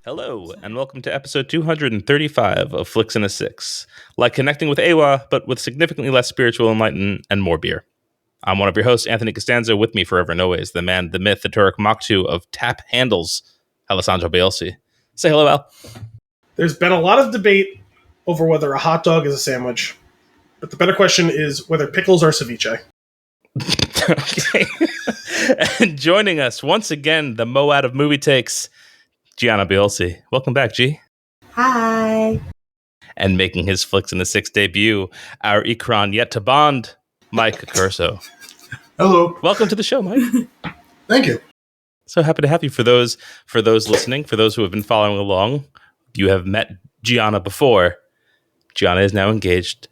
Hello, and welcome to episode 235 of Flix and a Six. Like connecting with Awa, but with significantly less spiritual enlightenment and more beer. I'm one of your hosts, Anthony Costanzo. With me forever and always, the man, the myth, the Turek Mach2 of tap handles, Alessandro Biolsi. Say hello, Al. There's been a lot of debate over whether a hot dog is a sandwich, but the better question is whether pickles are ceviche. Okay. And joining us once again, the Moad of movie takes, Gianna Biolsi. Welcome back, G. Hi. And making his Flix in the Six debut, our Ikran yet to bond, Mike Accurso. Hello. Welcome to the show, Mike. Thank you. So happy to have you. For those listening, for those who have been following along, you have met Gianna before. Gianna is now engaged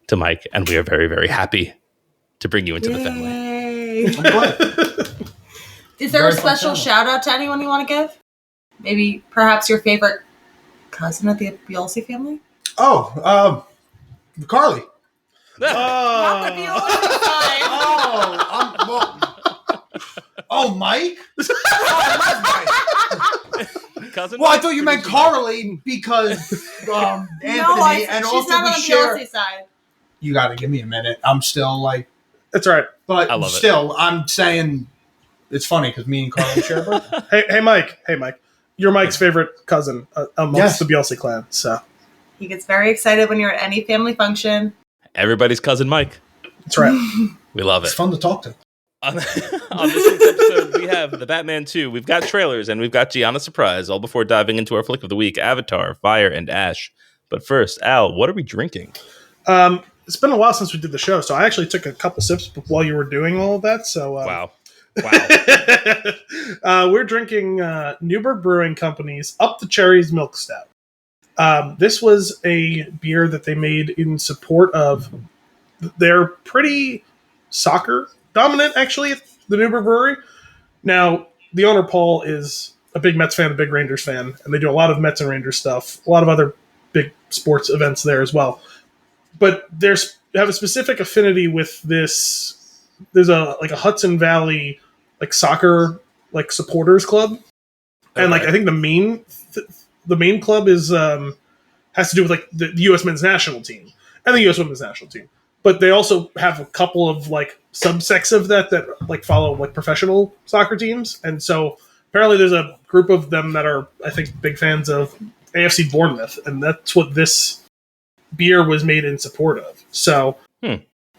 to Mike, and we are very, very happy to bring you into the family. I'm glad. Is there a special shout out to anyone you want to give? Maybe perhaps your favorite cousin of the Biolsi family? Oh, Carly. Not the Biolsi side. Mike? Cousin? Well, I thought you meant Carly because Anthony and she's also not on we the share. Biolsi side. You got to give me a minute. I'm still like, That's all right. but I love still, I'm saying it's funny because me and Carly share a birthday. Hey, Mike. You're Mike's favorite cousin amongst the Bielsi clan. So He gets very excited when you're at any family function. Everybody's cousin Mike. that's right. We love It's it. fun to talk to. On this week's episode, we have The Batman 2. We've got trailers, and we've got Gianna's surprise, all before diving into our flick of the week, Avatar, Fire, and Ash. But first, Al, what are we drinking? It's been a while since we did the show, so I actually took a couple sips while you were doing all of that. So Wow. We're drinking Newburgh Brewing Company's Up the Cherries Milk Stout. This was a beer that they made in support of. They're pretty soccer dominant, actually, at the Newburgh Brewery. Now, the owner, Paul, is a big Mets fan, a big Rangers fan, and they do a lot of Mets and Rangers stuff, a lot of other big sports events there as well. But they have a specific affinity with this. There's a Hudson Valley soccer supporters club, and I think the main club is has to do with the U.S. men's national team and the U.S. women's national team. But they also have a couple of subsects of that follow professional soccer teams, and so apparently there's a group of them that are, I think, big fans of AFC Bournemouth, and that's what this beer was made in support of. So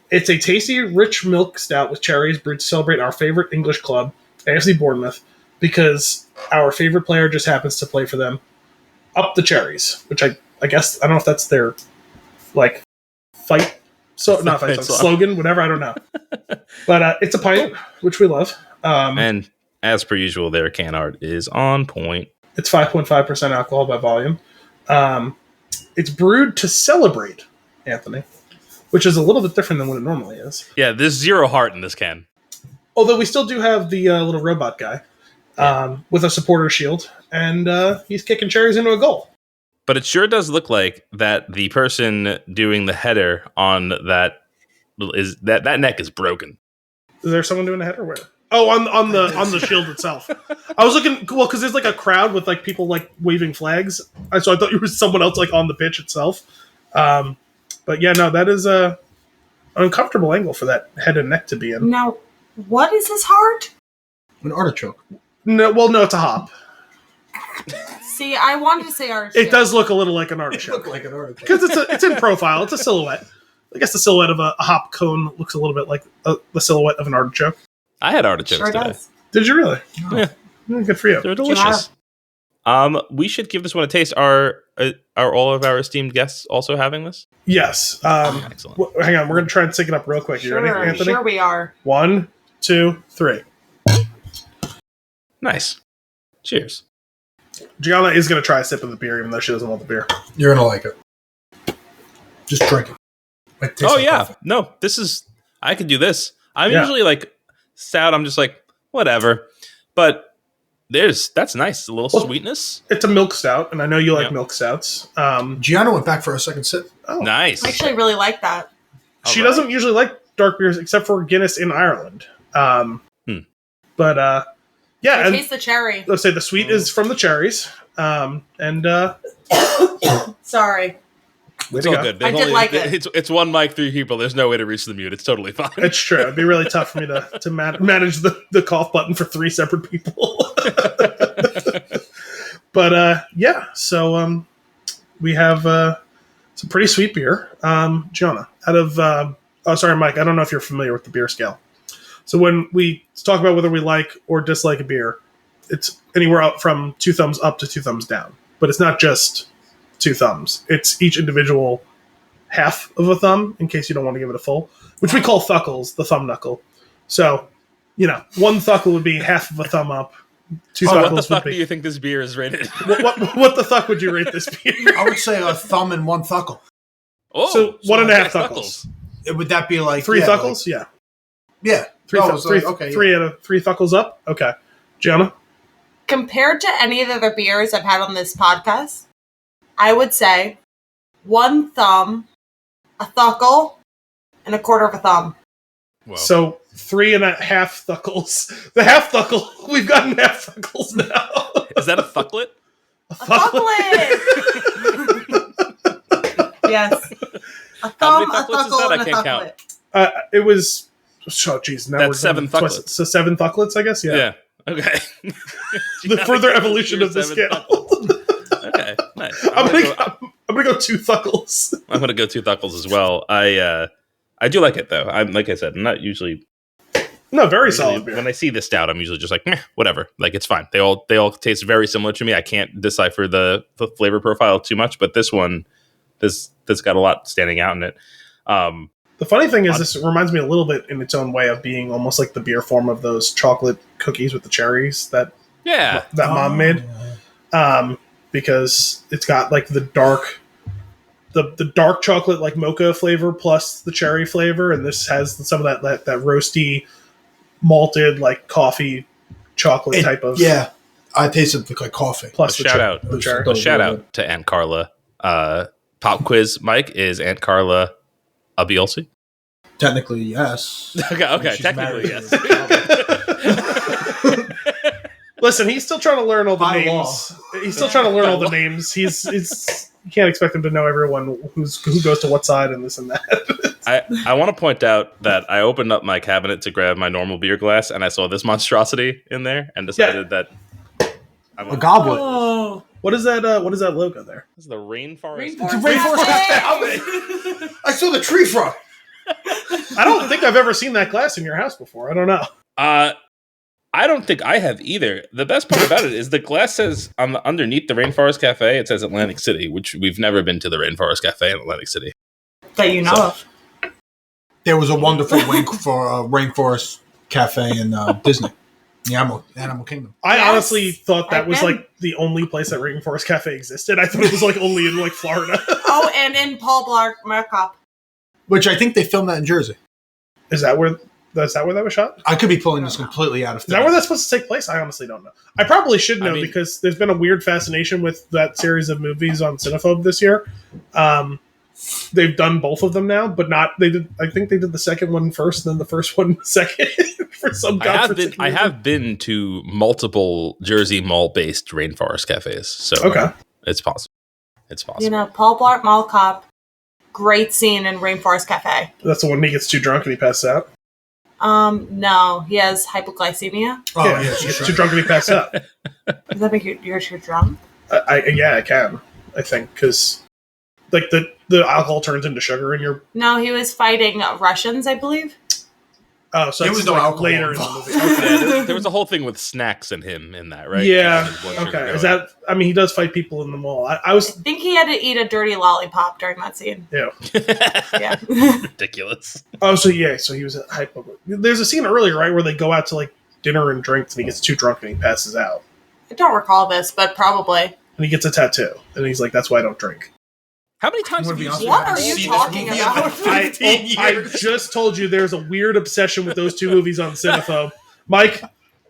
it's a tasty, rich milk stout with cherries brewed to celebrate our favorite English club, AFC Bournemouth, because our favorite player just happens to play for them. Up the Cherries, which I guess I don't know if that's their fight. So not fight song, slogan, whatever, I don't know. But it's a pint, which we love. And as per usual, their can art is on point. It's 5.5% alcohol by volume. It's brewed to celebrate, Anthony, which is a little bit different than what it normally is. Yeah, there's zero heart in this can. Although we still do have the little robot guy with a supporter shield, and he's kicking cherries into a goal. But it sure does look like that the person doing the header on that that neck is broken. Is there someone doing a header? Where? Oh, on the shield itself. I was looking because there's a crowd with people waving flags. So I thought you were someone else on the pitch itself. But yeah, no, that is an uncomfortable angle for that head and neck to be in. Now, what is his heart? An artichoke. No, it's a hop. See, I wanted to say artichoke. It does look a little like an artichoke. It looked like an artichoke. Because it's in profile. It's a silhouette. I guess the silhouette of a hop cone looks a little bit like the silhouette of an artichoke. I had artichokes Sure today. does. Did you really? Yeah. Good for you. They're delicious. We should give this one a taste. Are all of our esteemed guests also having this? Yes. Excellent. Hang on. We're going to try and sync it up real quick. You ready, Anthony? Sure we are. 1, 2, 3. Nice. Cheers. Gianna is going to try a sip of the beer, even though she doesn't want the beer. You're going to like it. Just drink it. It tastes like coffee. No, I could do this. I'm usually stout. I'm just whatever. But that's nice. A little sweetness. It's a milk stout, and I know you like milk stouts. Gianna went back for a second sip. Oh. Nice. I actually really like that. She doesn't usually like dark beers except for Guinness in Ireland. But Yeah, and taste the cherry. let's say the sweet is from the cherries. Sorry. It's all good. I did like it. It's one mic, 3 people. There's no way to reach the mute. It's totally fine. It's true. It'd be really tough for me to manage the cough button for 3 separate people. But yeah, so we have some pretty sweet beer. Gianna, out of sorry, Mike. I don't know if you're familiar with the beer scale. So when we talk about whether we like or dislike a beer, it's anywhere up from 2 thumbs up to 2 thumbs down. But it's not just 2 thumbs. It's each individual half of a thumb, in case you don't want to give it a full, which we call thuckles, the thumb knuckle. So, 1 thuckle would be half of a thumb up. 2 thuckles what the fuck would be. do you think this beer is rated? What the fuck would you rate this beer? I would say a thumb and 1 thuckle. Oh, So 1.5 like thuckles. Would that be like 3 yeah, thuckles? Like, yeah. yeah. 3 Oh, thuckles. so, 3 okay. 3 out of 3 thuckles up? Okay. Gianna? Compared to any of the other beers I've had on this podcast, I would say 1 thumb, a thuckle, and a quarter of a thumb. Whoa. So 3.5 thuckles. The half thuckle. We've gotten half thuckles now. Is that a thucklet? A thucklet! Yes. A How thumb, many a thucklets is thuckle, that? and I a can't thucklet. count. It was. Oh, geez. Now That's we're 7 going thucklets. So 7 thucklets, I guess? Yeah. Okay. The further evolution of the 7 scale. thuckles. Okay, nice. I'm gonna go 2 thuckles. I'm gonna go 2 thuckles as well. I do like it though. I'm like I said, I'm not usually No, very solid beer. when I see the stout. I'm usually just like, meh, whatever. Like it's fine. They all taste very similar to me. I can't decipher the flavor profile too much, but this one, this got a lot standing out in it. The funny thing is, this reminds me a little bit in its own way of being almost like the beer form of those chocolate cookies with the cherries that Mom made. Because it's got like the dark chocolate like mocha flavor plus the cherry flavor, and this has some of that roasty malted like coffee chocolate type of I tasted like coffee. Plus shout out to Aunt Carla. Pop quiz, Mike, is Aunt Carla a Biolsi? Technically, yes. Okay, She's technically married. yes. Listen, he's still trying to learn all the By names. law. He's still trying to learn all the names. He's you can't expect him to know everyone who goes to what side and this and that. I want to point out that I opened up my cabinet to grab my normal beer glass, and I saw this monstrosity in there, and decided that A goblet. Oh. What is that logo there? This is the rainforest. Rainforest Cafe. I saw the tree front. I don't think I've ever seen that glass in your house before. I don't know. I don't think I have either. The best part about it is the glass says underneath the Rainforest Cafe, it says Atlantic City, which we've never been to the Rainforest Cafe in Atlantic City. That you know of. There was a wonderful Rainforest Cafe in Disney, the Animal Kingdom. I Yes. honestly thought that I've was been. like the only place that Rainforest Cafe existed. I thought it was like only in like Florida. Oh, and in Paul Blart Markup. Which I think they filmed that in Jersey. Is that where that was shot? I could be pulling this completely out of Is that where that's supposed to take place? I honestly don't know. I probably should know because there's been a weird fascination with that series of movies on Cinephobe this year. They've done both of them now, but not. They did. I think they did the second one first, and then the first one second. For some I have been to multiple Jersey Mall-based Rainforest cafes, so Okay. It's possible. It's possible. You know, Paul Blart Mall Cop. Great scene in Rainforest Cafe. That's the one he gets too drunk and he passes out. No, he has hypoglycemia. Oh, yeah, yeah, he gets too drunk and he passes out. Does that make you're drunk? I can. I think because like the alcohol turns into sugar in your. No, he was fighting Russians, I believe. Oh, so There it's was no like alcohol later in the involved. movie. Yeah, there was a whole thing with snacks and him in that, right? Yeah. His blood sugar Okay. going Is that? I mean, he does fight people in the mall. I was. I think he had to eat a dirty lollipop during that scene. Yeah. Yeah. ridiculous? Oh, so yeah. So he was at hypo. There's a scene earlier, right, where they go out to like dinner and drinks, and he gets too drunk and he passes out, I don't recall this, but probably. and he gets a tattoo, and he's like, "That's why I don't drink." How many times have I'm gonna you be honest seen What with are I you see this talking movie about? in 15 I years. just told you there's a weird obsession with those two movies on Cinephobe. Mike,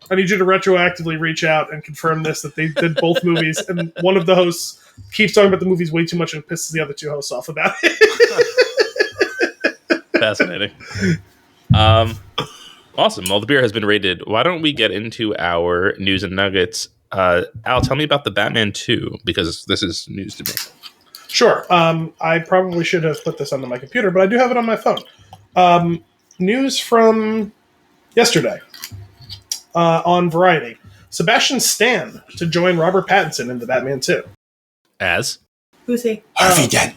I need you to retroactively reach out and confirm this, that they did both movies, and one of the hosts keeps talking about the movies way too much and pisses the other two hosts off about it. Fascinating. Awesome. Well, the beer has been rated. Why don't we get into our news and nuggets? Al, tell me about the Batman 2, because this is news to me. Sure. I probably should have put this onto my computer, but I do have it on my phone. News from yesterday on Variety. Sebastian Stan to join Robert Pattinson in the Batman 2. As? Who's he? Harvey Dent.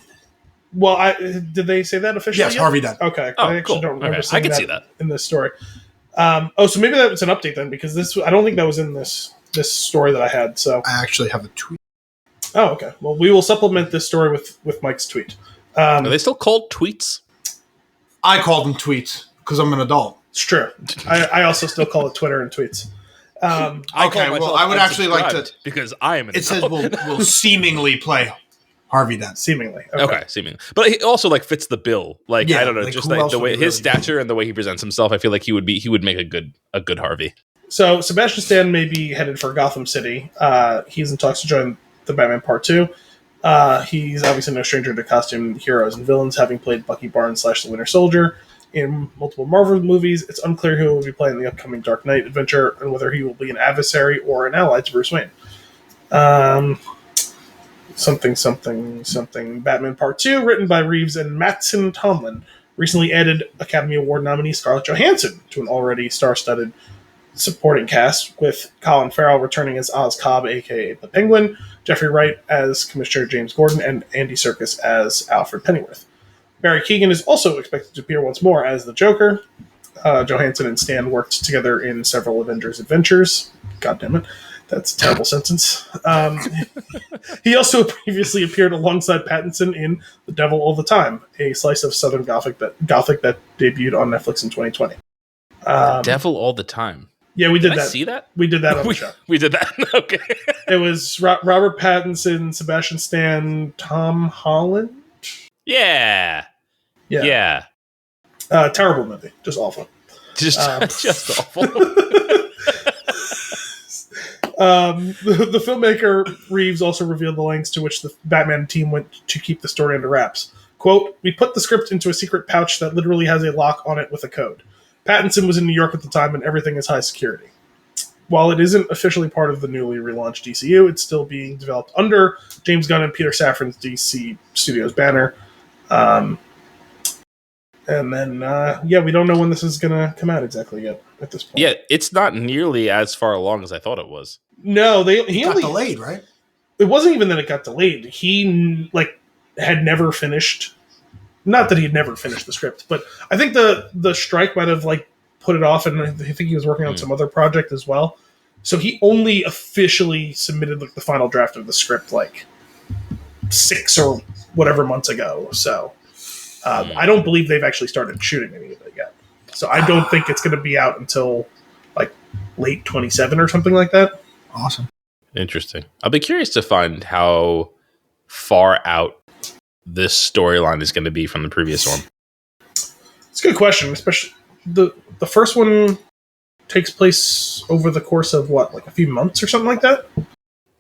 Well, did they say that officially? Yes, yet? Harvey Dent. Okay. Oh, I actually cool. don't remember Okay. seeing I can see that in this story. So maybe that was an update then, because I don't think that was in this story that I had. So I actually have a tweet. Oh, okay. Well, we will supplement this story with Mike's tweet. Are they still called tweets? I call them tweets because I'm an adult. It's true. I also still call it Twitter and tweets. Okay, well, I would actually like to... Because I am an It says adult. we'll seemingly play Harvey Dent. Seemingly. Okay, seemingly. But he also fits the bill. I don't know, like, just who else the would way be his really stature and the way he presents himself, I feel like he would make a good Harvey. So Sebastian Stan may be headed for Gotham City. He's in talks to join the Batman Part 2. He's obviously no stranger to costume heroes and villains, having played Bucky Barnes / the Winter Soldier in multiple Marvel movies. It's unclear who will be playing the upcoming Dark Knight adventure and whether he will be an adversary or an ally to Bruce Wayne. Something. Batman Part 2, written by Reeves and Mattson Tomlin, recently added Academy Award nominee Scarlett Johansson to an already star-studded supporting cast, with Colin Farrell returning as Oz Cobb, a.k.a. the Penguin, Jeffrey Wright as Commissioner James Gordon, and Andy Serkis as Alfred Pennyworth. Barry Keoghan is also expected to appear once more as the Joker. Johansson and Stan worked together in several Avengers adventures. God damn it. That's a terrible sentence. He also previously appeared alongside Pattinson in The Devil All the Time, a slice of Southern Gothic that debuted on Netflix in 2020. Devil All the Time. Yeah, we did that. I see that? We did that on the show. We did that? Okay. It was Robert Pattinson, Sebastian Stan, Tom Holland? Yeah. Terrible movie. Just awful. Just awful. The filmmaker Reeves also revealed the lengths to which the Batman team went to keep the story under wraps. Quote, "We put the script into a secret pouch that literally has a lock on it with a code. Pattinson was in New York at the time and everything is high security. While it isn't officially part of the newly relaunched DCU, it's still being developed under James Gunn and Peter Safran's DC Studios banner. And then, we don't know when this is going to come out exactly yet at this point. Yeah, it's not nearly as far along as I thought it was. No, he got only delayed, right? It wasn't even that it got delayed. He had never finished. Not that he had never finished the script, but I think the strike might have put it off, and I think he was working on some other project as well. So he only officially submitted the final draft of the script 6 or whatever months ago. So I don't believe they've actually started shooting any of it yet. So I don't think it's going to be out until late 27 or something like that. Awesome. Interesting. I'll be curious to find how far out this storyline is going to be from the previous one. It's a good question, especially the first one takes place over the course of a few months or something like that.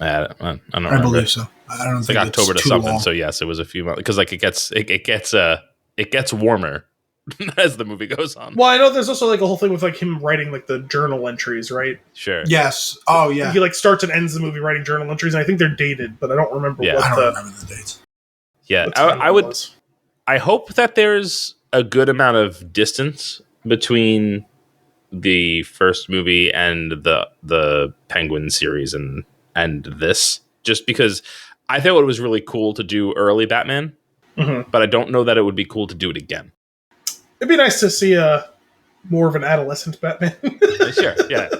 I don't know. I believe so. I don't think October it's to too something. long. So yes, it was a few months because it gets warmer as the movie goes on. Well, I know there's also a whole thing with him writing the journal entries, right? Sure. Yes. Oh yeah. He starts and ends the movie writing journal entries, and I think they're dated, but I don't remember Yeah. what I don't remember the dates. Yeah, what time I it would. was. I hope that there's a good amount of distance between the first movie and the Penguin series and this, just because I thought it was really cool to do early Batman, but I don't know that it would be cool to do it again. It'd be nice to see more of an adolescent Batman. Sure, yeah.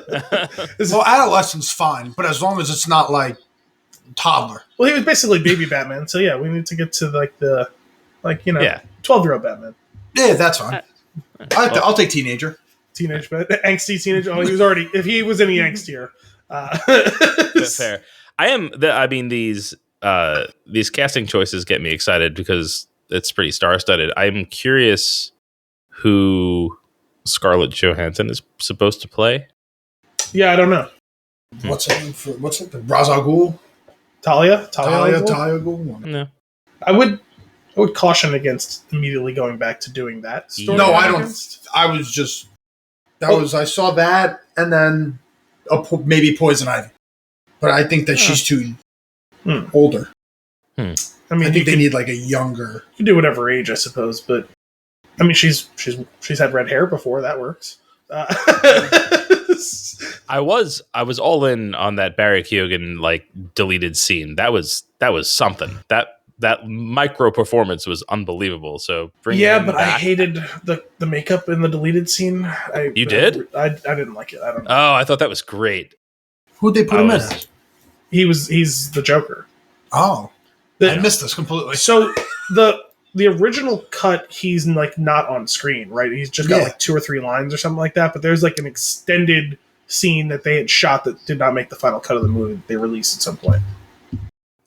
Well, adolescent's fine, but as long as it's not toddler. Well, he was basically baby Batman, so yeah, we need to get to the 12-year-old Batman. Yeah, that's fine. I'll take teenager. Teenage Batman. Angsty teenage. Oh, he was already, if he was any angstier. Fair. These casting choices get me excited because it's pretty star-studded. I'm curious who Scarlett Johansson is supposed to play. Yeah, I don't know. What's it? The Ra's al Ghul? Talia Talia Al Ghul? Ghul? No. I would caution against immediately going back to doing that story. No, I don't. I was just. I saw that, and then maybe Poison Ivy. But I think that she's too older. I I mean, think they need like a younger. you can do whatever age, I suppose, but I mean, she's had red hair before. That works. I was all in on that Barry Keoghan like deleted scene. That was something. That micro performance was unbelievable. So but I hated the makeup in the deleted scene. You did? I didn't like it. I don't know. Oh, I thought that was great. Who'd they put him in as? He's the Joker. Oh, I missed this completely. So the original cut, he's like not on screen, right? He's just got like 2 or 3 lines or something like that. But there's like an extended scene that they had shot that did not make the final cut of the movie that they released at some point.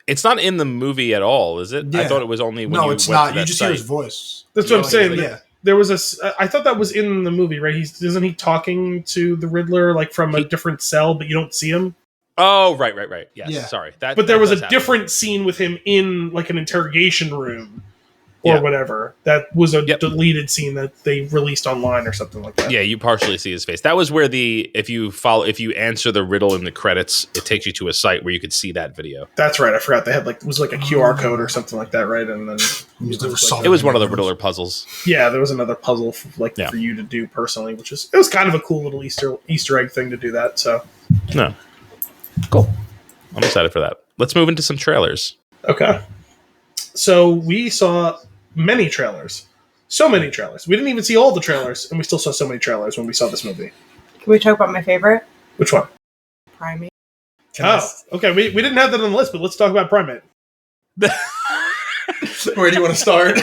It's not in the movie at all, is it? Yeah. I thought it was only when no, you it's went not. to that You just site. hear his voice. That's what I'm saying. Yeah. There was I thought that was in the movie, right? Isn't he talking to the Riddler like from a different cell, but you don't see him? Oh, right. Yes, Yeah. sorry. But there was a different scene with him in like an interrogation room or whatever. That was a deleted scene that they released online or something like that. Yeah, you partially see his face. That was where if you answer the riddle in the credits, it takes you to a site where you could see that video. That's right. I forgot they had like it was like a QR code or something like that, right? And then It was one of the Riddler puzzles. Yeah, there was another puzzle for you to do personally, it was kind of a cool little Easter egg thing to do that. So no, cool. I'm excited for that. Let's move into some trailers. Okay. So we saw many trailers. So many trailers. We didn't even see all the trailers, and we still saw so many trailers when we saw this movie. Can we talk about my favorite? Which one? Primate. Okay. We didn't have that on the list, but let's talk about Primate. Where do you want to start?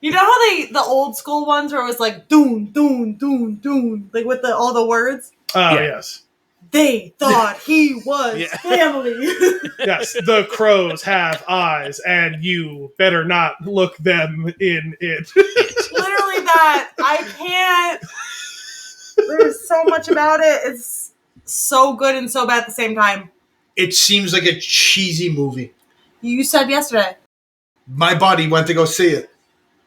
You know how the old school ones where it was like doon, doon, doon, doon, like with all the words? Oh, yes. They thought he was family. Yes, the crows have eyes, and you better not look them in it. Literally that. I can't. There's so much about it. It's so good and so bad at the same time. It seems like a cheesy movie. You said yesterday. My buddy went to go see it.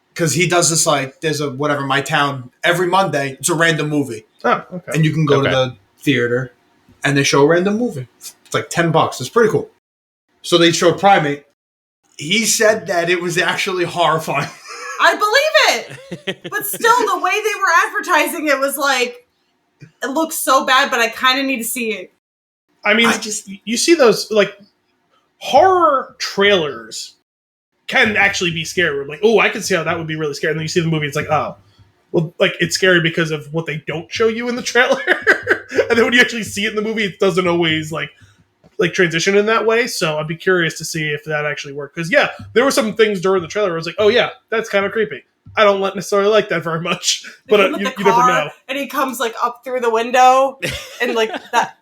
Because he does this there's a My Town, every Monday, it's a random movie. Oh, okay. And you can go to the theater and they show a random movie. It's like $10. It's pretty cool. So they showed Primate. He said that it was actually horrifying. I believe it. But still, the way they were advertising it was like, it looks so bad, but I kind of need to see it. I mean, you see those, like, horror trailers can actually be scary. We're like, oh, I can see how that would be really scary. And then you see the movie, it's like, oh, well, like, it's scary because of what they don't show you in the trailer. And then when you actually see it in the movie, it doesn't always, like transition in that way. So I'd be curious to see if that actually worked. Because, yeah, there were some things during the trailer where I was like, oh, yeah, that's kind of creepy. I don't necessarily like that very much. But you never know. And he comes, like, up through the window and, like, that.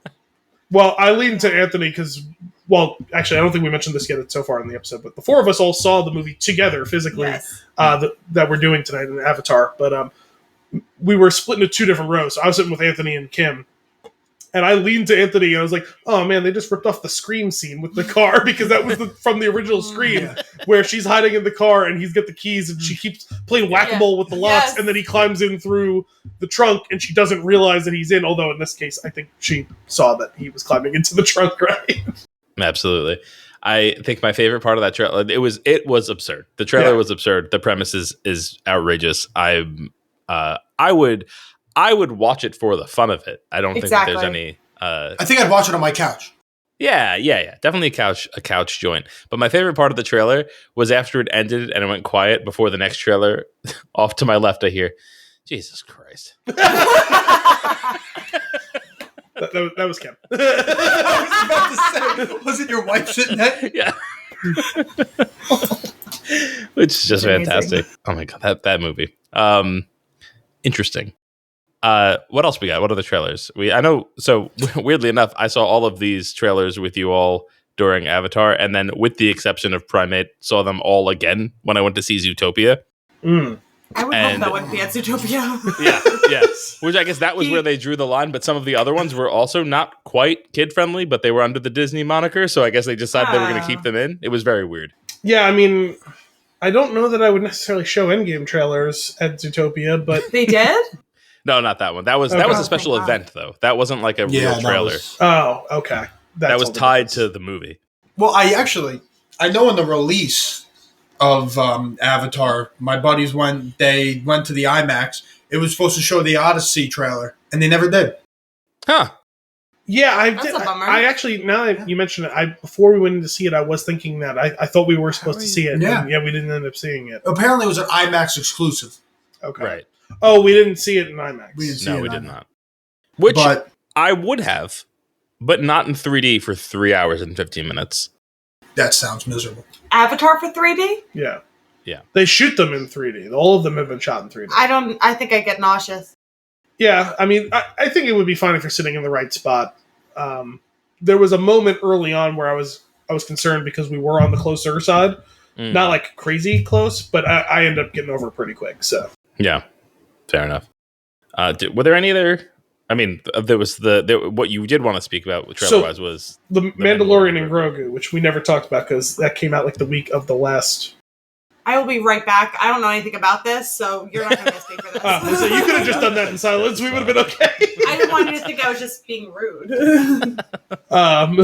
Well, I lean to Anthony because, well, actually, I don't think we mentioned this yet so far in the episode, but the four of us all saw the movie together physically that we're doing tonight in Avatar. But we were split into 2 different rows. So I was sitting with Anthony and Kim. And I leaned to Anthony and I was like, oh man, they just ripped off the Scream scene with the car because that was from the original Scream where she's hiding in the car and he's got the keys and she keeps playing whack-a-mole with the locks and then he climbs in through the trunk and she doesn't realize that he's in, although in this case, I think she saw that he was climbing into the trunk, right? Absolutely. I think my favorite part of that trailer, it was absurd. The trailer was absurd. The premise is outrageous. I would watch it for the fun of it. I don't think that there's any. I think I'd watch it on my couch. Yeah. Definitely a couch joint. But my favorite part of the trailer was after it ended and it went quiet before the next trailer. Off to my left, I hear, Jesus Christ. that was Kim. I was about to say, wasn't your wife sitting there? Yeah. Which is just fantastic. Oh my God, that movie. Interesting. What else we got? What other trailers? So weirdly enough, I saw all of these trailers with you all during Avatar, and then with the exception of Primate, saw them all again when I went to see Zootopia. I would hope that wouldn't be at Zootopia. Yes. Which I guess that was where they drew the line, but some of the other ones were also not quite kid-friendly, but they were under the Disney moniker, so I guess they decided they were going to keep them in. It was very weird. Yeah, I mean, I don't know that I would necessarily show Endgame trailers at Zootopia, but... They did? No, not that one. That was Okay. a special Thank God. event though. That wasn't like a real trailer. Oh, okay. That was all the tied difference. to the movie. Well, I know in the release of Avatar, my buddies went to the IMAX. It was supposed to show the Odyssey trailer, and they never did. Huh. Yeah, That's a bummer. I actually, now that you mention it, before we went in to see it, I was thinking that I thought we were supposed to see it. Yeah. And yeah, we didn't end up seeing it. Apparently, it was an IMAX exclusive. Okay. Right. Oh, we didn't see it in IMAX. We didn't see No, it we on did that. not. Which But I would have, but not in 3D for 3 hours and 15 minutes. that sounds miserable. Avatar for 3D? Yeah. Yeah. They shoot them in 3D. All of them have been shot in 3D. I think I get nauseous. Yeah, I mean, I think it would be fine if you're sitting in the right spot. There was a moment early on where I was concerned because we were on the closer side, not like crazy close, but I ended up getting over it pretty quick. So Yeah, fair enough. Were there any other? I mean, there was what you did want to speak about trailer-wise was the Mandalorian and Grogu, which we never talked about because that came out like the week of the last. I will be right back. I don't know anything about this, so you're not going to stay for this. So you could have just done that in silence. We would have been okay. I didn't want you to think I was just being rude. All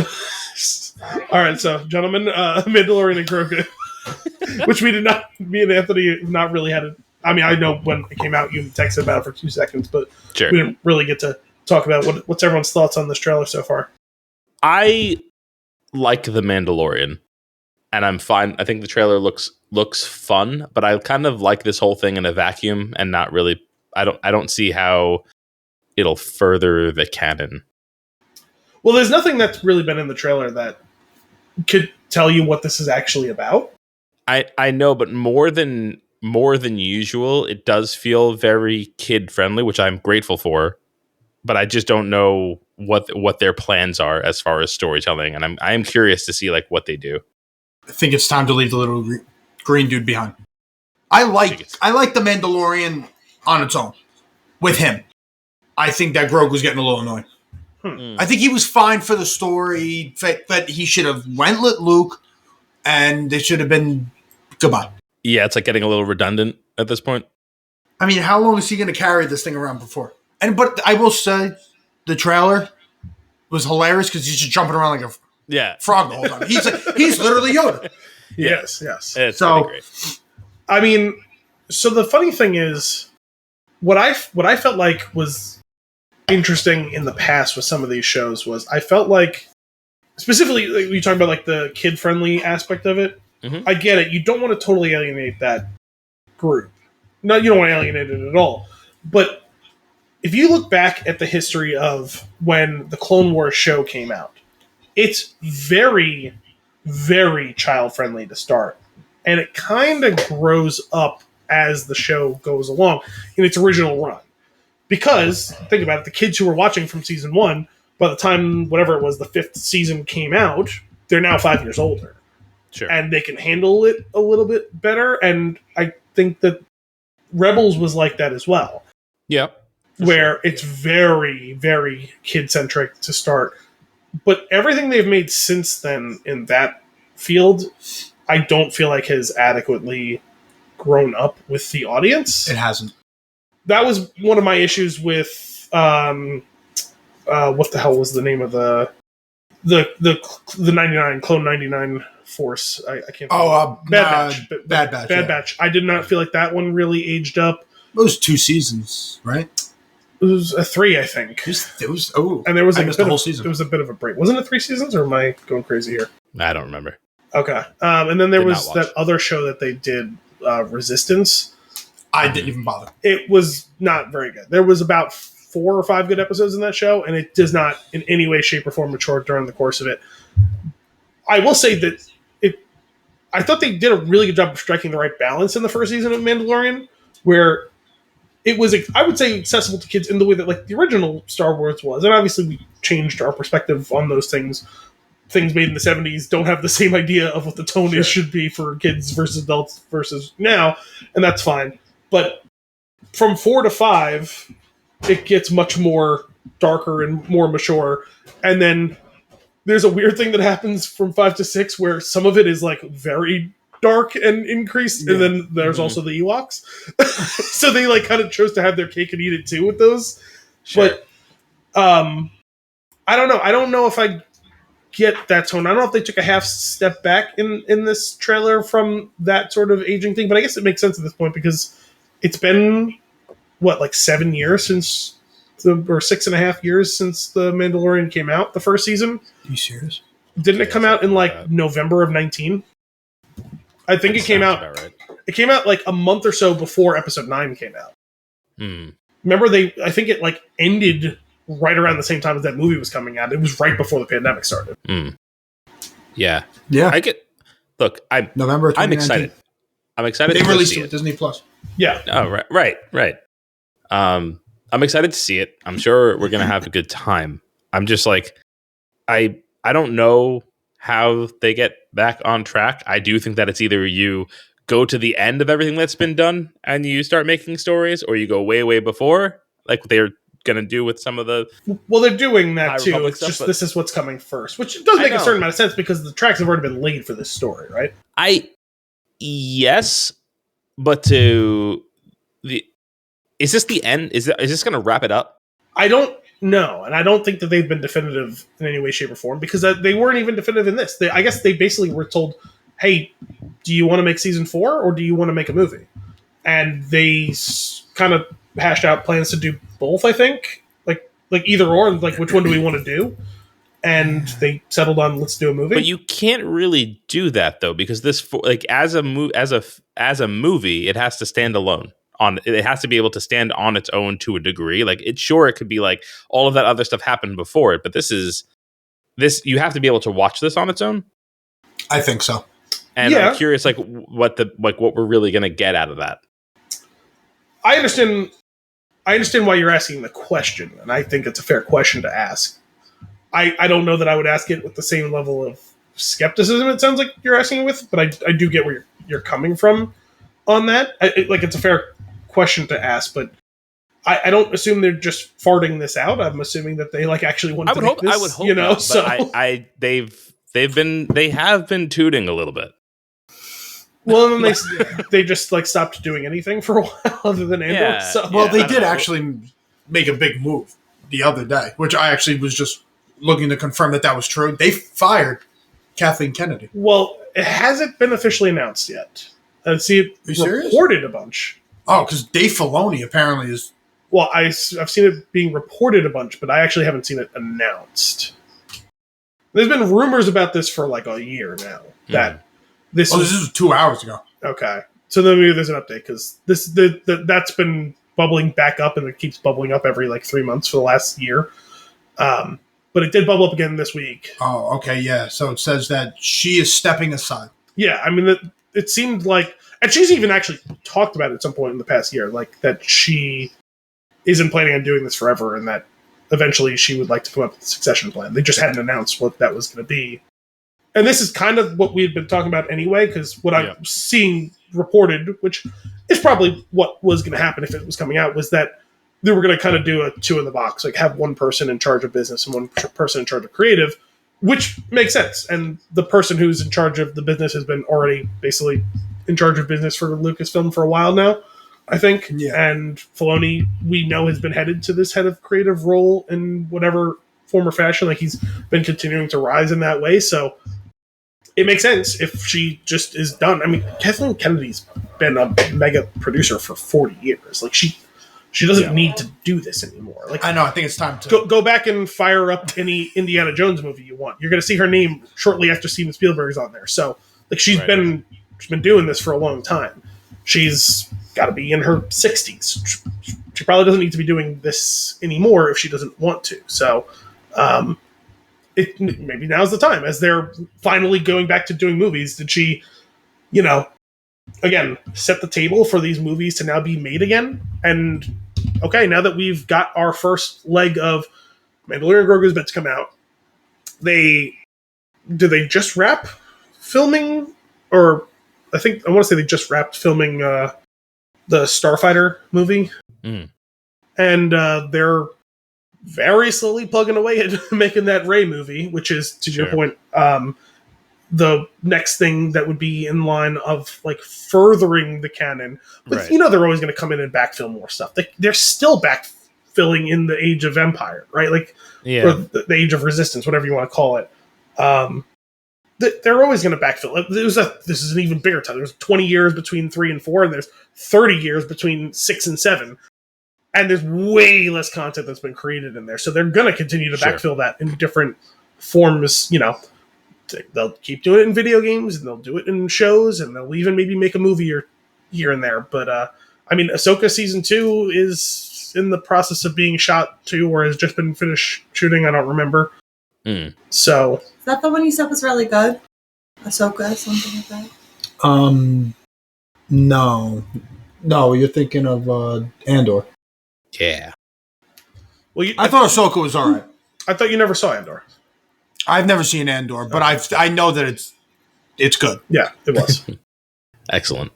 right, so gentlemen, Mandalorian and Grogu, which we did not. Me and Anthony have not really had. I mean, I know when it came out, you texted about it for 2 seconds, but sure. we didn't really get to talk about what's everyone's thoughts on this trailer so far. I like The Mandalorian, and I'm fine. I think the trailer looks fun, but I kind of like this whole thing in a vacuum and not really. I don't see how it'll further the canon. Well, there's nothing that's really been in the trailer that could tell you what this is actually about. I know, but more than usual, it does feel very kid friendly, which I'm grateful for. But I just don't know what their plans are as far as storytelling, and I am curious to see like what they do. I think it's time to leave the little green dude behind. I like the Mandalorian on its own with him. I think that Grogu's getting a little annoying. I think he was fine for the story, but he should have went with Luke, and it should have been goodbye. Yeah, it's like getting a little redundant at this point. I mean, how long is he going to carry this thing around before? But I will say, the trailer was hilarious because he's just jumping around like a frog the whole time. He's literally Yoda. Yes. It's So, pretty great. I mean, so the funny thing is, what I felt like was interesting in the past with some of these shows was I felt like, specifically, like, you talking about like the kid friendly aspect of it. Mm-hmm. I get it. You don't want to totally alienate that group. No, you don't want to alienate it at all. But if you look back at the history of when the Clone Wars show came out, it's very, very child friendly to start, and it kind of grows up as the show goes along in its original run. Because, think about it, the kids who were watching from season 1, by the time, whatever it was, the 5th season came out, they're now 5 years older. Sure. And they can handle it a little bit better, and I think that Rebels was like that as well. Yep. Where it's very, very kid-centric to start. But everything they've made since then in that field, I don't feel like has adequately grown up with the audience. It hasn't. That was one of my issues with what the hell was the name of the 99 Clone 99 Force? I can't. Bad Batch. I did not feel like that one really aged up. It was 2 seasons, right? It was a 3, I think. It was. Oh, and there was I missed the whole season. There was a bit of a break. Wasn't it 3 seasons, or am I going crazy here? I don't remember. Okay. And then there Did was not watch. that other show that they did, Resistance. I didn't even bother. It was not very good. There was about 4 or 5 good episodes in that show, and it does not in any way, shape, or form mature during the course of it. I will say that I thought they did a really good job of striking the right balance in the first season of Mandalorian, where it was, I would say, accessible to kids in the way that like the original Star Wars was. And obviously we changed our perspective on those things. Things made in the 70s don't have the same idea of what the tone is should be for kids versus adults versus now, and that's fine. But from 4 to 5, it gets much more darker and more mature. And then there's a weird thing that happens from 5 to 6 where some of it is like very dark and increased, and then there's also the Ewoks. So they like kind of chose to have their cake and eat it too with those. Sure. But I don't know. I don't know if I get that tone. I don't know if they took a half step back in this trailer from that sort of aging thing, but I guess it makes sense at this point because it's been like 7 years since or 6.5 years since The Mandalorian came out, the first season. Are you serious? Didn't it come out in like November of 19? I think it came out. Right. It came out like a month or so before Episode 9 came out. Hmm. Remember, I think it like ended right around the same time as that movie was coming out. It was right before the pandemic started. Yeah. Yeah. Look, November 2019. I'm excited. I'm excited They to released see it with Disney Plus. Yeah. Oh, right. I'm excited to see it. I'm sure we're going to have a good time. I'm just like, I don't know how they get back on track. I do think that it's either you go to the end of everything that's been done and you start making stories, or you go way, way before, like they're going to do with some of the... Well, they're doing that High too. Republic It's stuff, just but- this is what's coming first, which does make a certain amount of sense because the tracks have already been laid for this story, right? Yes, but to the... Is this the end? Is this going to wrap it up? I don't know, and I don't think that they've been definitive in any way, shape, or form because they weren't even definitive in this. I guess they basically were told, "Hey, do you want to make season 4 or do you want to make a movie?" And they kind of hashed out plans to do both. I think, like either or, like which one do we want to do? And they settled on let's do a movie. But you can't really do that though, because this like as a movie, it has to stand alone. It has to be able to stand on its own to a degree. Like it could be like all of that other stuff happened before it, but this you have to be able to watch this on its own. I think so. And I'm curious, like what we're really going to get out of that. I understand why you're asking the question, and I think it's a fair question to ask. I don't know that I would ask it with the same level of skepticism it sounds like you're asking it with, but I do get where you're coming from on that. It's a fair question to ask, but I don't assume they're just farting this out. I'm assuming that they like actually want to make this. I would hope, not, so but they have been tooting a little bit. Well, and then they just like stopped doing anything for a while other than Andor. Yeah, so. Well, they did actually make a big move the other day, which I actually was just looking to confirm that was true. They fired Kathleen Kennedy. Well, it hasn't been officially announced yet. I see it reported a bunch. Oh, because Dave Filoni apparently is... Well, I've seen it being reported a bunch, but I actually haven't seen it announced. There's been rumors about this for like a year now. That this was 2 hours ago. Okay. So then maybe there's an update, because that's been bubbling back up, and it keeps bubbling up every like 3 months for the last year. But it did bubble up again this week. Oh, okay, yeah. So it says that she is stepping aside. Yeah, I mean, it seemed like... And she's even actually talked about it at some point in the past year, like that she isn't planning on doing this forever, and that eventually she would like to come up with a succession plan. They just hadn't announced what that was going to be. And this is kind of what we had been talking about anyway, because what I'm seeing reported, which is probably what was going to happen if it was coming out, was that they were going to kind of do a two in the box, like have one person in charge of business and one person in charge of creative, which makes sense. And the person who's in charge of the business has been already basically in charge of business for Lucasfilm for a while now, I think. Yeah. And Filoni, we know, has been headed to this head of creative role in whatever form or fashion. Like, he's been continuing to rise in that way. So it makes sense if she just is done. I mean, Kathleen Kennedy's been a mega producer for 40 years. Like, she doesn't need to do this anymore. Like, I know. I think it's time to go back and fire up any Indiana Jones movie you want. You're going to see her name shortly after Steven Spielberg's on there. So, like, she's been doing this for a long time. She's got to be in her 60s. She probably doesn't need to be doing this anymore if she doesn't want to. So, maybe now's the time, as they're finally going back to doing movies. Did she, again, set the table for these movies to now be made again? And okay, now that we've got our first leg of Mandalorian Grogu's about to come out, did they just wrap filming? Or I want to say they just wrapped filming the Starfighter movie. Mm. And they're very slowly plugging away at making that Rey movie, which is, to your point, the next thing that would be in line of like furthering the canon. But Right. you know they're always going to come in and backfill more stuff. They're still backfilling in the Age of Empire, right? Like or the Age of Resistance, whatever you want to call it. They're always going to backfill. This is an even bigger time. There's 20 years between 3 and 4, and there's 30 years between 6 and 7. And there's way less content that's been created in there. So they're going to continue to backfill that in different forms, you know. They'll keep doing it in video games, and they'll do it in shows, and they'll even maybe make a movie or here and there. But, I mean, Ahsoka Season 2 is in the process of being shot too, or has just been finished shooting. I don't remember. So... Is that the one you said was really good? Ahsoka, something like that? No, you're thinking of Andor. Yeah. Well, I thought Ahsoka was alright. I thought you never saw Andor. I've never seen Andor, but I know that it's good. Yeah, it was. Excellent.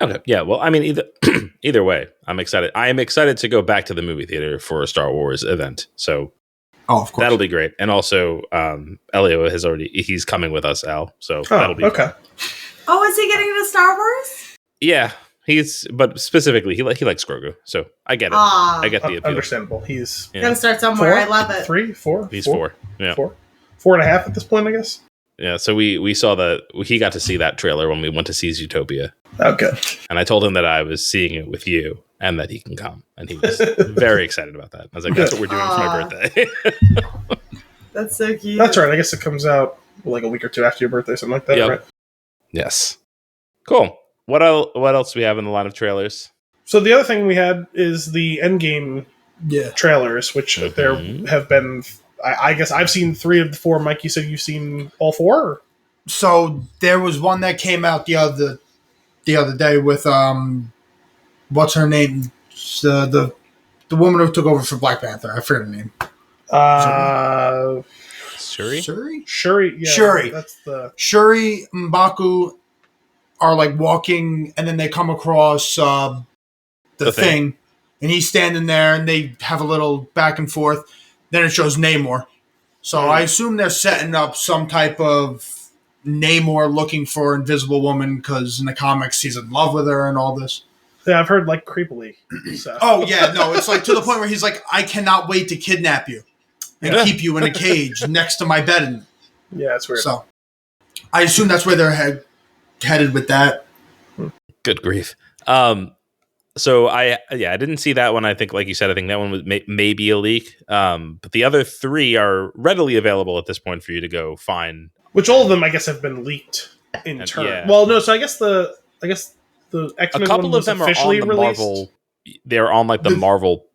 Okay. Yeah. Well, I mean, either way, I'm excited. I am excited to go back to the movie theater for a Star Wars event. So, of course, that'll be great. And also, Elio he's coming with us, Al. So that'll be okay. Oh, is he getting into Star Wars? Yeah. But specifically, he likes Grogu. So I get it. I get the appeal. Understandable. He's gonna start somewhere. I love it. 3, 4. He's 4. Yeah. 4.5 at this point, I guess. Yeah, so we saw he got to see that trailer when we went to see Zootopia. Okay. And I told him that I was seeing it with you and that he can come. And he was very excited about that. I was like, that's what we're doing for my birthday. That's so cute. That's right. I guess it comes out like a week or two after your birthday, something like that, right? Yes. Cool. What else do we have in the line of trailers? So the other thing we had is the Endgame trailers, which there have been... I guess I've seen 3 of the 4. Mike, you said you've seen all 4? Or? So there was one that came out the other day with what's her name? The woman who took over for Black Panther. I forget her name. Shuri. Yeah, Shuri. That's the Shuri M'Baku are like walking, and then they come across the thing, and he's standing there, and they have a little back and forth. Then it shows Namor. So I assume they're setting up some type of Namor looking for Invisible Woman because in the comics he's in love with her and all this. Yeah, I've heard like creepily. So. Oh, yeah, no, it's like to the point where he's like, I cannot wait to kidnap you and keep you in a cage next to my bed. Yeah, it's weird. So I assume that's where they're headed with that. Good grief. So I didn't see that one. I think, like you said, I think that one was maybe a leak. But the other 3 are readily available at this point for you to go find. Which all of them, I guess, have been leaked in turn. Yeah. Well, no. So I guess the X-Men a couple one of them officially are on the released. Marvel. They're on like the Marvel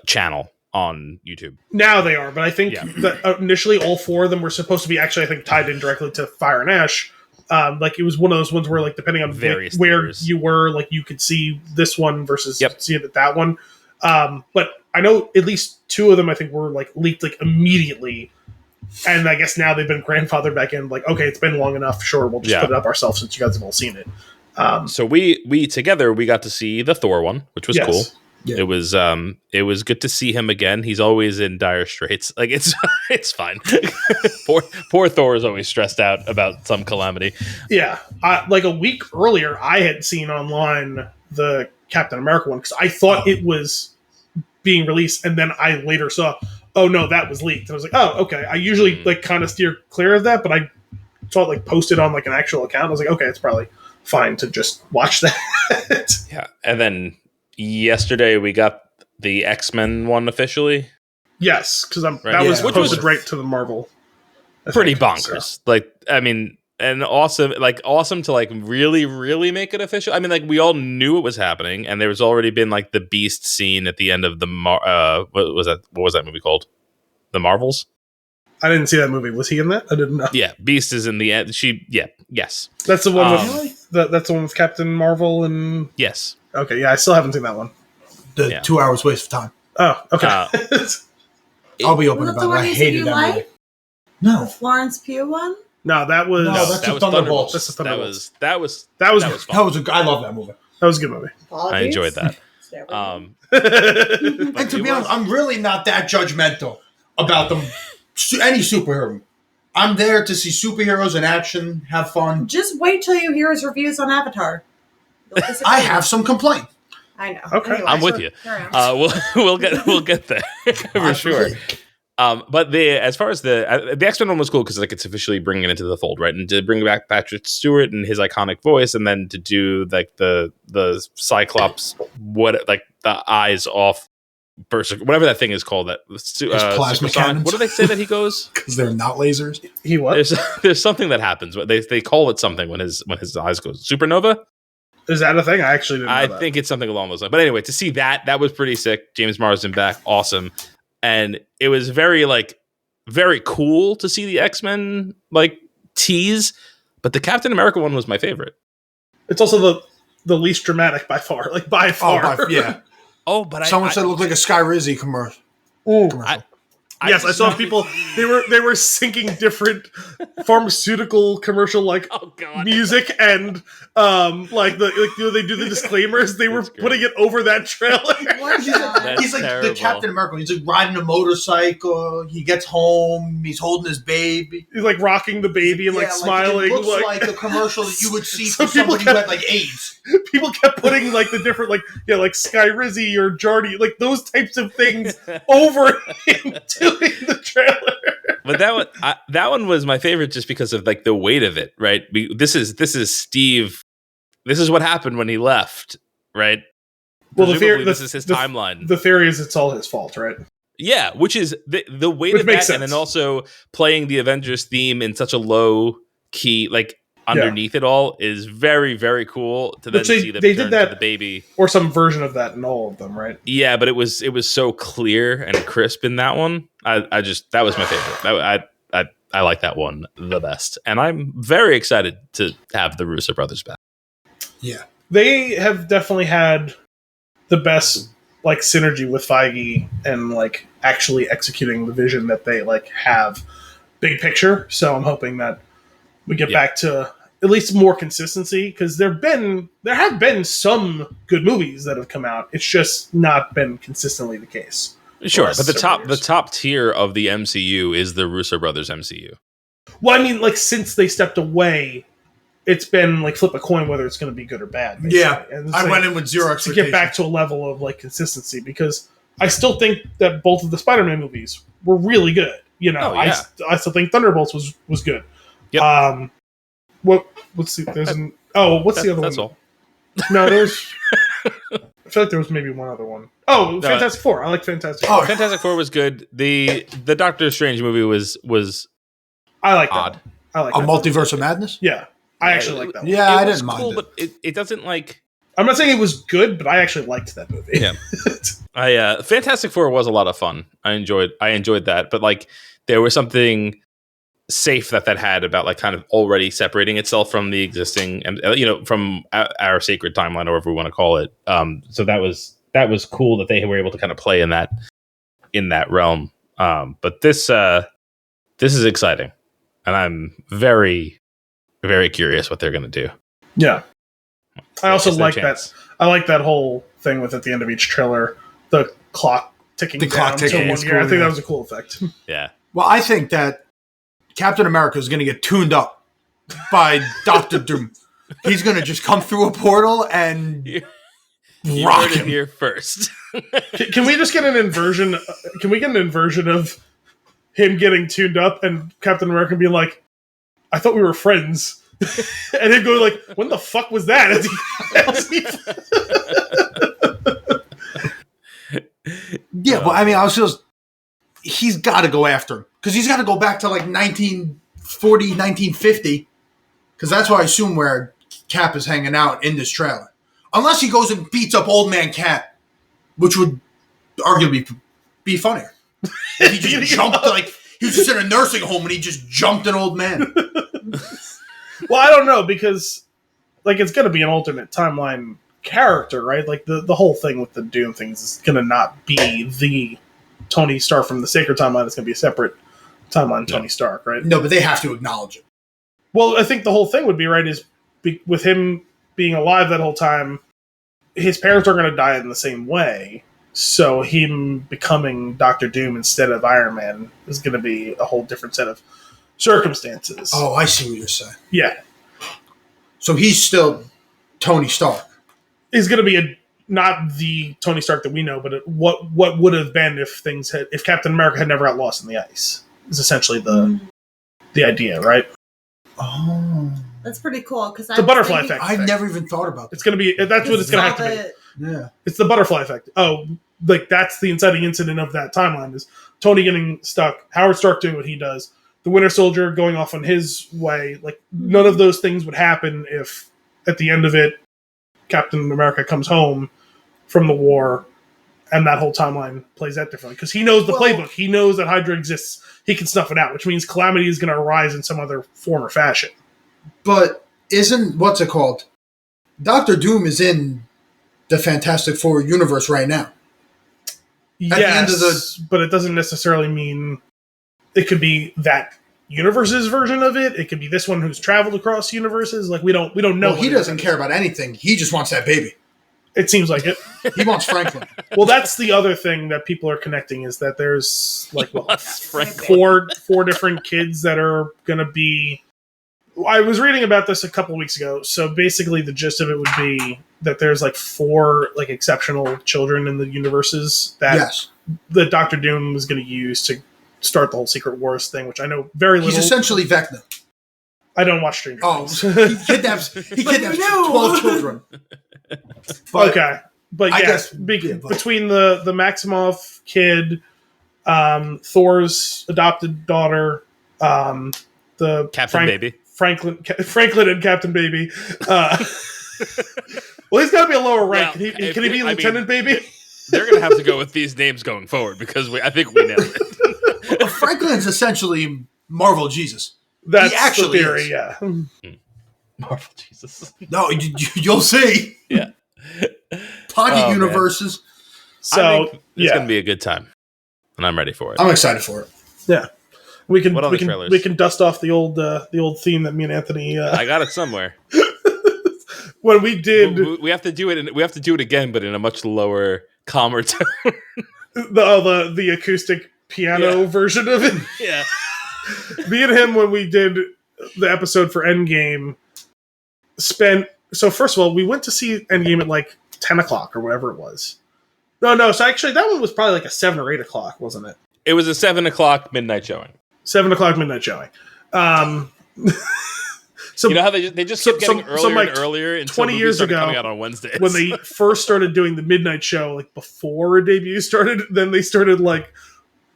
channel on YouTube. Now they are, but I think that initially all 4 of them were supposed to be actually, I think, tied in directly to Fire and Ash. Like it was one of those ones where, like, depending on where you were, like you could see this one versus seeing it that one. But I know at least 2 of them, I think, were like leaked like immediately, and I guess now they've been grandfathered back in. Like, okay, it's been long enough. Sure, we'll just put it up ourselves since you guys have all seen it. So we together we got to see the Thor one, which was cool. Yeah. It was good to see him again. He's always in dire straits. Like it's fine. poor Thor is always stressed out about some calamity. Yeah, like a week earlier, I had seen online the Captain America one because I thought it was being released, and then I later saw, oh no, that was leaked. And I was like, oh okay. I usually like kind of steer clear of that, but I saw it like posted on like an actual account. I was like, okay, it's probably fine to just watch that. Yeah, and then yesterday we got the X-Men one officially. Yes, because that was posted right to the Marvel. Pretty bonkers. So. Like, I mean, and awesome to like really, really make it official. I mean, like we all knew it was happening, and there was already been like the Beast scene at the end of the what was that movie called? The Marvels. I didn't see that movie. Was he in that? I didn't know. Yeah, Beast is in the end. Yes. That's the one with that's the one with Captain Marvel and yes. Okay, yeah, I still haven't seen that one. 2 hours waste of time. Oh, okay. I'll be open about it. I hated that movie. No, the Florence Pugh one. No, that was that's the Thunderbolts. That's the Thunderbolts. That was fun. I love that movie. That was a good movie. I enjoyed that. And to be honest, I'm really not that judgmental about them. Any superhero. I'm there to see superheroes in action, have fun. Just wait till you hear his reviews on Avatar. I have some complaint. I know. Okay. Anyway, I'm with you. We'll get there for sure. But as far as the X-Men one was cool because like it's officially bringing it into the fold, right? And to bring back Patrick Stewart and his iconic voice, and then to do like the Cyclops, the eyes off berserker, whatever that thing is called, that plasma cannons. What do they say that he goes? Because they're not lasers. He what? There's something that happens. They call it something when his eyes goes supernova. Is that a thing? I actually didn't know I that. think it's something along those lines. But anyway, to see that was pretty sick. James Marsden back, awesome. And it was very cool to see the X-Men like tease. But the Captain America one was my favorite. It's also the least dramatic by far. Like by far. Yeah. Oh, but someone said it looked like a Sky Rizzy commercial. Yes, I saw people. They were syncing different pharmaceutical commercial music and they do the disclaimers. They were putting it over that trailer. He's like terrible. The Captain America. He's like riding a motorcycle. He gets home. He's holding his baby. He's like rocking the baby and smiling. It looks like a commercial that you would see for somebody who had like AIDS. People kept putting like the different like Sky Rizzy or Jardy, like those types of things over into the trailer. But that one was my favorite just because of like the weight of it, right? This is Steve. This is what happened when he left, right? Well, this is his timeline. The theory is it's all his fault, right? Yeah, which is the weight of that, sense. And then also playing the Avengers theme in such a low key, like underneath it all, is very, very cool to then see them turn to the baby, or some version of that in all of them, right? Yeah, but it was so clear and crisp in that one. That was my favorite. I like that one the best, and I'm very excited to have the Russo brothers back. Yeah, they have definitely had the best like synergy with Feige and like actually executing the vision that they like have big picture. So I'm hoping that we get back to at least more consistency, because there have been some good movies that have come out. It's just not been consistently the case. Sure, but the top tier of the MCU is the Russo brothers MCU. Well, I mean, like since they stepped away, it's been like flip a coin whether it's going to be good or bad. Basically. Yeah, I went in with zero expectations. To get back to a level of like consistency, because I still think that both of the Spider-Man movies were really good. You know, I still think Thunderbolts was good. Yep. What's the other one? That's all. No, there's. I feel like there was maybe one other one. Oh, Fantastic Four. I like Fantastic Four. Fantastic Four was good. The Doctor Strange movie was I like odd. That. I like a Multiverse of Madness. Yeah, I actually like that one. Yeah, I didn't mind it. But it doesn't like. I'm not saying it was good, but I actually liked that movie. Yeah, Fantastic Four was a lot of fun. I enjoyed that, but like there was something safe that had about like kind of already separating itself from the existing, from our sacred timeline, or whatever we want to call it. So that was cool that they were able to kind of play in that realm. But this is exciting, and I'm very, very curious what they're going to do. Yeah, I also like that. I like that whole thing with at the end of each trailer, the clock ticking down to 1 year. I think that was a cool effect. Yeah. Well, I think that Captain America is going to get tuned up by Doctor Doom. He's going to just come through a portal and rock him here first. Can we just get an inversion? Can we get an inversion of him getting tuned up and Captain America being like, "I thought we were friends," and then go like, "When the fuck was that?" Yeah, but I mean, he's got to go after him. Because he's got to go back to like 1940, 1950. Because that's why I assume where Cap is hanging out in this trailer. Unless he goes and beats up Old Man Cap, which would arguably be funnier. If he just jumped, like, he was just in a nursing home and he just jumped an old man. Well, I don't know, because like it's going to be an alternate timeline character, right? Like the whole thing with the Doom things is going to not be the Tony Stark from the Sacred Timeline. It's going to be a separate timeline, Tony Stark, right? No, but they have to acknowledge it. Well, I think the whole thing would be, right, is with him being alive that whole time, his parents are going to die in the same way. So him becoming Doctor Doom instead of Iron Man is going to be a whole different set of circumstances. Oh, I see what you're saying. Yeah. So he's still Tony Stark. He's going to be not the Tony Stark that we know, but what would have been if Captain America had never got lost in the ice. Is essentially the idea, right? Oh, that's pretty cool because the butterfly effect. I've never even thought about that. It's going to be that's what it's going to have to be. Yeah, it's the butterfly effect. Oh, like that's the inciting incident of that timeline is Tony getting stuck, Howard Stark doing what he does, the Winter Soldier going off on his way. Like none of those things would happen if at the end of it, Captain America comes home from the war, and that whole timeline plays out differently because he knows the playbook. He knows that Hydra exists. He can snuff it out, which means Calamity is going to arise in some other form or fashion. But isn't what's it called? Doctor Doom is in the Fantastic Four universe right now. Yes, but it doesn't necessarily mean it could be that universe's version of it. It could be this one who's traveled across universes. Like we don't know. Well, he doesn't care about anything. He just wants that baby. It seems like it. He wants Franklin. Well, that's the other thing that people are connecting is that there's like four different kids that are going to be. I was reading about this a couple of weeks ago. So basically, the gist of it would be that there's like 4 like exceptional children in the universes that that Doctor Doom was going to use to start the whole Secret Wars thing, which I know very little. He's essentially Vecna. I don't watch Stranger Things. He kidnaps 12 children. But, okay. But I guess between the Maximoff kid, Thor's adopted daughter, the Franklin and Captain Baby. Well, he's got to be a lower rank. Well, can he be Lieutenant Baby? They're going to have to go with these names going forward because I think we nailed it. Well, Franklin's essentially Marvel Jesus. That's he actually the theory, is. Yeah. Marvel Jesus. No, you'll see. Yeah. Pocket universes. Man. So it's going to be a good time, and I'm ready for it. I'm excited for it. Yeah. We can dust off the old theme that me and Anthony. I got it somewhere. When we did, we have to do it. We have to do it again, but in a much lower, calmer tone. the acoustic piano version of it. Yeah. Me and him, when we did the episode for Endgame, so first of all, we went to see Endgame at like 10 o'clock or whatever it was. No. So actually, that one was probably like a 7 or 8 o'clock, wasn't it? It was a 7 o'clock midnight showing. 7 o'clock midnight showing. So you know how they just kept getting earlier and earlier until 20 years ago, coming out on Wednesdays. When they first started doing the midnight show, like before a debut started, then they started like,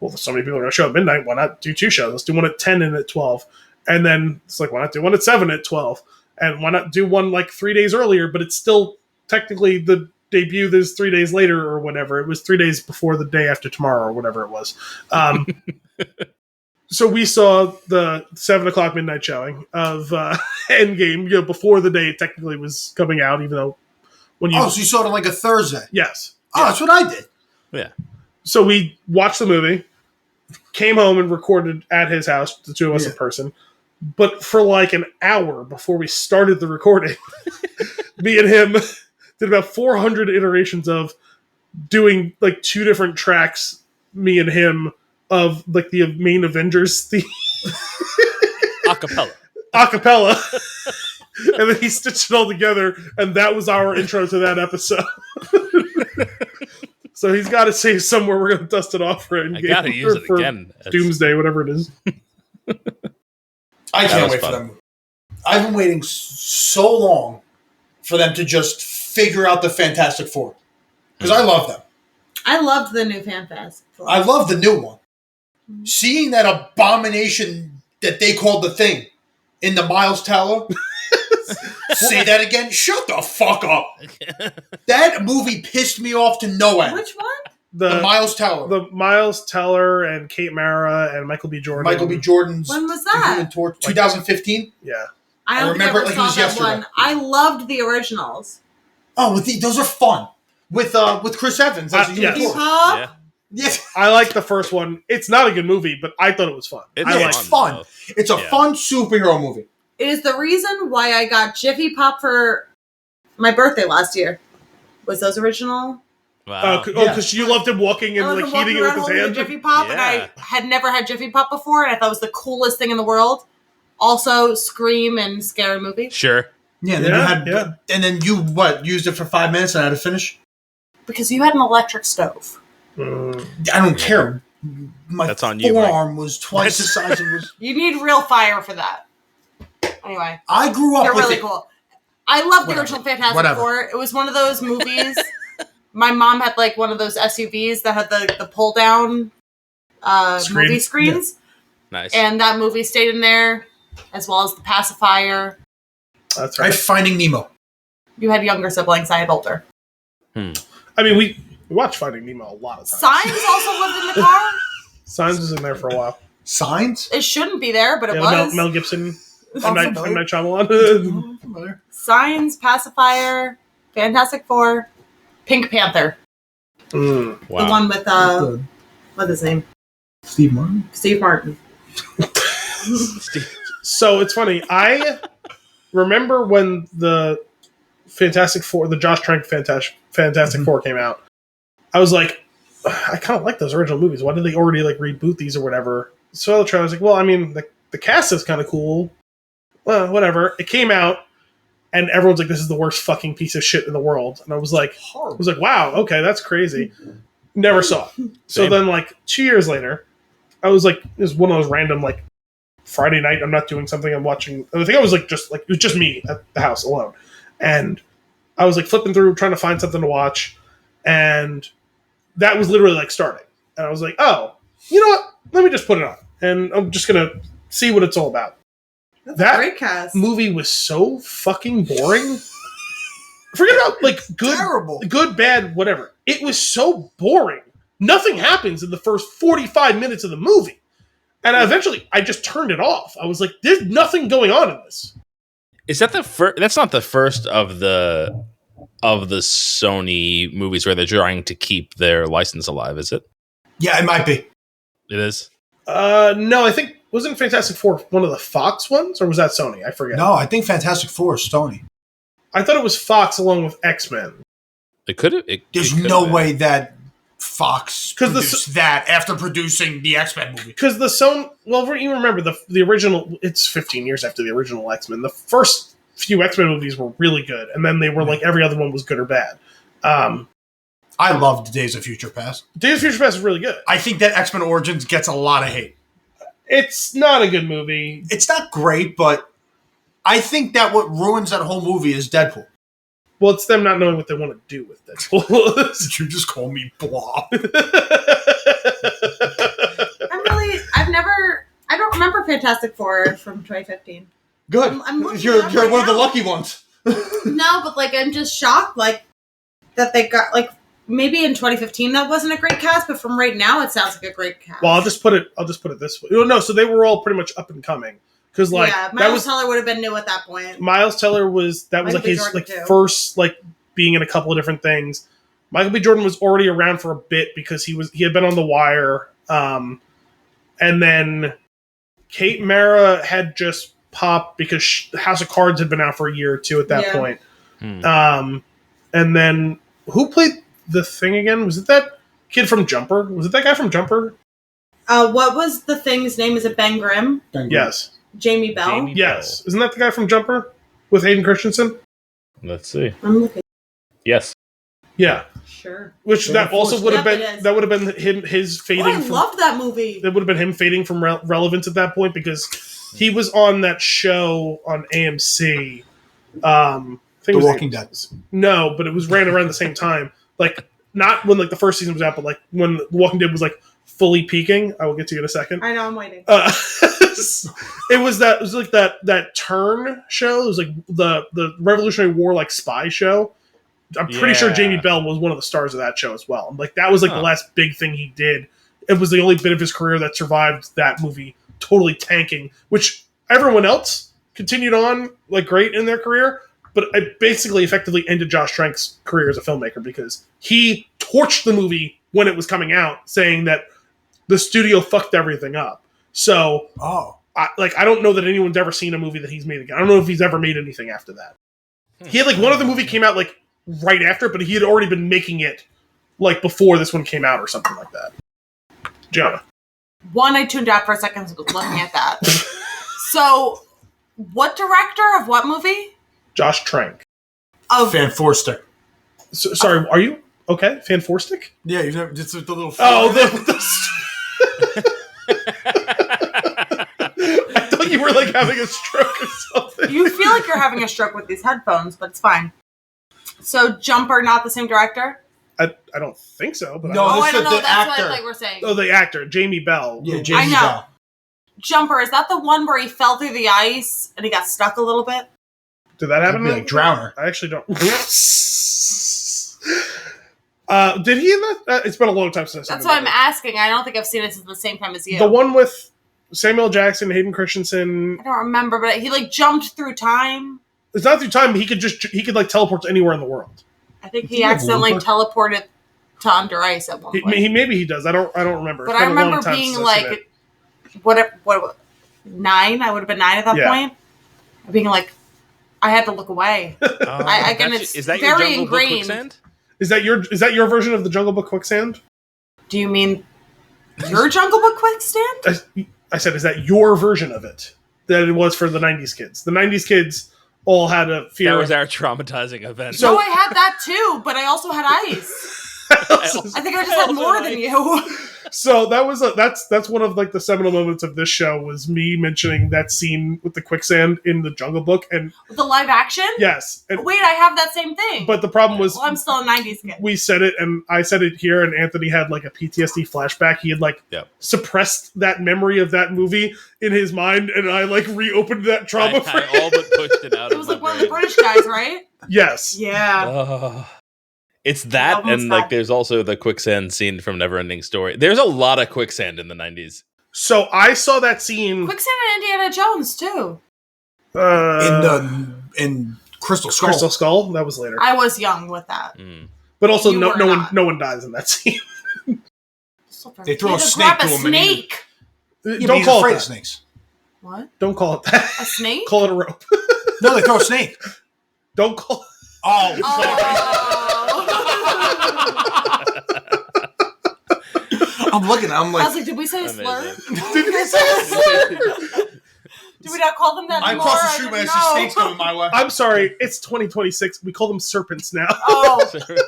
well, so many people are going to show at midnight. Why not do 2 shows? Let's do one at 10 and at 12. And then it's like, why not do one at 7 at 12? And why not do one like 3 days earlier? But it's still technically the debut that's 3 days later or whatever. It was 3 days before the day after tomorrow or whatever it was. So we saw the 7 o'clock midnight showing of Endgame, before the day it technically was coming out, even though when you... Oh, so you saw it on like a Thursday? Yes. Oh, that's what I did. Yeah. So we watched the movie, came home and recorded at his house, the two of us in person. But for like an hour before we started the recording, me and him did about 400 iterations of doing like 2 different tracks, me and him, of like the main Avengers theme. Acapella. And then he stitched it all together, and that was our intro to that episode. So he's got to save somewhere. We're going to dust it off for Endgame. I got to use it again. Doomsday, whatever it is. I can't wait for them. I've been waiting so long for them to just figure out the Fantastic Four. Because I love them. I loved the new Fantastic Four. I love the new one. Seeing that abomination that they called the Thing in the Miles Teller. Say that again? Shut the fuck up. That movie pissed me off to no end. Which one? The Miles Teller. The Miles Teller and Kate Mara and Michael B. Jordan. Michael B. Jordan's... When was that? 2015? Yeah. I remember it like it was yesterday. One. I loved the originals. Oh, those are fun. With Chris Evans as a yes. Yeah. Yes. I like the first one. It's not a good movie, but I thought it was fun. It's fun. It's a fun superhero movie. It is the reason why I got Jiffy Pop for my birthday last year. Was those original? Wow. Because you loved him walking and I like was walking heating it with around his holding a hand. Jiffy Pop, and I had never had Jiffy Pop before, and I thought it was the coolest thing in the world. Also, Scream and Scary Movie. Sure. Yeah, and then you used it for 5 minutes and had to finish? Because you had an electric stove. Mm. I don't care. My That's on you, forearm was twice the size of was. You need real fire for that. Anyway. I grew up They're with really it. cool. I love the original Fantastic Four. It was one of those movies. My mom had like one of those SUVs that had the pull down movie screens. Yeah. Nice. And that movie stayed in there, as well as the pacifier. That's right. I have Finding Nemo. You had younger siblings. I had older. I mean, we watched Finding Nemo a lot of times. Signs also lived in the car. Signs was in there for a while. Signs? It shouldn't be there, but it was. Mel Gibson. M. Night Shyamalan. Signs, pacifier, Fantastic Four, Pink Panther. Wow. The one with what's his name? Steve Martin. Steve Martin. So it's funny. I remember when the Fantastic Four, the Josh Trank Fantastic Four came out. I was like, I kind of like those original movies. Why did they already like reboot these or whatever? So I was like, well, I mean, the cast is kind of cool. Well, whatever. It came out, and everyone's like, "This is the worst fucking piece of shit in the world." And I was like, "Wow, okay, that's crazy." Never saw it. So then, like 2 years later, I was like, "It was one of those random like Friday night. I'm not doing something. I'm watching." I think I was like, it was just me at the house alone, and I was like flipping through trying to find something to watch, and that was literally like starting, and I was like, "Oh, you know what? Let me just put it on, and I'm just gonna see what it's all about." That great cast. Movie was so fucking boring. Forget about like good, bad, whatever. It was so boring. Nothing happens in the first 45 minutes of the movie. And eventually I just turned it off. I was like, there's nothing going on in this. Is that the first? That's not the first of the Sony movies where they're trying to keep their license alive, is it? Yeah, it might be. It is? No, I think wasn't Fantastic Four one of the Fox ones, or was that Sony? I forget. No, I think Fantastic Four is Sony. I thought it was Fox along with X-Men. It could have. There's no way that Fox produced that after producing the X-Men movie. Because the Sony, well, you remember the original. It's 15 years after the original X-Men. The first few X-Men movies were really good, and then they were like every other one was good or bad. I loved Days of Future Past. Days of Future Past is really good. I think that X-Men Origins gets a lot of hate. It's not a good movie. It's not great, but I think that what ruins that whole movie is Deadpool. Well, it's them not knowing what they want to do with Deadpool. Did you just call me Blob? I don't remember Fantastic Four from 2015. Good. You're one of the lucky ones. No, but like I'm just shocked, like that they got like maybe in 2015 that wasn't a great cast, but from right now it sounds like a great cast. Well, I'll just put it this way. No, so they were all pretty much up and coming because like Miles Teller would have been new at that point. Miles Teller was like his Jordan like too. first like being in a couple of different things. Michael B. Jordan was already around for a bit because he had been on The Wire, and then Kate Mara had just popped because House of Cards had been out for a year or two at that point. And then who played the Thing again? Was it that kid from Jumper? Was it that guy from Jumper? What was the Thing's name? Is it Ben Grimm? Yes. Jamie Bell? Yes. Isn't that the guy from Jumper with Hayden Christensen? Let's see. I'm looking. Yes. Yeah. Sure. Which that also would have been his fading. I loved that movie. That would have been him fading from relevance at that point because he was on that show on AMC. The Walking Dead. No, but it was ran around the same time. Like not when like the first season was out, but like when The Walking Dead was like fully peaking. I will get to you in a second. I know, I'm waiting. It was like that Turn show. It was like the Revolutionary War like spy show. I'm pretty sure Jamie Bell was one of the stars of that show as well. Like that was like the last big thing he did. It was the only bit of his career that survived that movie totally tanking, which everyone else continued on like great in their career. But it basically effectively ended Josh Trank's career as a filmmaker because he torched the movie when it was coming out, saying that the studio fucked everything up. So, I don't know that anyone's ever seen a movie that he's made again. I don't know if he's ever made anything after that. He had like one other movie came out like right after, but he had already been making it like before this one came out or something like that. Gianna. One, I tuned out for a second looking at that. So, what director of what movie? Josh Trank. Of Fan Forster. So, sorry, are you okay? Fan Forstick? Yeah, you know, just with the little. Oh, I thought you were like having a stroke or something. You feel like you're having a stroke with these headphones, but it's fine. So, Jumper, not the same director? I don't think so. But No, I don't know. the That's actor. what I thought you were saying. Oh, the actor, Jamie Bell. Yeah, I Jamie know. Bell. Jumper, is that the one where he fell through the ice and he got stuck a little bit? Did that happen? Like Drowner. I actually don't. Did he in that? It's been a long time since I've That's seen why the I'm asking. I don't think I've seen it since the same time as you. The one with Samuel Jackson, Hayden Christensen. I don't remember, but he like jumped through time. It's not through time. He could like teleport to anywhere in the world. I think he accidentally teleported to under ice at one point. Maybe he does. I don't remember. But It's I been a long remember time being since I've seen like, it. what 9? I would have been 9 at that Yeah. point. Being like, I had to look away. Again, it's is that very your Jungle Book ingrained. Quicksand? Is that your version of the Jungle Book Quicksand? Do you mean your Jungle Book Quicksand? I said, is that your version of it? That it was for the 90s kids. The 90s kids all had a fear. That was our traumatizing event. So- No, I had that too, but I also had ice. I think I just had more than you. So that was that's one of like the seminal moments of this show was me mentioning that scene with the quicksand in the Jungle Book, and The live action? yes, and, Wait, I have that same thing. but the problem was well, I'm still a 90s kid. we said it and I said it here, and Anthony had like a PTSD flashback. He had like suppressed that memory of that movie in his mind, and I like reopened that trauma. I all but pushed it out. It was like one of the British guys, right? Yes. Yeah. It's that, Almost and like that. there's also the quicksand scene from Neverending Story. There's a lot of quicksand in the 90s. So I saw that scene Quicksand and Indiana Jones too. In Crystal Skull. Crystal Skull. That was later, I was young with that. but also You no were one not. dies in that scene. They throw He a had to snake grab to a him and he- snake. Yeah, but Don't he's call afraid it of that. snakes. What? Don't call it that. A snake? Call it a rope. No, they throw a snake. Don't call. Oh, Oh. I'm looking. I'm I like, was like, did we say a slur? Amazing. Did we say a slur? Did we not call them that I anymore? cross the street when I didn't see know. snakes coming my way. I'm sorry. It's 2026. We call them serpents now. Oh, that's literally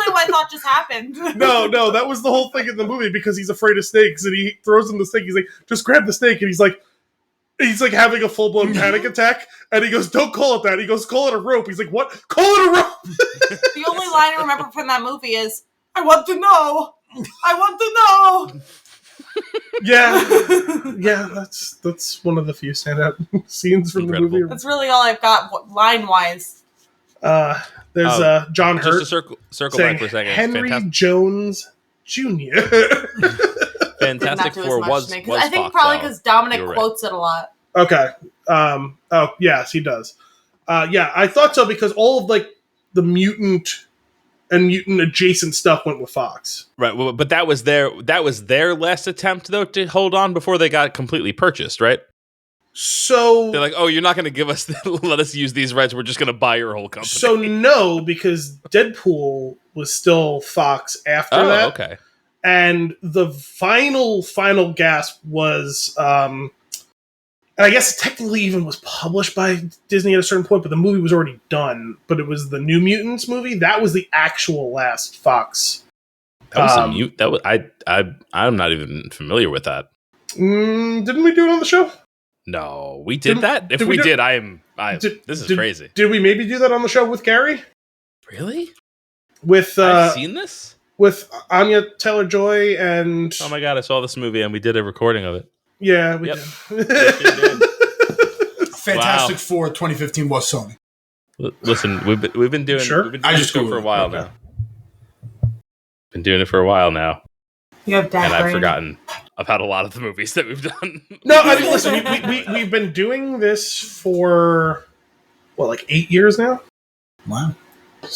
what I thought just happened. No, that was the whole thing in the movie because he's afraid of snakes and he throws him the snake. He's like, just grab the snake, and he's like having a full blown panic attack, and he goes, "Don't call it that." He goes, "Call it a rope." He's like, "What? Call it a rope." The only line I remember from that movie is, "I want to know. I want to know." Yeah, that's one of the few standout scenes from Incredible. the movie. That's really all I've got line wise. There's John Just Hurt to circle saying back for a second. Henry Fantastic, Jr. Jr. Fantastic Not do as Four much was to me, 'cause was I think Fox probably out. because Dominic You were right. quotes it a lot. Okay. Oh, yes, he does. Yeah, I thought so because all of like the mutant and mutant adjacent stuff went with Fox. Right, well, but that was their last attempt though to hold on before they got completely purchased, right? So They're like, "Oh, you're not going to give us let us use these rights. We're just going to buy your whole company." So no, because Deadpool was still Fox after that. Okay. And the final gasp was, and I guess it technically even was published by Disney at a certain point, but the movie was already done. But it was the New Mutants movie. That was the actual last Fox. That was a mute. That was I'm not even familiar with that. Didn't we do it on the show? No, we did Didn't- that. If did we we do- did, this is Did- crazy. Did we maybe do that on the show with Gary? Really? With I've seen this? with Anya Taylor-Joy and Oh my god, I saw this movie and we did a recording of it. yeah, we Yep. did. Yes, you did. Fantastic Wow. Four 2015 was Sony. Listen, we've been doing Sure. we've been I doing just this show for a Googled it. while Okay. now. Been doing it for a while now, You have dad and I've brain. forgotten about a lot of the movies that we've done. No, I mean, listen, we've been doing this for like 8 years now. Wow.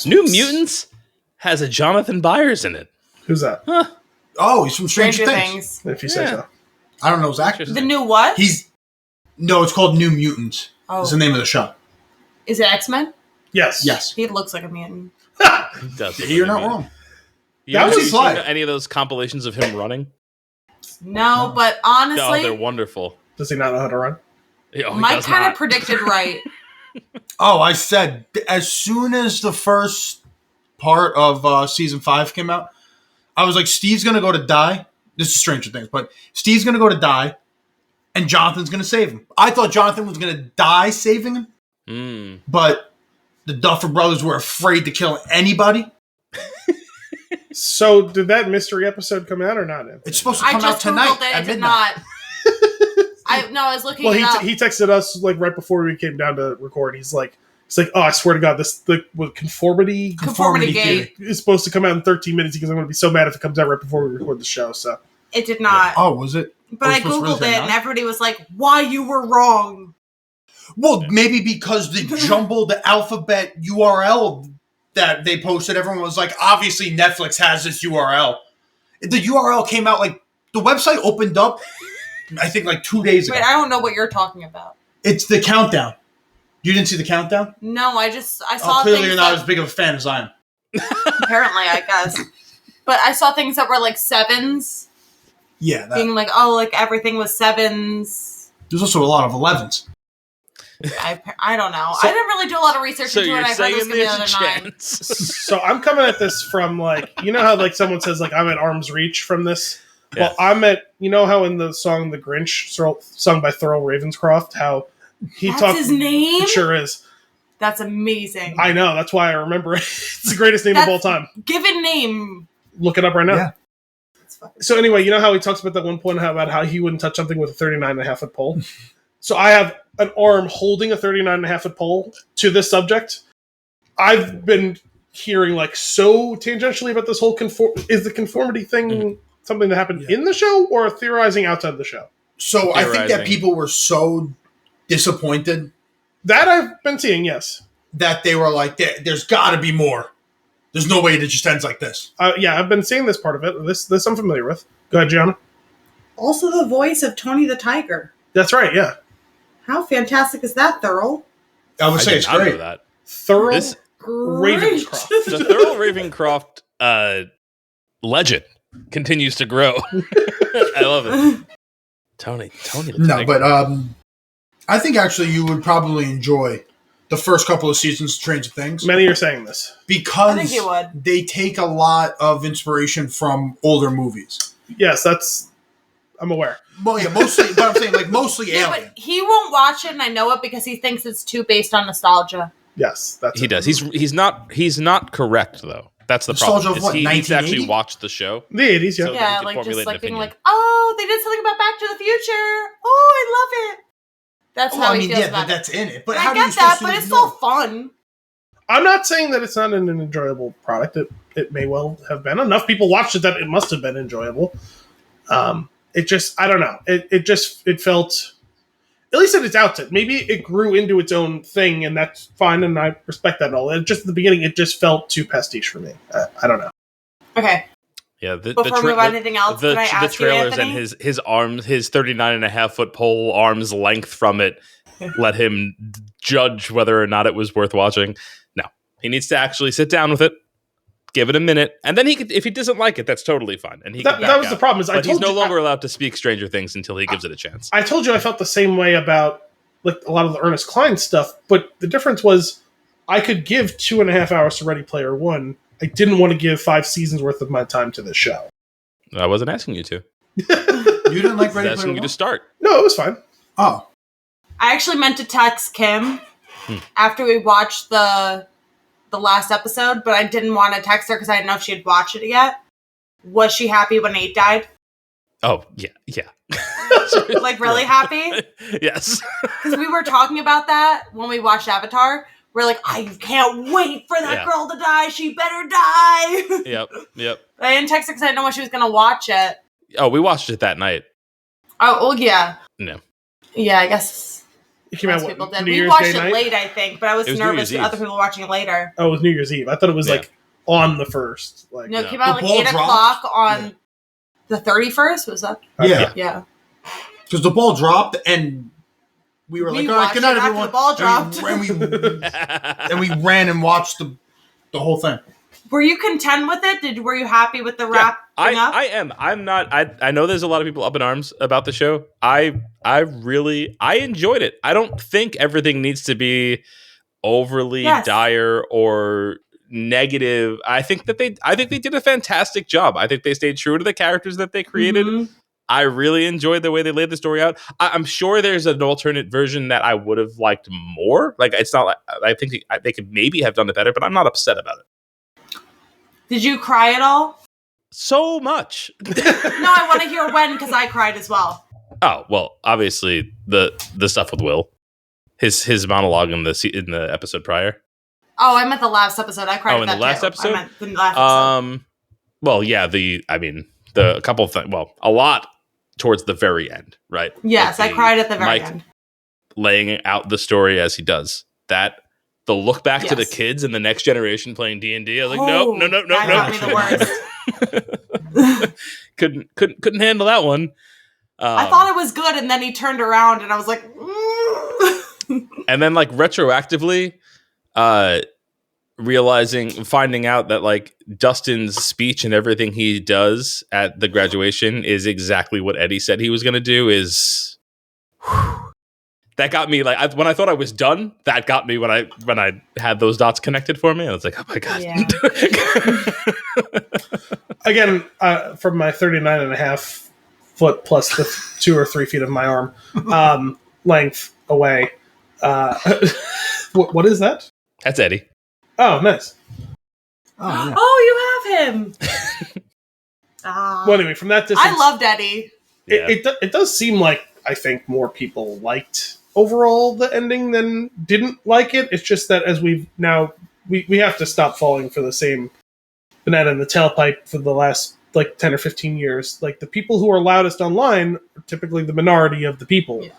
New Mutants has a Jonathan Byers in it. Who's that? Oh, he's from Stranger, Stranger Things. Things. If you say Yeah. so. I don't know his actor. The new what? No, it's called New Mutants. Oh. It's the name of the show. Is it X-Men? Yes. Yes. He looks like a mutant. He does. You're not wrong. Have you fly. seen any of those compilations of him running? No, but No, honestly, they're wonderful. Does he not know how to run? Oh, he Mike does kind not. of predicted right. Oh, I said as soon as the first part of season 5 came out, I was like, Steve's gonna go to die. This is Stranger Things, but Steve's gonna go to die, and Jonathan's gonna save him. I thought Jonathan was gonna die saving him, but the Duffer Brothers were afraid to kill anybody. So, did that mystery episode come out or not? It's supposed to I come out just tonight googled it. at It did midnight. not. I was looking Well, it up. he texted us like right before we came down to record. He's like, oh, I swear to God, the conformity Gate. is supposed to come out in 13 minutes because I'm going to be so mad if it comes out right before we record the show. So It did not. Oh, was it? But I googled it, and everybody was like, "Why you were wrong?" Well, maybe because the jumbled alphabet URL that they posted, everyone was like, obviously Netflix has this URL. The URL came out like the website opened up, I think like 2 days ago. Wait, I don't know what you're talking about. It's the countdown. You didn't see the countdown? No, I saw Clearly things you're not that- as big of a fan as I am. apparently, I guess. But I saw things that were like sevens, Yeah, being like, oh, like everything was sevens. there's also a lot of 11s. I don't know. So- I didn't really do a lot of research So into it. you're I heard it was saying going to be there's a another 9. chance? so I'm coming at this from like, you know how like someone says like I'm at arm's reach from this. Well, I'm at, you know how in the song The Grinch, sung by Thurl Ravenscroft, how he That's talked. his name? It sure is. That's amazing. I know. That's why I remember it. It's the greatest name of all time. Given name. Look it up right now. Yeah. So anyway, you know how he talks about that one point about how he wouldn't touch something with a 39.5-foot pole? So I have an arm holding a 39.5-foot pole to this subject. I've been hearing like so tangentially about this whole is the conformity thing something that happened in the show or theorizing outside the show? So I think that Theorizing. people were so disappointed That I've been seeing, yes. that they were like, there's got to be more. There's no way it just ends like this. Yeah, I've been seeing this part of it. This I'm familiar with. Go ahead, Gianna. Also the voice of Tony the Tiger. That's right, yeah. How fantastic is that, Thurl? I would say did it's not know great. that. Thorough This Ravenscroft. the Thurl Ravencroft legend continues to grow. I love it. Tony the No, Tiger. but I think actually you would probably enjoy the first couple of seasons of Stranger Things Many are saying this. because I think you would. they take a lot of inspiration from older movies. Yes, I'm aware. Well, yeah, mostly, but I'm saying like mostly Yeah, Alien. but he won't watch it, and I know it because he thinks it's too based on nostalgia. Yes, that's He it. does. He's not correct though. That's the Nostalgia problem. of what, He needs to actually 1980? watch the show. The 80s, yeah. So- Yeah, can like formulate just an like being opinion. like, oh, they did something about Back to the Future. Oh, I love it. That's how I he mean, feels yeah, about it. that's in it. But And how I do you get that, supposed but to it's still ignore? fun. I'm not saying that it's not an enjoyable product. It may well have been. Enough people watched it that it must have been enjoyable. It just, I don't know. It felt, at least at its outset, maybe it grew into its own thing, and that's fine, and I respect that and all. Just at the beginning, it just felt too pastiche for me. I don't know. Okay. Yeah, Before we move on to anything else, can I the ask you, trailers Anthony? and his arms, his 39.5-foot pole arm's length from it, let him judge whether or not it was worth watching. No, he needs to actually sit down with it, give it a minute, and then he could. If he doesn't like it, that's totally fine, and he can That back was the out. problem. Is I But he's told no you, longer allowed to speak Stranger Things until he gives it a chance. I told you I felt the same way about like a lot of the Ernest Cline stuff, but the difference was I could give 2.5 hours to Ready Player One. I didn't want to give 5 seasons worth of my time to this show. I wasn't asking you to. You didn't like I was Ready asking Player you One? to start. No, it was fine. Oh, I actually meant to text Kim after we watched the last episode, but I didn't want to text her because I didn't know if she had watched it yet. Was she happy when Nate died? Oh yeah. Like really happy? Yes. Because we were talking about that when we watched Avatar. We're like, I can't wait for that Yeah. girl to die. She better die. Yep. But I didn't text her because I didn't know when she was going to watch it. Oh, we watched it that night. Oh, well, yeah. No. Yeah, I guess It came most out people what, did. New We Year's watched Day it night. late, I think, but I was It was New nervous Year's with other Eve. people watching it later. Oh, it was New Year's Eve. I thought it was Yeah. like on the 1st. Like No, it No. came out The like ball 8 dropped? o'clock on the 31st. Was that? yeah. Yeah. Because the ball dropped and we were like, We all right, watched good night, it after everyone. the ball dropped. And we ran and watched the whole thing. Were you content with it? Were you happy with the wrap? I am. I'm not. I know there's a lot of people up in arms about the show. I enjoyed it. I don't think everything needs to be overly dire or negative. I think they did a fantastic job. I think they stayed true to the characters that they created. Mm-hmm. I really enjoyed the way they laid the story out. I'm sure there's an alternate version that I would have liked more. Like, it's not like I think they could maybe have done it better, but I'm not upset about it. Did you cry at all? So much. No, I want to hear when, because I cried as well. Oh, well, obviously the stuff with Will, his monologue in the episode prior. Oh, I meant the last episode. I cried. Oh, in the last episode. I meant the last episode. Well, yeah. The couple of things. Well, a lot towards the very end, right? Yes, I cried at the very end. Laying out the story as he does. That the look back to the kids and the next generation playing D&D. I was like, no. That got me the worst. couldn't handle that one. I thought it was good, and then he turned around, and I was like, and then like retroactively, finding out that like Dustin's speech and everything he does at the graduation is exactly what Eddie said he was going to do is. That got me like when I thought I was done. That got me when I had those dots connected for me. I was like, oh my god! Yeah. Again, from my 39.5 foot plus the 2 or 3 feet of my arm length away. What is that? That's Eddie. Oh, nice. Oh, yeah. Oh, you have him. Well, anyway, from that distance, I loved Eddie. It does seem like I think more people liked overall the ending than didn't like it. It's just that as we have to stop falling for the same banana in the tailpipe for the last like 10 or 15 years. Like the people who are loudest online are typically the minority of the people. Yeah.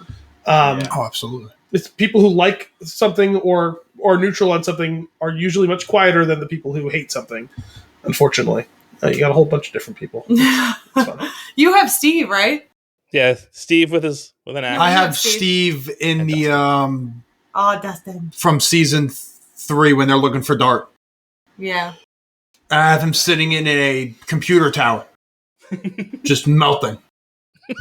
Oh, absolutely. It's people who like something or neutral on something are usually much quieter than the people who hate something. Unfortunately, you got a whole bunch of different people. You have Steve, right? Yeah, Steve with an axe. I have Steve in the Dustin from season 3 when they're looking for Dart. Yeah. I have him sitting in a computer tower, just melting.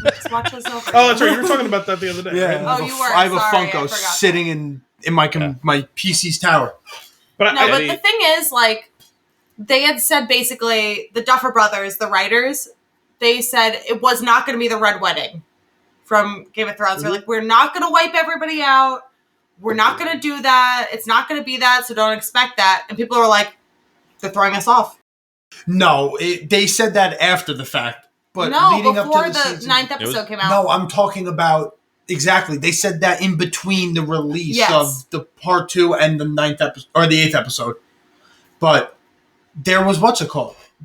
Let's watch this over. Oh, that's right. You were talking about that the other day. Yeah. Right? Oh, you were. I have a Sorry, Funko sitting in my PC's tower. But the thing is, like, they had said basically the Duffer Brothers, the writers, they said it was not going to be the Red Wedding from Game of Thrones. Mm-hmm. They're like, we're not going to wipe everybody out. We're not going to do that. It's not going to be that, so don't expect that. And people are like, they're throwing us off. No, they said that after the fact. But leading before up to the 9th episode came out. No, I'm talking about exactly. They said that in between the release of the part 2 and the 9th episode or the 8th episode. But there was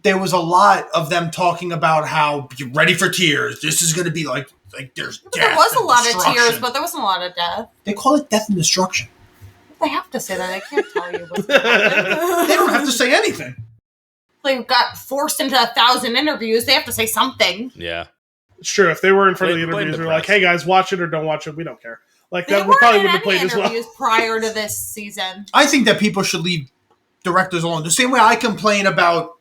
there was a lot of them talking about how you're ready for tears. This is going to be like there's death. There was a lot of destruction. tears, but there wasn't a lot of death. They call it death and destruction. They have to say that. I can't tell you what's going to happen. They don't have to say anything. They got forced into 1,000 interviews. They have to say something. Yeah. It's true. If they were in front of the interviews, we're like, hey guys, watch it or don't watch it. We don't care. Like they that, we probably wouldn't have played played as well. Prior to this season. I think that people should leave directors alone. The same way I complain about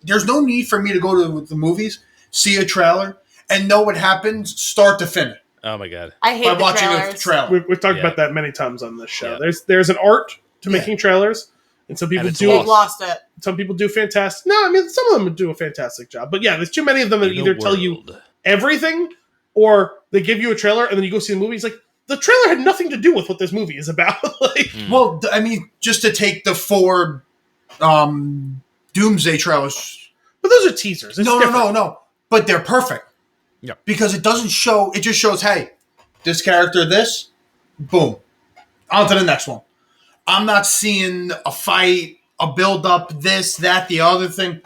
there's no need for me to go to the movies, see a trailer, and know what happens start to finish. Oh my god! I hate watching trailers. a trailer. We've talked about that many times on this show. Yeah. There's an art to making trailers, and some people They've lost it. Some people do fantastic. No, I mean some of them do a fantastic job, but yeah, there's too many of them that either tell you everything or they give you a trailer and then you go see the movie. It's like the trailer had nothing to do with what this movie is about. Well, I mean, just to take the 4 Doomsday trailers, but those are teasers. It's no. But they're perfect. Yep. Because it doesn't show. It just shows, hey, this character, this, boom, on to the next one. I'm not seeing a fight, a build up, this, that, the other thing,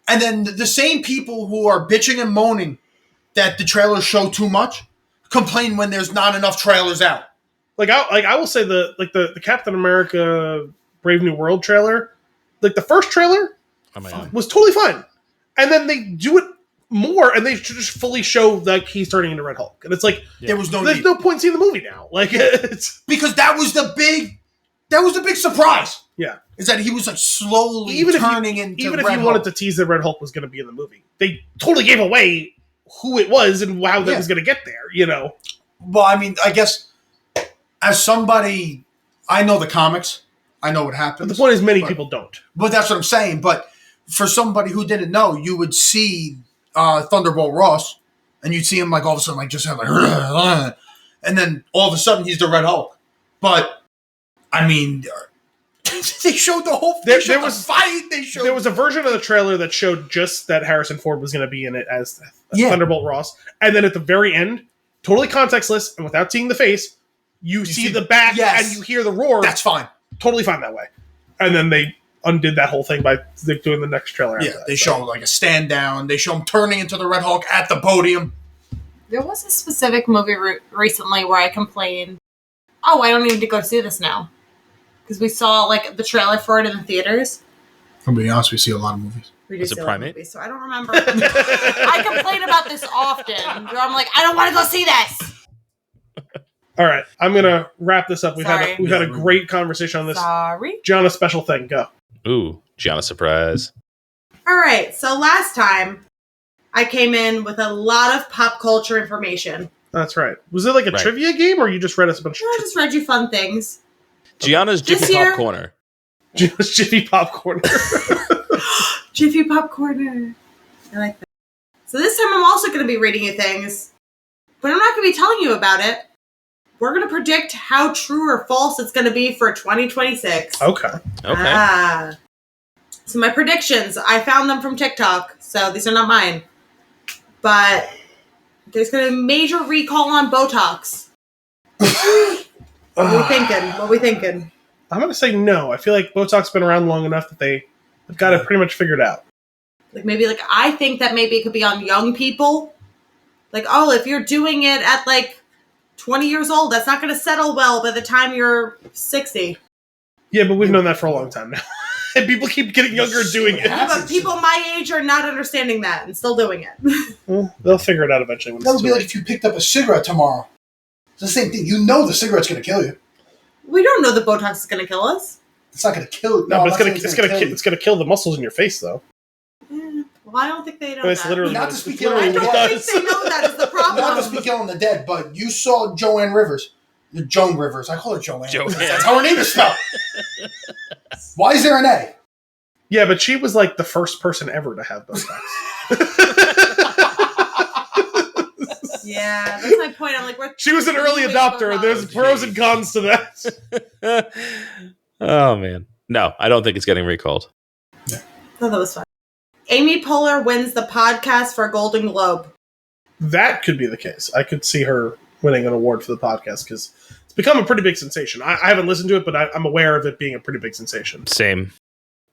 and then the same people who are bitching and moaning that the trailers show too much complain when there's not enough trailers out. I will say the Captain America Brave New World trailer, like the first trailer was totally fine, and then they do it more, and they just fully show like he's turning into Red Hulk, and it's like there's no point seeing the movie now, like it's because that was the big surprise. Yeah. Is that he was like slowly turning into even if Red you Hulk. wanted to tease that Red Hulk was going to be in the movie, they totally gave away who it was and how that was going to get there. You know. Well, I mean, I guess as somebody, I know the comics, I know what happens. But the point is, many people don't. But that's what I'm saying. But for somebody who didn't know, you would see Thunderbolt Ross, and you'd see him like all of a sudden like just have like, and then all of a sudden he's the Red Hulk. But I mean. They showed the whole. There was fight. There was a version of the trailer that showed just that Harrison Ford was going to be in it as Thunderbolt Ross, and then at the very end, totally contextless and without seeing the face, you see the back and you hear the roar. That's fine. Totally fine that way. And then they undid that whole thing by doing the next trailer. Yeah, they show like a stand down. They show him turning into the Red Hulk at the podium. There was a specific movie recently where I complained, "Oh, I don't need to go see this now." Because we saw like the trailer for it in the theaters. I'll be honest, we see a lot of movies. We do As a see a lot of primate? movies, so I don't remember. I complain about this often. Where I'm like, I don't want to go see this. All right, I'm going to wrap this up. We've Sorry. had a great conversation on this. Sorry. Gianna, special thing, go. Ooh, Gianna surprise. All right, so last time I came in with a lot of pop culture information. That's right. Was it like a trivia game, or you just read us a bunch I just read you fun things. Gianna's Jiffy Pop Corner. Gianna's Jiffy Pop Corner. Jiffy Pop Corner. I like that. So this time I'm also going to be reading you things, but I'm not going to be telling you about it. We're going to predict how true or false it's going to be for 2026. Okay. So my predictions, I found them from TikTok, so these are not mine. But there's going to be a major recall on Botox. What are we thinking? I'm going to say no. I feel like Botox's been around long enough that they've got it pretty much figured out. Maybe I think that maybe it could be on young people. Like, oh, if you're doing it at 20 years old, that's not going to settle well by the time you're 60. Yeah, but we've known that for a long time now. And people keep getting younger and doing it. Yeah, but people my age are not understanding that and still doing it. Well, they'll figure it out eventually. That would be like if you picked up a cigarette tomorrow. It's the same thing. You know the cigarette's going to kill you. We don't know that Botox is going to kill us. It's not going to kill you. No, but it's going to kill the muscles in your face, though. Yeah. Well, I don't think they know It's that. literally Not what to speak it's literally I what it don't does. think they know that is the problem. Not to speak killing the dead, but you saw Joanne Rivers. Joan Rivers. I call her Joanne. Joanne. That's how her name is spelled. Why is there an A? Yeah, but she was the first person ever to have Botox. Yeah, that's my point. I'm She was an early adopter. There's pros and cons to that. Oh, man. No, I don't think it's getting recalled. Oh, that was fun. Amy Poehler wins the podcast for a Golden Globe. That could be the case. I could see her winning an award for the podcast because it's become a pretty big sensation. I haven't listened to it, but I'm aware of it being a pretty big sensation. Same.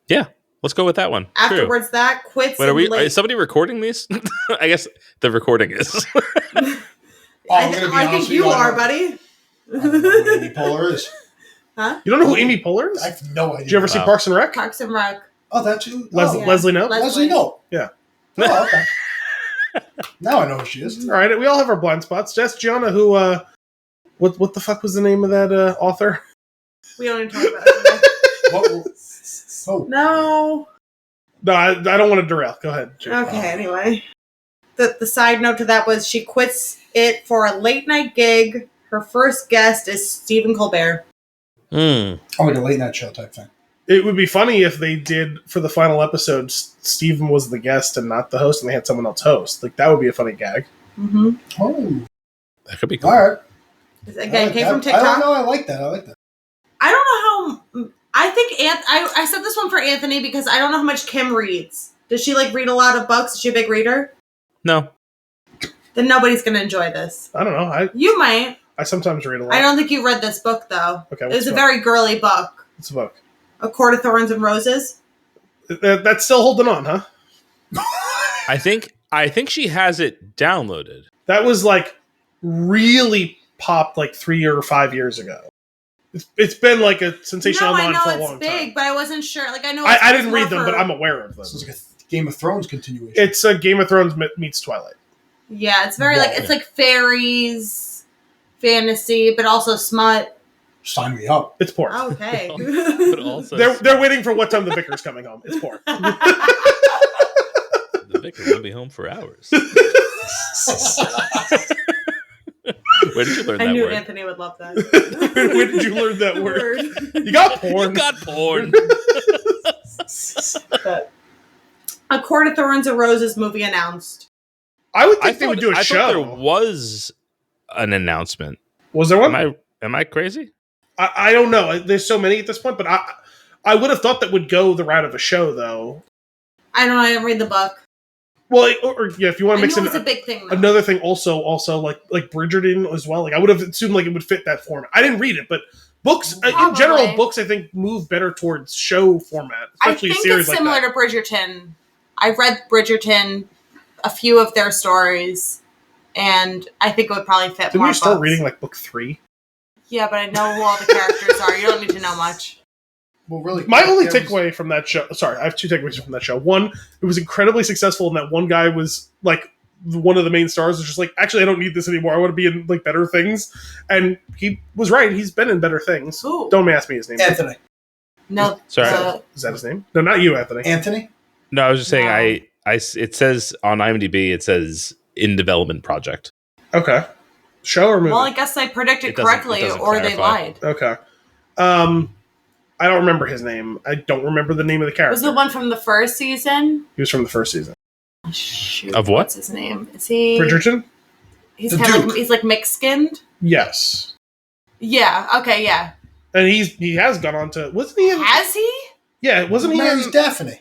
Yeah, let's go with that one. Afterwards, that quits. Wait, is somebody recording these? I guess the recording is. I think you are, buddy. I don't know who Amy Poehler is. Huh? You don't know who Amy Poehler is? I have no idea. Did you ever see Parks and Rec? Parks and Rec. Oh, that's who? Leslie No? Leslie No. Yeah. Oh, okay. Now I know who she is. All right, we all have our blind spots. Just Gianna, who, what the fuck was the name of that author? We don't even talk about it. Oh. No. No, I don't want to derail. Go ahead. Gianna. Okay, anyway. The side note to that was she quits it for a late night gig. Her first guest is Stephen Colbert. Oh, like a late night show type thing. It would be funny if they did, for the final episode, Stephen was the guest and not the host, and they had someone else host. That would be a funny gag. Mm-hmm. Oh. That could be cool. All right. Again, came from TikTok. I don't know. I like that. I don't know how... I think... I said this one for Anthony because I don't know how much Kim reads. Does she, read a lot of books? Is she a big reader? No. Then nobody's going to enjoy this. I don't know. You might. I sometimes read a lot. I don't think you read this book, though. Okay, it was a very girly book. What's the book? A Court of Thorns and Roses. That's still holding on, huh? I think she has it downloaded. That was really popped 3 or 5 years ago. It's been a sensation online for a long time. I know it's big, but I wasn't sure. I know I didn't read them, but I'm aware of them. This is like a Game of Thrones continuation. It's a Game of Thrones meets Twilight. Yeah, it's very it's fairies, fantasy, but also smut. Sign me up. It's pork. Okay. But also, They're waiting for what time the vicar's coming home. It's pork. the vicar will be home for hours. Where did you learn I that knew word? Anthony would love that. Where did you learn that word? You got porn. You got porn. A Court of Thorns and Roses movie announced. I would think they would do a I show. thought there was an announcement. Was there one? Am I crazy? I don't know. There's so many at this point, but I would have thought that would go the route of a show, though. I don't know. I didn't read the book. Well, or yeah, if you want to mix in it's a big thing. Though. another thing, also like Bridgerton as well. Like I would have assumed like it would fit that format. I didn't read it, but books in general, books I think move better towards show format, especially I think a series it's similar like to Bridgerton. I've read Bridgerton, a few of their stories, and I think it would probably fit. Didn't more you start books. reading like book 3? Yeah, but I know who all the characters are. You don't need to know much. Well, really, My only takeaway from that show. Sorry, I have 2 takeaways from that show. One, it was incredibly successful, and that one guy was like one of the main stars. Was just like, actually, I don't need this anymore. I want to be in like better things, and he was right. He's been in better things. Who? Don't ask me his name. Anthony. No. Sorry. Is that his name? No, not you, Anthony. Anthony? No, I was just saying. No. It says on IMDb. It says in development project. Okay. Show or movie? Well, I guess they predicted It doesn't correctly, or they clarify. lied. Okay. I don't remember his name. I don't remember the name of the character. Was the one from the first season? He was from the first season. Shoot, Of what? What's his name? Is he? Bridgerton? He's The kind of Duke. he's like mixed skinned. Yes. Yeah. Okay. Yeah. And he has gone on to... Wasn't he in... Has he? Yeah, wasn't he Marries in... Daphne.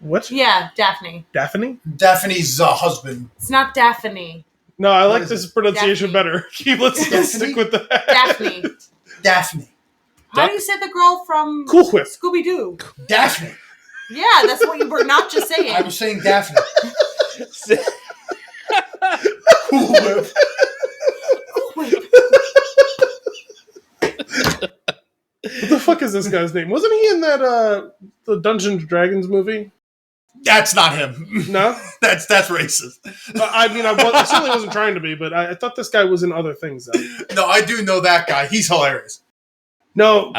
What? Yeah, Daphne. Daphne? Daphne's husband. It's not Daphne. No, I What like is this it? pronunciation Daphne. better. Let's Daphne? stick with that. Daphne. Daphne. How do you say the girl from Cool Whip. Scooby Doo? Daphne. Yeah, that's what you were not just saying. I was saying Daphne. Cool Whip. What the fuck is this guy's name? Wasn't he in that the Dungeons and Dragons movie? That's not him. No? That's racist. I mean, I certainly wasn't trying to be, but I thought this guy was in other things, though. No, I do know that guy. He's hilarious. No,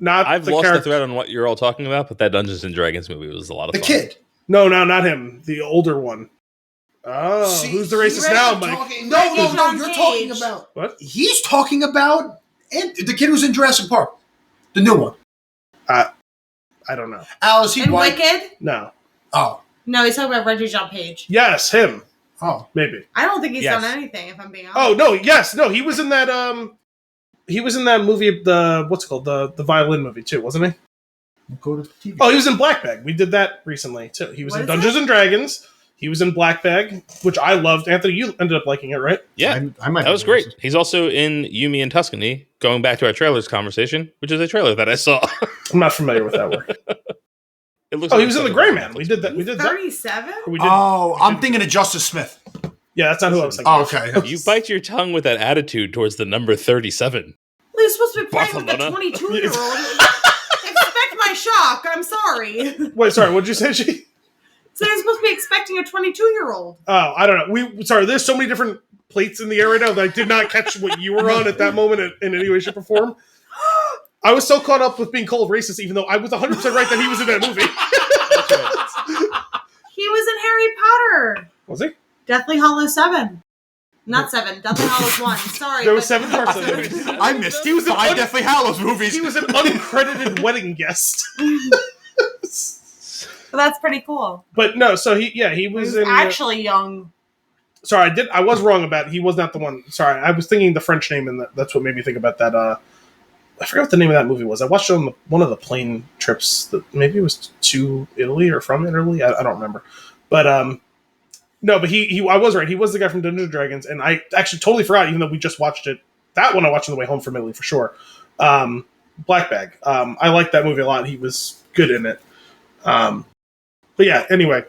not I've the lost character. the thread on what you're all talking about, but that Dungeons and Dragons movie was a lot of The fun. kid. No, not him. The older one. Oh, See, who's the racist now, Mike? No, John you're Cage. talking about... What? He's talking about... And the kid who's in Jurassic Park. The new one. I don't know. Alice, he And white. Wicked? No. Oh. No, he's talking about Reggie Jean Page. Yes, him. Oh. Maybe. I don't think he's Yes. done anything, if I'm being honest. Oh no, yes, no. He was in that. He was in that movie. The what's it called the violin movie too, wasn't he? Go to the TV. Oh, he was in Black Bag. We did that recently too. He was What in is Dungeons and Dragons. He was in Black Bag, which I loved. Anthony, you ended up liking it, right? Yeah, I might that was great. He's also in Yumi and Tuscany, going back to our trailers conversation, which is a trailer that I saw. I'm not familiar with that work. It looks Oh, like he was in The something Gray from Man. Netflix. We did that. We did that. 37? We did. Oh, I'm thinking of Justice Smith. Yeah, that's not who I was thinking. Oh, of. okay. You bite your tongue with that attitude towards the number 37. Well, you're supposed to be playing with a Barcelona. 22-year-old. Expect my shock. I'm sorry. Wait, sorry. What'd you say? She? So you're supposed to be expecting a 22-year-old. Oh, I don't know. Sorry. There's so many different plates in the air right now that I did not catch what you were on at that moment in any way, shape, or form. I was so caught up with being called racist, even though I was 100% right that he was in that movie. He was in Harry Potter. Was he? Deathly Hallows 7. Not 7. Deathly Hallows 1. Sorry. There were but- 7 parts of the movie. I missed He was an 5 Deathly Hallows movies. He was an uncredited wedding guest. But that's pretty cool. But no, so he He was was in. actually young. Sorry, I was wrong about. He was not the one. Sorry, I was thinking the French name, and that's what made me think about that. I forgot what the name of that movie was. I watched it on one of the plane trips. That maybe it was to Italy or from Italy. I don't remember. But no, but he I was right. He was the guy from Dungeons and Dragons, and I actually totally forgot, even though we just watched it. That one I watched on the way home from Italy for sure. Black Bag. I liked that movie a lot. He was good in it. But yeah, anyway,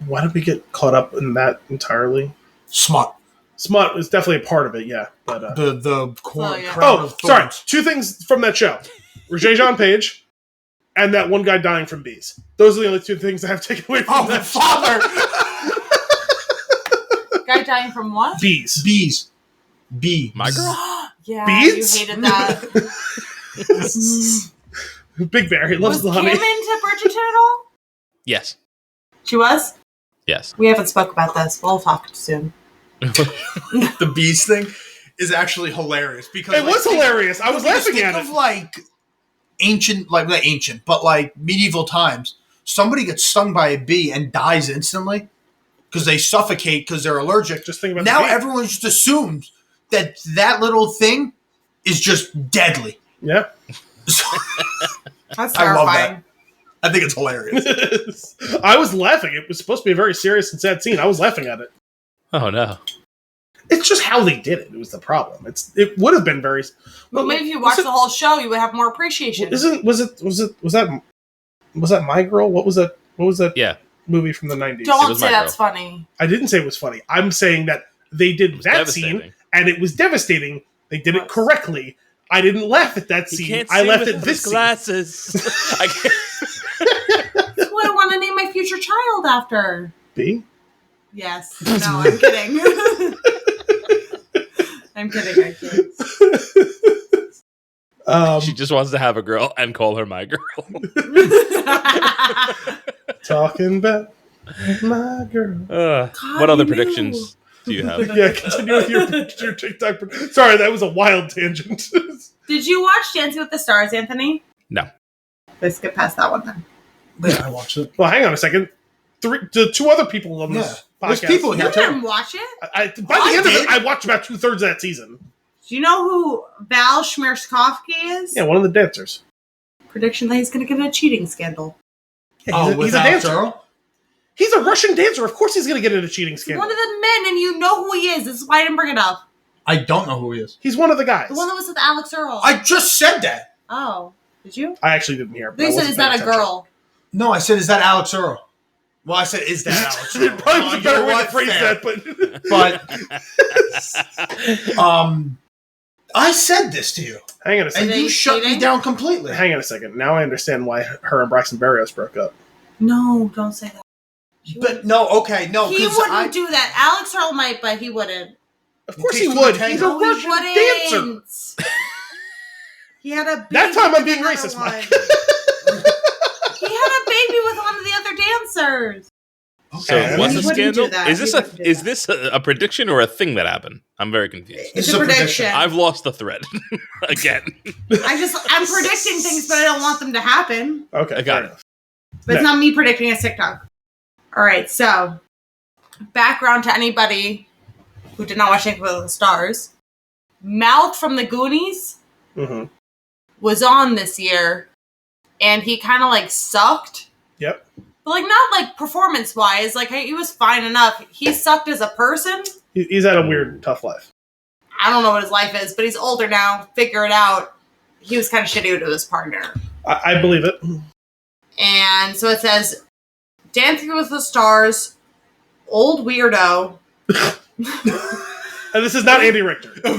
why did we get caught up in that entirely? Smut. Smut was definitely a part of it, yeah. But The Oh, yeah. crown of sorry, thorns. 2 things from that show: Regé Jean Page and that one guy dying from bees. Those are the only 2 things I have taken away from Oh, the that show. father! Guy dying from what? Bees. Bees. Bee. My girl? Yeah, Beads? you hated that. Big Bear, he loves Was the Kim honey. into Bridgerton at all? Yes. She was? Yes. We haven't spoke about this. We'll talk soon. The bees thing is actually hilarious because It was hilarious. I was laughing at Think it. of like ancient, like not ancient, but like medieval times. Somebody gets stung by a bee and dies instantly because they suffocate because they're allergic. Just think about Now the bee. everyone just assumes that little thing is just deadly. Yeah. That's I love that. terrifying. I think it's hilarious. I was laughing. It was supposed to be a very serious and sad scene. I was laughing at it. Oh no. It's just how they did it. It was the problem. It would have been very. Well, maybe if you watched was the whole show, you would have more appreciation. Was that My Girl? What was that? What was that Yeah. movie from the 90s? It Don't was say My that's Girl. funny. I didn't say it was funny. I'm saying that they did was that scene devastating. and it was devastating. They did it correctly. I didn't laugh at that scene. I laughed at this scene. glasses. I can't. That's what I want to name my future child after. B? Yes. No, I'm kidding. I'm kidding. I can't. She just wants to have a girl and call her my girl. Talking about my girl. What other you knew. predictions do you have? Yeah, continue with your TikTok. Sorry, that was a wild tangent. Did you watch Dancing with the Stars, Anthony? No. Let's get past that one then. Yeah, I watched it. Well, hang on a second. The two other people on this There's podcast. people You here didn't too. watch it? By the end of it, I watched about 2/3 of that season. Do you know who Val Schmerskovsky is? Yeah, one of the dancers. Prediction that he's going to get in a cheating scandal. Yeah, he's a dancer. He's a Russian dancer. Of course he's going to get in a cheating He's scandal. one of the men, and you know who he is. This is why I didn't bring it up. I don't know who he is. He's one of the guys. The one that was with Alex Earl. I just said that. Oh, did you? I actually didn't hear. They said, is that a girl? No, I said, is that Alex Earl? Well, I said, is that Alex Earl? It probably was a You better know way to what? phrase Fair. that, But I said this to you, hang on a and second. you shut me cheating? down completely. Hang on a second. Now I understand why her and Braxton Berrios broke up. No, don't say that. But no, okay, no, He because wouldn't do that. Alex Earl might, but he wouldn't. Of course he takes would. two to He's a tango. No, Russian he dancer. wouldn't. He had a baby That time I'm with being another racist, one. Mike. He had a baby with one of the other dancers. So Okay. what's He the wouldn't scandal? do that. Is He this wouldn't do is that. this a prediction or a thing that happened? I'm very confused. It's a prediction. I've lost the thread again. I'm predicting things, but I don't want them to happen. Okay, I got fair it. enough. But it's not me predicting a TikTok. All right, so background to anybody who did not watch Dancing with the Stars. Mouth from the Goonies Mm-hmm. was on this year, and he kind of like sucked. Yep. But like not like performance wise, like he was fine enough. He sucked as a person. He's had a weird, tough life. I don't know what his life is, but he's older now. Figure it out. He was kind of shitty to his partner. I believe it. And so it says, Dancing with the Stars, old weirdo. And this is not Andy Richter. No,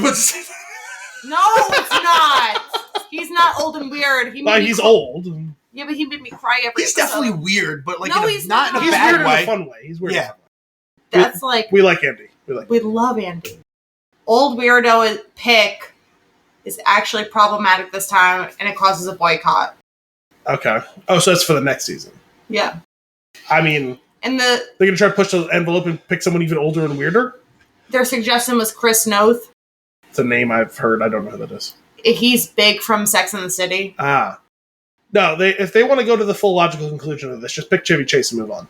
it's not. He's not old and weird. He's old. Yeah, but he made me cry every He's episode. definitely weird, but like No, in a, he's not in a not. He's bad weird in way. a fun way. He's weird. Yeah. That's like, We like Andy. we love Andy. Old weirdo pick is actually problematic this time, and it causes a boycott. Okay. Oh, so that's for the next season. Yeah. I mean, And they're going to try to push the envelope and pick someone even older and weirder? their suggestion was Chris Noth. It's a name I've heard. I don't know who that is. He's big from Sex and the City. Ah. No, if they want to go to the full logical conclusion of this, just pick Chevy Chase and move on.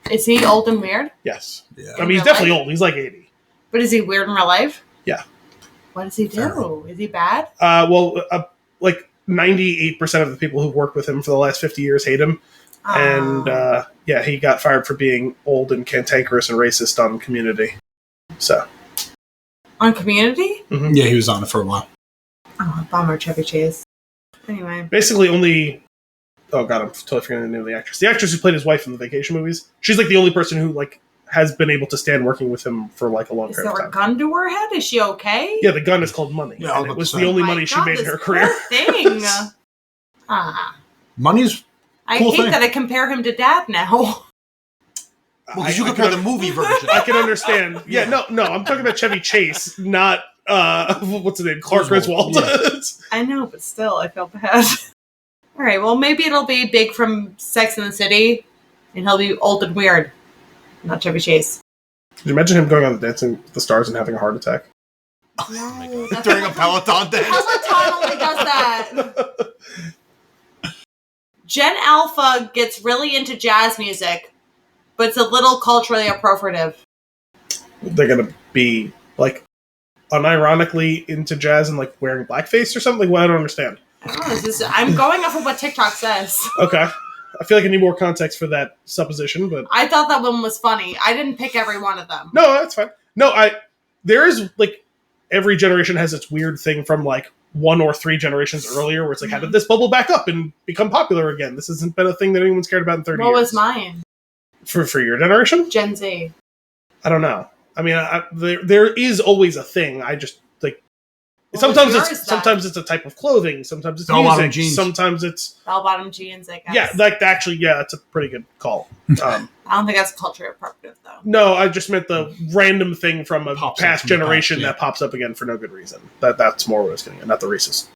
Is he old and weird? Yes. Yeah. I mean, he's real definitely life? old. He's like 80. But is he weird in real life? Yeah. What does he do? Is he bad? Like 98% of the people who've worked with him for the last 50 years hate him. And, yeah, he got fired for being old and cantankerous and racist on Community. So. On Community? Yeah, he was on it for a while. Oh, bummer, Chevy Chase. Anyway. Basically only... Oh, God, I'm totally forgetting the name of the actress. The actress who played his wife in the Vacation movies. She's, like, the only person who, like, has been able to stand working with him for, like, a long Is period there of a time. gun to her head? Is she okay? Yeah, the gun is called money. Yeah, and it was I'll the only My money she God, made in this her career. poor thing. Money's I Cool hate thing. that I compare him to Dad now. because you compare the movie version. I can understand. Yeah, no, I'm talking about Chevy Chase, not what's his name? Clark Griswold. I know, but still, I feel bad. All right, well, maybe it'll be Big from Sex and the City, and he'll be old and weird. Not Chevy Chase. Could you imagine him going on the Dancing with the Stars and having a heart attack? No, During a Peloton dance. Peloton only does that. Gen Alpha gets really into jazz music, but it's a little culturally appropriative. They're gonna be like unironically into jazz and like wearing blackface or something. Well, I don't understand. I don't know. I'm going off of what TikTok says. Okay, I feel like I need more context for that supposition, but I thought that one was funny. I didn't pick every one of them. no, that's fine. No, there is like every generation has its weird thing from like 1 or 3 generations earlier where it's like, how did this bubble back up and become popular again? This hasn't been a thing that anyone's cared about in 30 years. What was mine? For your generation? Gen Z. I don't know. I mean, there is always a thing. I just like What sometimes was yours, it's then? sometimes it's a type of clothing, sometimes it's Bell-bottom music, jeans. sometimes it's Bell-bottom jeans, I guess. yeah, like actually yeah, that's a pretty good call. I don't think that's culturally appropriate, though. No, I just meant the random thing from a Pops up past from the generation past, yeah. that pops up again for no good reason. That's more what I was getting at, not the Reese's.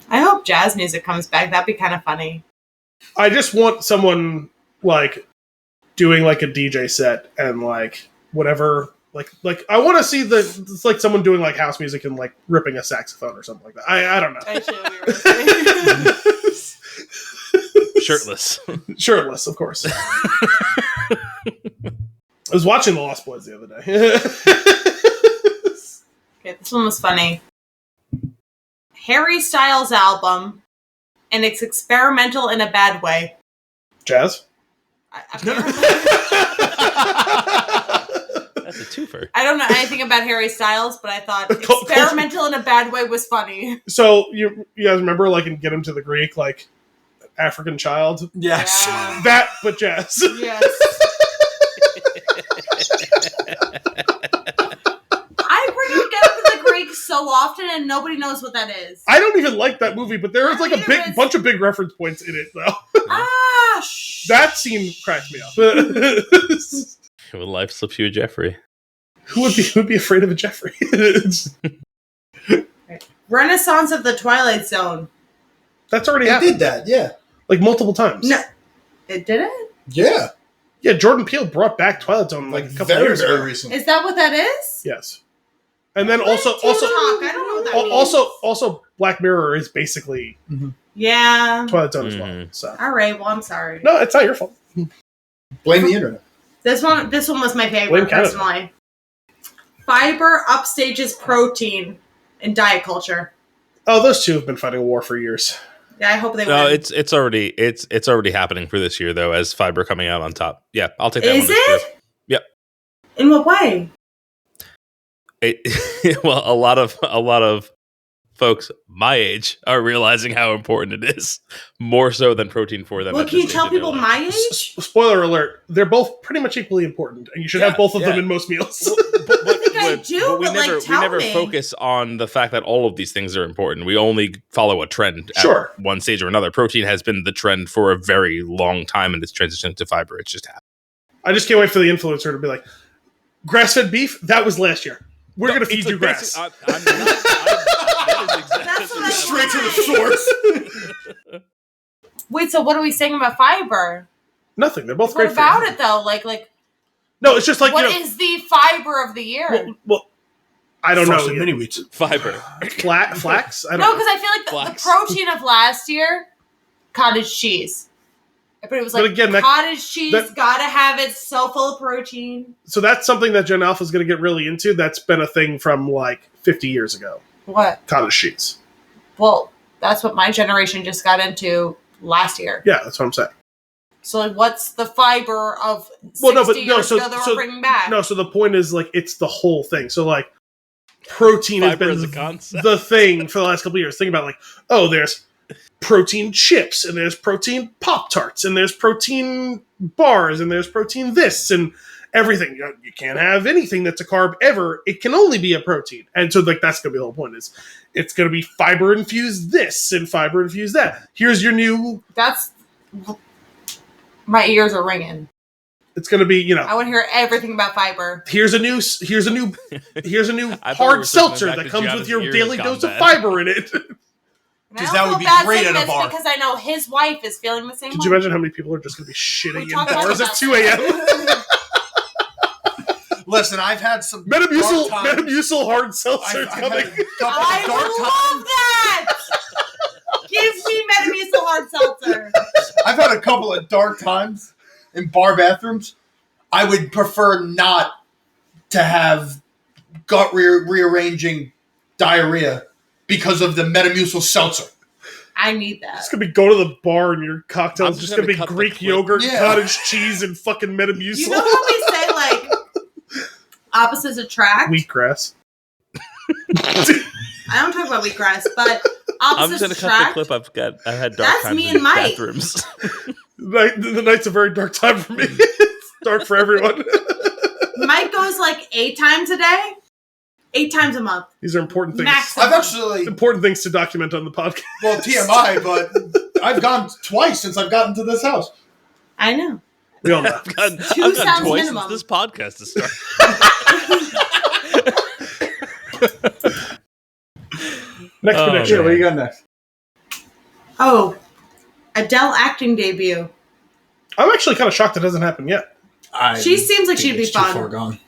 I hope jazz music comes back. That'd be kind of funny. I just want someone like doing like a DJ set and like whatever. Like I want to see it's like someone doing like house music and like ripping a saxophone or something like that. I don't know. I should be Shirtless. Shirtless, of course. I was watching The Lost Boys the other day. Okay, this one was funny. Harry Styles album, and it's experimental in a bad way. Jazz? That's a twofer. I don't know anything about Harry Styles, but I thought experimental in a bad way was funny. So you guys remember like in Get Him to the Greek, like African Child? Yes. Yeah. That, but jazz. Yes. I bring up Get Him to the Greek so often, and nobody knows what that is. I don't even like that movie, but there is like a Neither is- bunch of big reference points in it, though. That scene cracked me up. When life slips you a Jeffrey. Who would be afraid of a Jeffrey? Renaissance of the Twilight Zone. That's already It happened. did that, yeah. Like multiple times. No, it did it. Yeah. Yeah, Jordan Peele brought back Twilight Zone like a couple very, years very ago. recent. Is that what that is? Yes. And then also TikTok, I don't know what that means. also Black Mirror is basically Yeah. Twilight Zone as well. Mhm. So All right. Well, I'm sorry. no, it's not your fault. Blame the internet. This one was my Blame favorite Canada. personally. Fiber upstages protein in diet culture. Oh, those two have been fighting a war for years. Yeah, I hope they No, win. it's already happening for this year though, as fiber coming out on top. Yeah, I'll take that Is one. it? Yep. In what way? Well, a lot of folks my age are realizing how important it is, more so than protein for them. Well, at can you this tell stage in people their my life. age? Spoiler alert: they're both pretty much equally important, and you should have both of them Yeah. in most meals. I think I do, we but, like, never tell me. focus on the fact that all of these things are important. We only follow a trend Sure. at one stage or another. Protein has been the trend for a very long time, and it's transitioned to fiber. It's just happened. I just can't wait for the influencer to be like, "Grass-fed beef? That was last year. We're gonna feed you grass." That is exactly That's what I Straight to the source. Wait, so what are we saying about fiber? Nothing. They're both What great. about for you. it though? Like No, it's just like what you know. is the fiber of the year? Well, I don't know. Frosted mini wheats. fiber. Flax? I don't No, know. because I feel like the Flax. protein of last year, cottage cheese. But it was But like again, cottage cheese, that- gotta have it, so full of protein. So that's something that Gen Alpha is going to get really into. That's been a thing from like 50 years ago. What? Cottage cheese. Well, that's what my generation just got into last year. Yeah, that's what I'm saying. So, like, what's the fiber of 60 Well, no, but years ago that we're bringing back? No, so the point is like it's the whole thing. So like protein has Fiber been as a concept. the thing for the last couple of years. Think about like, oh, there's protein chips and there's protein Pop-Tarts and there's protein bars and there's protein this and everything. You can't have anything that's a carb ever. It can only be a protein. And so like that's gonna be the whole point is it's gonna be fiber infused this and fiber infused that. Here's your new That's... My ears are ringing. It's going to be, I want to hear everything about fiber. here's a new I thought we hard were seltzer circling back that to comes Gianna's with your ears daily gone dose of bad. fiber in it. Because that would be great at a bar. Because I know his wife is feeling the same Could way. you imagine how many people are just going to be shitting We in talked about bars at that. 2 a.m.? Listen, I've had some Metamucil dark times. hard seltzer I've coming. had a couple I of dark times. love that! Give me Metamucil hard seltzer. I've had a couple of dark times in bar bathrooms. I would prefer not to have gut rearranging diarrhea because of the Metamucil seltzer. I need that. It's going to be go to the bar and your cocktail's I'm just just going to be gonna cut the Greek clip. yogurt, Yeah. cottage cheese, and fucking Metamucil. You know how we say, like, opposites attract? Wheatgrass. I don't talk about wheatgrass, but I'm just opposites gonna cut the attract. clip. I've had dark That's times me in and Mike. bathrooms. The night's a very dark time for me. It's dark for everyone. Mike goes like 8 times a day, 8 times a month. These are important things. Maximum. I've actually, Important things to document on the podcast. well, TMI, but I've gone twice since I've gotten to this house. I know. We all know. I've gotten Two sounds twice minimum. since this podcast has started. Next Oh, prediction. man. What do you got next? Oh, Adele acting debut. I'm actually kind of shocked it hasn't happened yet. She seems like she'd be Too fun. far gone.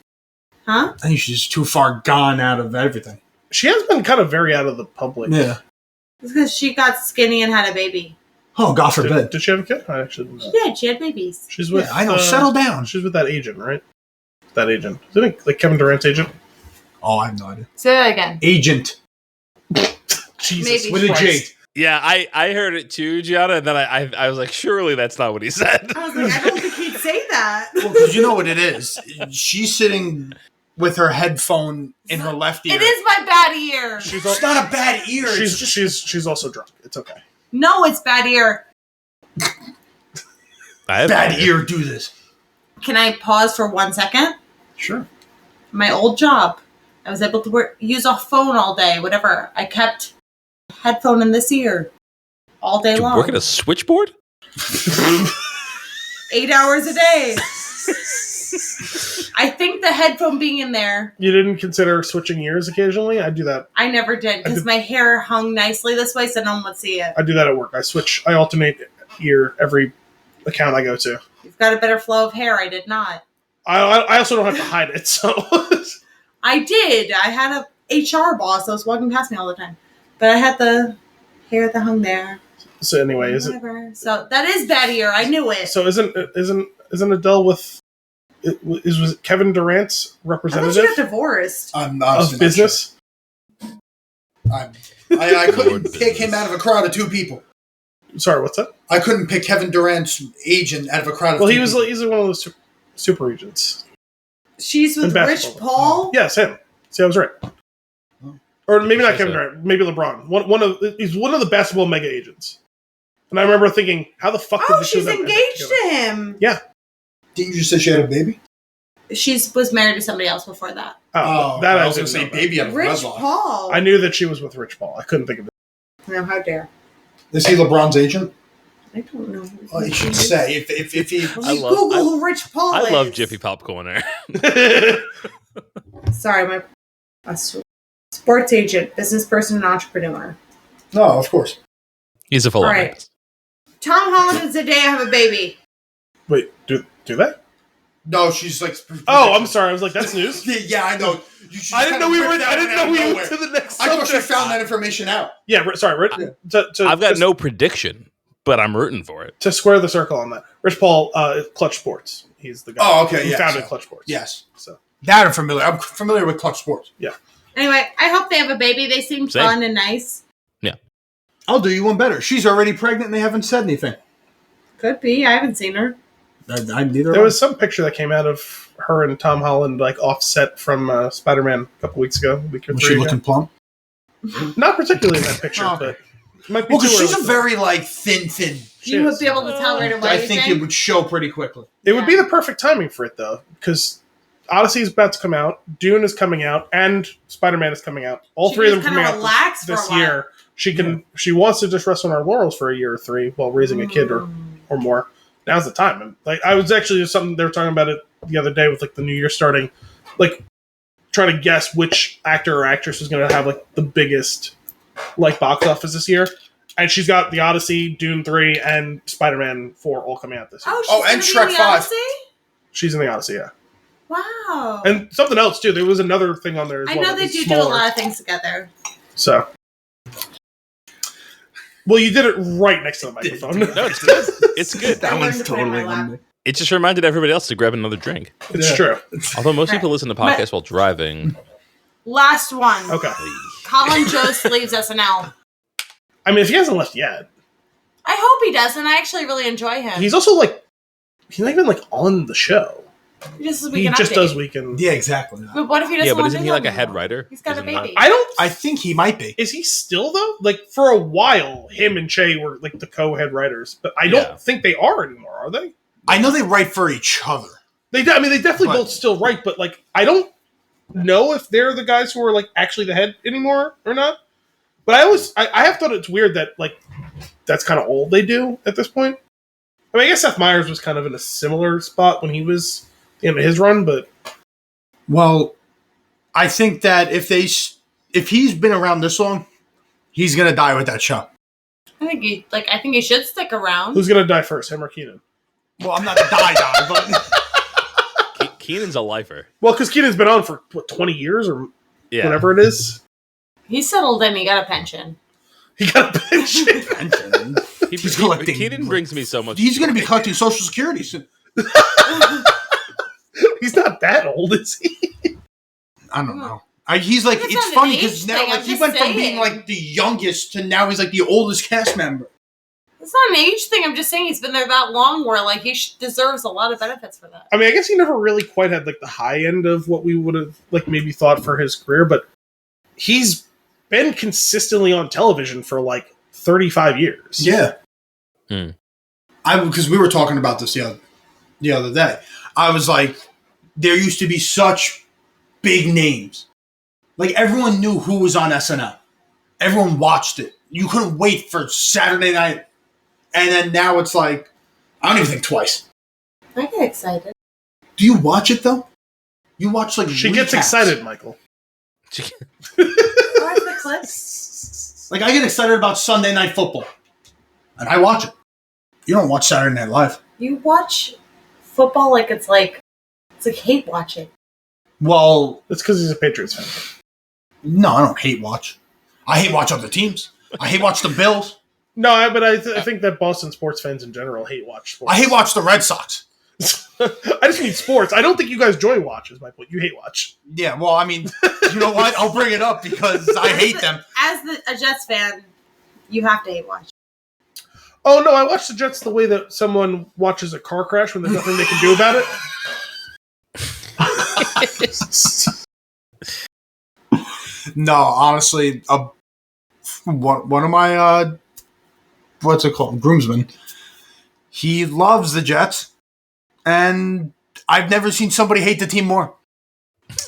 Huh? I think she's too far gone out of everything. She has been kind of very out of the public. Yeah. It's because she got skinny and had a baby. Oh, God forbid. Did she have a kid? I actually didn't know. She did. She had babies. She's with. Yeah, I know. Settle down. She's with that agent, right? That agent. Isn't it like Kevin Durant's agent? Oh, I have no idea. Say that again. Agent Jesus. Maybe. with a J. Christ. Yeah, I heard it too, Gianna, and then I was like, surely that's not what he said. I was like, I don't think he'd say that. Well, because you know what it is. She's sitting with her headphone in her left ear. It is my bad ear. It's not a bad ear. She's also drunk. It's okay. No, it's bad ear. I have bad ear. Do this. Can I pause for 1 second? Sure. My old job, I was able to use a phone all day, whatever. I kept a headphone in this ear all day Did you long. work at a switchboard? 8 hours a day. I think the headphone being in there, You didn't consider switching ears occasionally? I do that. I never did because my hair hung nicely this way so no one would see it. I do that at work. I alternate ear every account I go to. You've got a better flow of hair. I did not. I also don't have to hide it, so I did. I had a HR boss that was walking past me all the time. But I had the hair that hung there. so anyway, Whatever. So that is bad ear. I knew it. isn't Adele with was it Kevin Durant's I thought representative she got divorced. I'm of honestly not business? sure. I couldn't pick him out of a crowd of two people. Sorry, what's that? I couldn't pick Kevin Durant's agent out of a crowd of Well, two people. he's one of those super agents. She's with In Rich basketball. Paul. Yes, him. See, I was right. Or maybe not Yes, Kevin sir. Durant. Maybe LeBron. He's one of the basketball mega agents. And I remember thinking, how the fuck did Oh, the two of she's them end up engaged together? to him. Didn't you just say she had a baby? She was married to somebody else before that. Oh, that I was didn't going to say know that. baby out of Rich wedlock. Paul. I knew that she was with Rich Paul. I couldn't think of it. No, how dare. Is he LeBron's agent? I don't know. Oh, you should say. If he... Let I me love- Google who Rich Paul is. I love Jiffy Pop Corner. Sorry, a sports agent, business person, and entrepreneur. No, of course. He's a full All on right. Tom Holland and Zendaya have a baby. Wait, do they? No, she's like... Oh, I'm sorry. I was like, that's news. Yeah, I know. You should I didn't know kind we of were. rip that I didn't one know out we of went nowhere. to the next. I thought you subject. found that information out. Yeah, sorry. I've got no prediction, but I'm rooting for it. To square the circle on that, Rich Paul, Clutch Sports. He's the guy. Oh, okay, who yeah, founded so- Clutch Sports. Yes. So That I'm familiar. I'm familiar with Clutch Sports. Anyway, I hope they have a baby. They seem Same. fun and nice. I'll do you one better. She's already pregnant and they haven't said anything. Could be. I haven't seen her. I neither. there was some picture that came out of her and Tom Holland like offset from Spider-Man a couple weeks ago. A week or Was three she ago. looking plump? Not particularly in that picture, Oh, okay. but it might be Well, too because she's early a for that. very like thin. She You is. would be able to tell right away. I you think it would show pretty quickly. It would be the perfect timing for it though, because Odyssey is about to come out, Dune is coming out, and Spider-Man is coming out. All She three of can them just coming kinda out relax for this a while. year. She wants to just rest on her laurels for a year or three while raising a kid or more. now's the time. And like, I was actually just something they were talking about it the other day with like the new year starting, like trying to guess which actor or actress was going to have like the biggest like box office this year. And she's got The Odyssey, Dune 3, and Spider-Man 4 all coming out this year. And Shrek 5. She's in The Odyssey, yeah. Wow. And something else, too. There was another thing on there as well. I know they do a lot of things together. So. Well, you did it right next to the microphone. No, it's good. It's good. That one's totally on me. It just reminded everybody else to grab another drink. It's true. Although most people listen to podcasts while driving. Last one. Okay. Colin Jost leaves SNL. I mean, if he hasn't left yet. I hope he doesn't. I actually really enjoy him. He's also like, he's not even like on the show. He just does weekend. Yeah, exactly. But what if he doesn't? Yeah, but want isn't to he do like a that head anymore? writer? He's got a Is he not? baby. I think he might be. Is he still though? Like for a while, him and Che were like the co-head writers, but I don't think they are anymore. Are they? I know they write for each other. They definitely both still write, but like I don't know if they're the guys who are like actually the head anymore or not. But I have thought it's weird that like that's kind of all they do at this point. I mean, I guess Seth Meyers was kind of in a similar spot when he was in his run, but well, I think that if he's been around this long, he's gonna die with that show. I think he should stick around. who's gonna die first, him or Keenan? Well, I'm not a die, but Keenan's a lifer. Well, because Keenan's been on for 20 years or Yeah. whatever it is. He's settled in. He got a pension. He got a pension. He's collecting. Keenan brings me so much. He's going to be collecting Social Security soon. He's not that old, is he? I don't know. He's like, That's it's not funny an because age now thing, like I'm he just went from saying. being like the youngest to now he's like the oldest cast member. It's not an age thing. I'm just saying he's been there that long where like he deserves a lot of benefits for that. I mean, I guess he never really quite had like the high end of what we would have like maybe thought for his career, but he's been consistently on television for like 35 years. Yeah. Hmm. Because we were talking about this the other day. I was like, there used to be such big names. Like everyone knew who was on SNL. Everyone watched it. You couldn't wait for Saturday night. And then now it's like, I don't even think twice. I get excited. Do you watch it though? You watch like She gets recaps. excited, Michael. Where's the clips? Like I get excited about Sunday Night Football. And I watch it. You don't watch Saturday Night Live. You watch football like it's like hate watching. Well, That's because he's a Patriots fan. no, I don't hate watch. I hate watch other teams. I hate watch the Bills. No, I think that Boston sports fans in general hate watch sports. I hate watch the Red Sox. I just mean sports. I don't think you guys joy watch is my point. You hate watch. Yeah, well, I mean, you know what? I'll bring it up because I hate them. As a Jets fan, you have to hate watch. Oh, no, I watch the Jets the way that someone watches a car crash when there's nothing they can do about it. No, honestly, one of my, what's it called? Groomsmen. He loves the Jets, and I've never seen somebody hate the team more.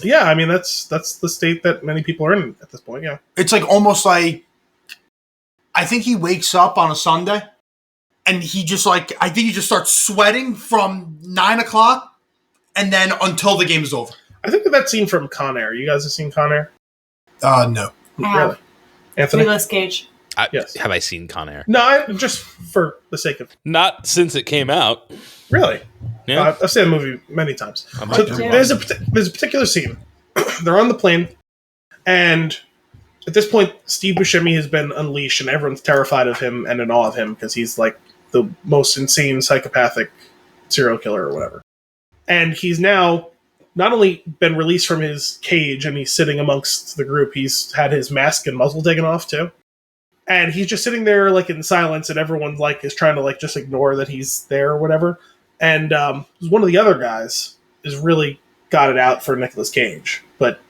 Yeah, I mean, that's the state that many people are in at this point, yeah. It's like almost like, I think he wakes up on a Sunday, and he just like, I think he just starts sweating from 9 o'clock, and then until the game is over. I think that scene from Con Air. You guys have seen Con Air? No. Really? Anthony? Nicolas Cage. Yes. Have I seen Con Air? No, just for the sake of... Not since it came out. Really? Yeah. I've seen the movie many times. I might So do. there's a particular scene. They're on the plane, and at this point, Steve Buscemi has been unleashed, and everyone's terrified of him and in awe of him because he's like the most insane psychopathic serial killer or whatever. And he's now not only been released from his cage and he's sitting amongst the group, he's had his mask and muzzle taken off too. And he's just sitting there like in silence, and everyone's like is trying to like just ignore that he's there or whatever. And one of the other guys is really got it out for Nicolas Cage, but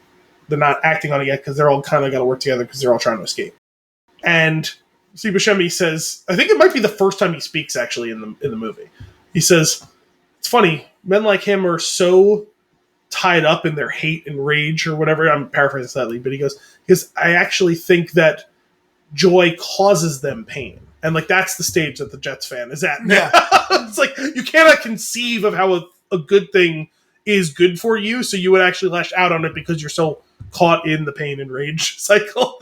they're not acting on it yet because they're all kind of got to work together because they're all trying to escape. And Steve Buscemi says, I think it might be the first time he speaks actually in the movie. He says, "It's funny, men like him are so tied up in their hate and rage," or whatever. I'm paraphrasing slightly, but he goes, I actually think that joy causes them pain. And like that's the stage that the Jets fan is at now. Yeah. It's like you cannot conceive of how a good thing is good for you, so you would actually lash out on it because you're so caught in the pain and rage cycle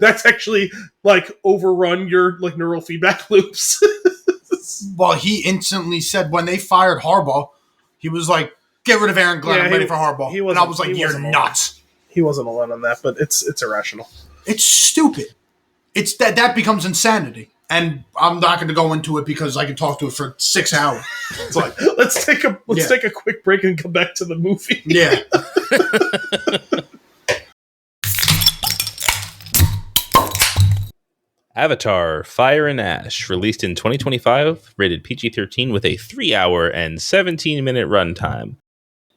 that's actually like overrun your like neural feedback loops. Well, he instantly said when they fired Harbaugh, he was like, "Get rid of Aaron Glenn. I'm ready for Harbaugh." And I was like, "You're nuts." He wasn't alone on that, but it's irrational. It's stupid. It's that becomes insanity. And I'm not going to go into it because I can talk to it for 6 hours. It's like let's take a quick break and come back to the movie. Yeah. Avatar: Fire and Ash, released in 2025, rated PG-13 with a 3-hour and 17-minute runtime.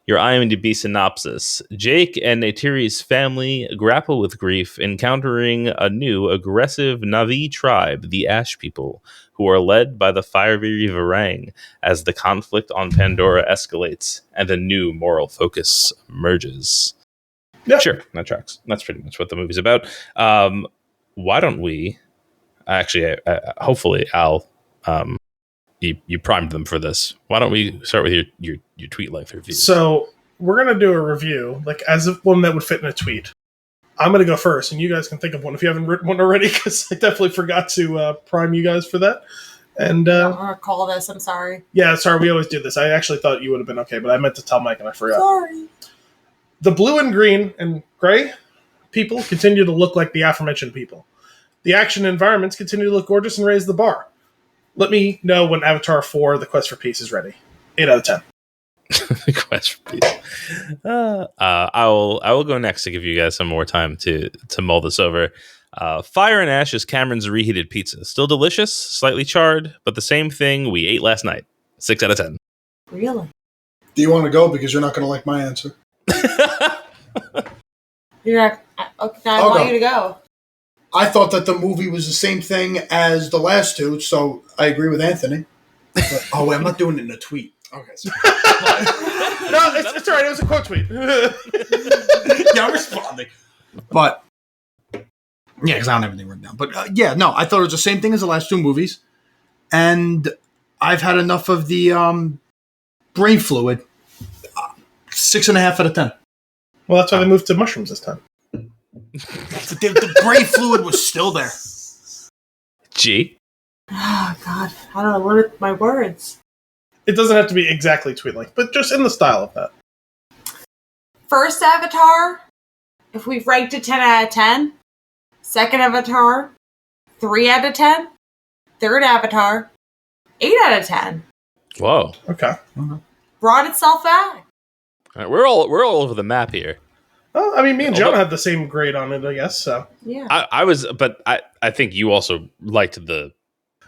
Your IMDb synopsis: Jake and Neytiri's family grapple with grief, encountering a new aggressive Na'vi tribe, the Ash People, who are led by the fiery Varang as the conflict on Pandora escalates and a new moral focus emerges. Yep. Sure, that tracks. That's pretty much what the movie's about. Why don't we... Actually, hopefully, Al, you primed them for this. Why don't we start with your tweet-length review? So we're going to do a review, like as if one that would fit in a tweet. I'm going to go first, and you guys can think of one if you haven't written one already, because I definitely forgot to prime you guys for that. And I'm going to call this. I'm sorry. Yeah, sorry, we always do this. I actually thought you would have been okay, but I meant to tell Mike, and I forgot. Sorry. The blue and green and gray people continue to look like the aforementioned people. The action environments continue to look gorgeous and raise the bar. Let me know when Avatar 4, The Quest for Peace is ready. 8 out of 10. The Quest for Peace. I will go next to give you guys some more time to mull this over. Fire and Ash is Cameron's reheated pizza. Still delicious, slightly charred, but the same thing we ate last night. 6 out of 10. Really? Do you want to go? Because you're not going to like my answer. You're not... Okay, I want you to go. I thought that the movie was the same thing as the last two, so I agree with Anthony. But, wait, I'm not doing it in a tweet. Okay, sorry. No, it's all right. It was a quote tweet. Yeah, I'm responding. But, yeah, because I don't have anything written down. But, I thought it was the same thing as the last two movies. And I've had enough of the brain fluid. 6.5 out of 10. Well, that's why they moved to mushrooms this time. The brain fluid was still there. G. Oh, God. I don't know. Limit my words. It doesn't have to be exactly tweet-like, but just in the style of that. First Avatar, if we've ranked it 10 out of 10. Second Avatar, 3 out of 10. Third Avatar, 8 out of 10. Whoa. Okay. Brought itself back. All right, we're all over the map here. Well, I mean, me and Gianna had the same grade on it, I guess. So Yeah. I think you also liked the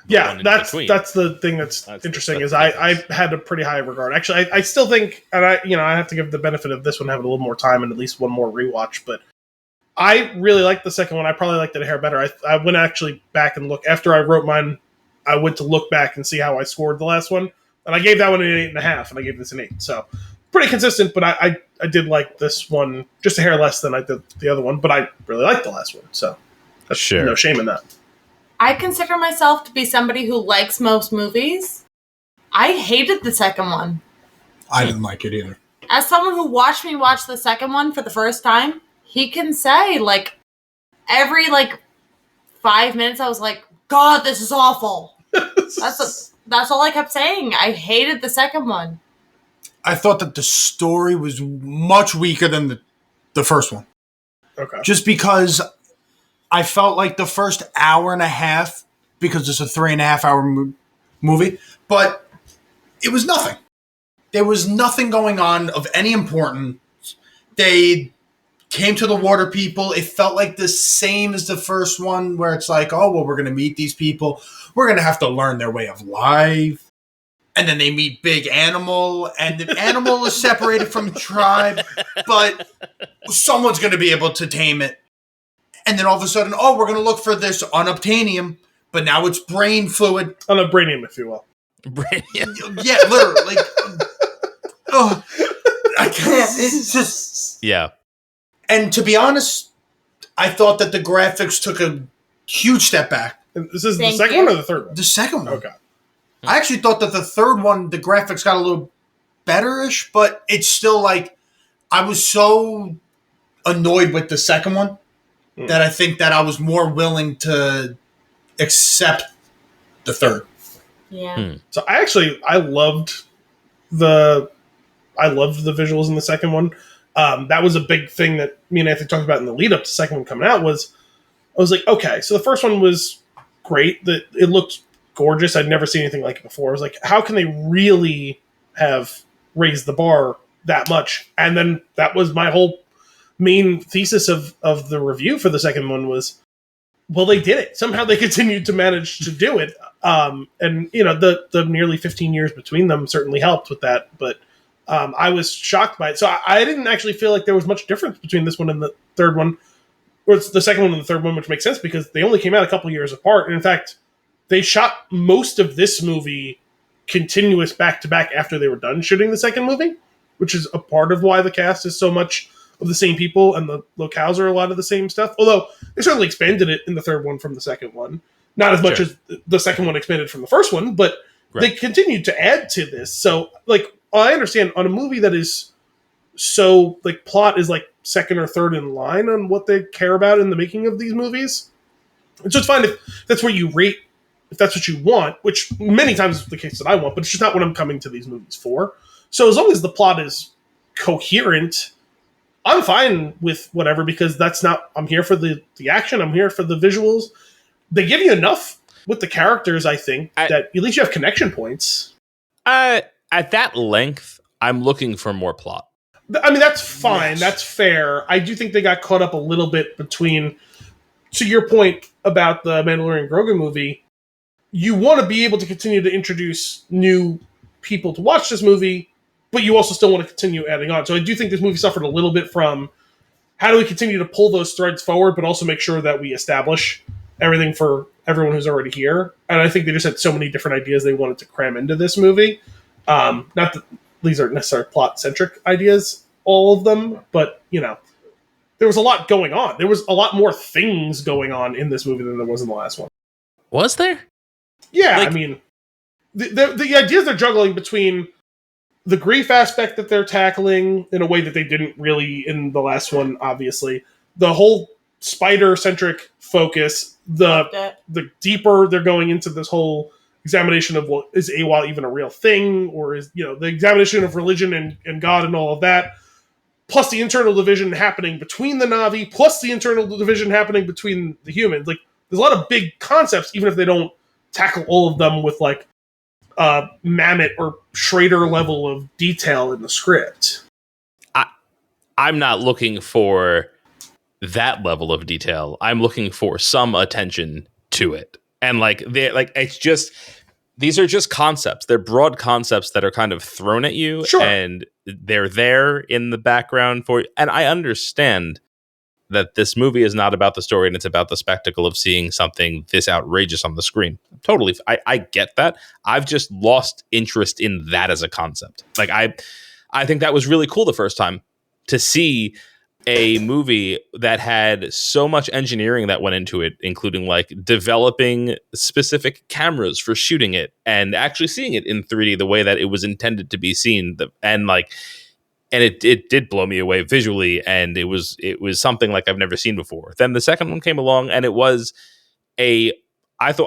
yeah, one in that's between. that's the thing that's interesting is I had a pretty high regard. Actually, I still think, and I have to give the benefit of this one having a little more time and at least one more rewatch, but I really liked the second one. I probably liked it a hair better. I went actually back and look after I wrote mine. I went to look back and see how I scored the last one, and I gave that one an 8.5, and I gave this an 8. So pretty consistent, but I did like this one just a hair less than I did the other one, but I really liked the last one, so that's Sure. no shame in that. I consider myself to be somebody who likes most movies. I hated the second one. I didn't like it either. As someone who watched me watch the second one for the first time, he can say, like, every, 5 minutes I was like, God, this is awful. That's all I kept saying. I hated the second one. I thought that the story was much weaker than the first one. Okay. Just because I felt like the first hour and a half, because it's a 3.5 hour movie, but it was nothing. There was nothing going on of any importance. They came to the water people. It felt like the same as the first one, where it's like, oh, well, we're going to meet these people. We're going to have to learn their way of life. And then they meet Big Animal, and the animal is separated from the tribe, but someone's going to be able to tame it. And then all of a sudden, oh, we're going to look for this unobtainium, but now it's brain fluid. Unobranium, if you will. Brainiac. Yeah, literally. Oh, I can't. It's just... Yeah. And to be honest, I thought that the graphics took a huge step back And this is the Thank second you. one or the third one? The second one. Okay. I actually thought that the third one, the graphics got a little better-ish, but it's still like, I was so annoyed with the second one that I think that I was more willing to accept the third. Yeah. So I loved the visuals in the second one. That was a big thing that me and Anthony talked about in the lead up to the second one coming out. Was I was like, okay, so the first one was great. That it looked gorgeous. I'd never seen anything like it before. I was like, how can they really have raised the bar that much? And then that was my whole main thesis of the review for the second one was, well, they did it. Somehow they continued to manage to do it. And you know, the nearly 15 years between them certainly helped with that. But I was shocked by it. So I didn't actually feel like there was much difference between this one and the third one, or it's the second one and the third one, which makes sense because they only came out a couple years apart. And in fact, they shot most of this movie continuous back to back after they were done shooting the second movie, which is a part of why the cast is so much of the same people and the locales are a lot of the same stuff. Although they certainly expanded it in the third one from the second one. Not as much as the second one expanded from the first one, but they continued to add to this. So, like, I understand on a movie that is so, like, plot is like second or third in line on what they care about in the making of these movies. It's just fine if that's where you rate, if that's what you want, which many times is the case that I want, but it's just not what I'm coming to these movies for. So as long as the plot is coherent, I'm fine with whatever, because that's not, I'm here for the action, I'm here for the visuals. They give you enough with the characters, I think, that at least you have connection points. At that length, I'm looking for more plot. I mean, that's fine. Yes. That's fair. I do think they got caught up a little bit between, to your point about the Mandalorian Grogu movie, you want to be able to continue to introduce new people to watch this movie, but you also still want to continue adding on. So I do think this movie suffered a little bit from how do we continue to pull those threads forward, but also make sure that we establish everything for everyone who's already here. And I think they just had so many different ideas they wanted to cram into this movie. Not that these are necessarily plot-centric ideas, all of them, but, you know, there was a lot going on. There was a lot more things going on in this movie than there was in the last one. Was there? Yeah, like, I mean, the ideas they're juggling between the grief aspect that they're tackling in a way that they didn't really in the last one, obviously. The whole spider-centric focus, the deeper they're going into this whole examination of, well, is AWOL even a real thing? Or is, you know, the examination of religion and God and all of that, plus the internal division happening between the Na'vi, plus the internal division happening between the humans. Like, there's a lot of big concepts, even if they don't tackle all of them with, like, Mamet or Schrader level of detail in the script. I'm not looking for that level of detail. I'm looking for some attention to it. And it's just, these are just concepts. They're broad concepts that are kind of thrown at you, sure, and they're there in the background for you. And I understand that this movie is not about the story, and it's about the spectacle of seeing something this outrageous on the screen. Totally. I get that. I've just lost interest in that as a concept. Like, I think that was really cool the first time to see a movie that had so much engineering that went into it, including like developing specific cameras for shooting it and actually seeing it in 3D the way that it was intended to be seen. And it did blow me away visually, and it was something like I've never seen before. Then the second one came along, and it was I do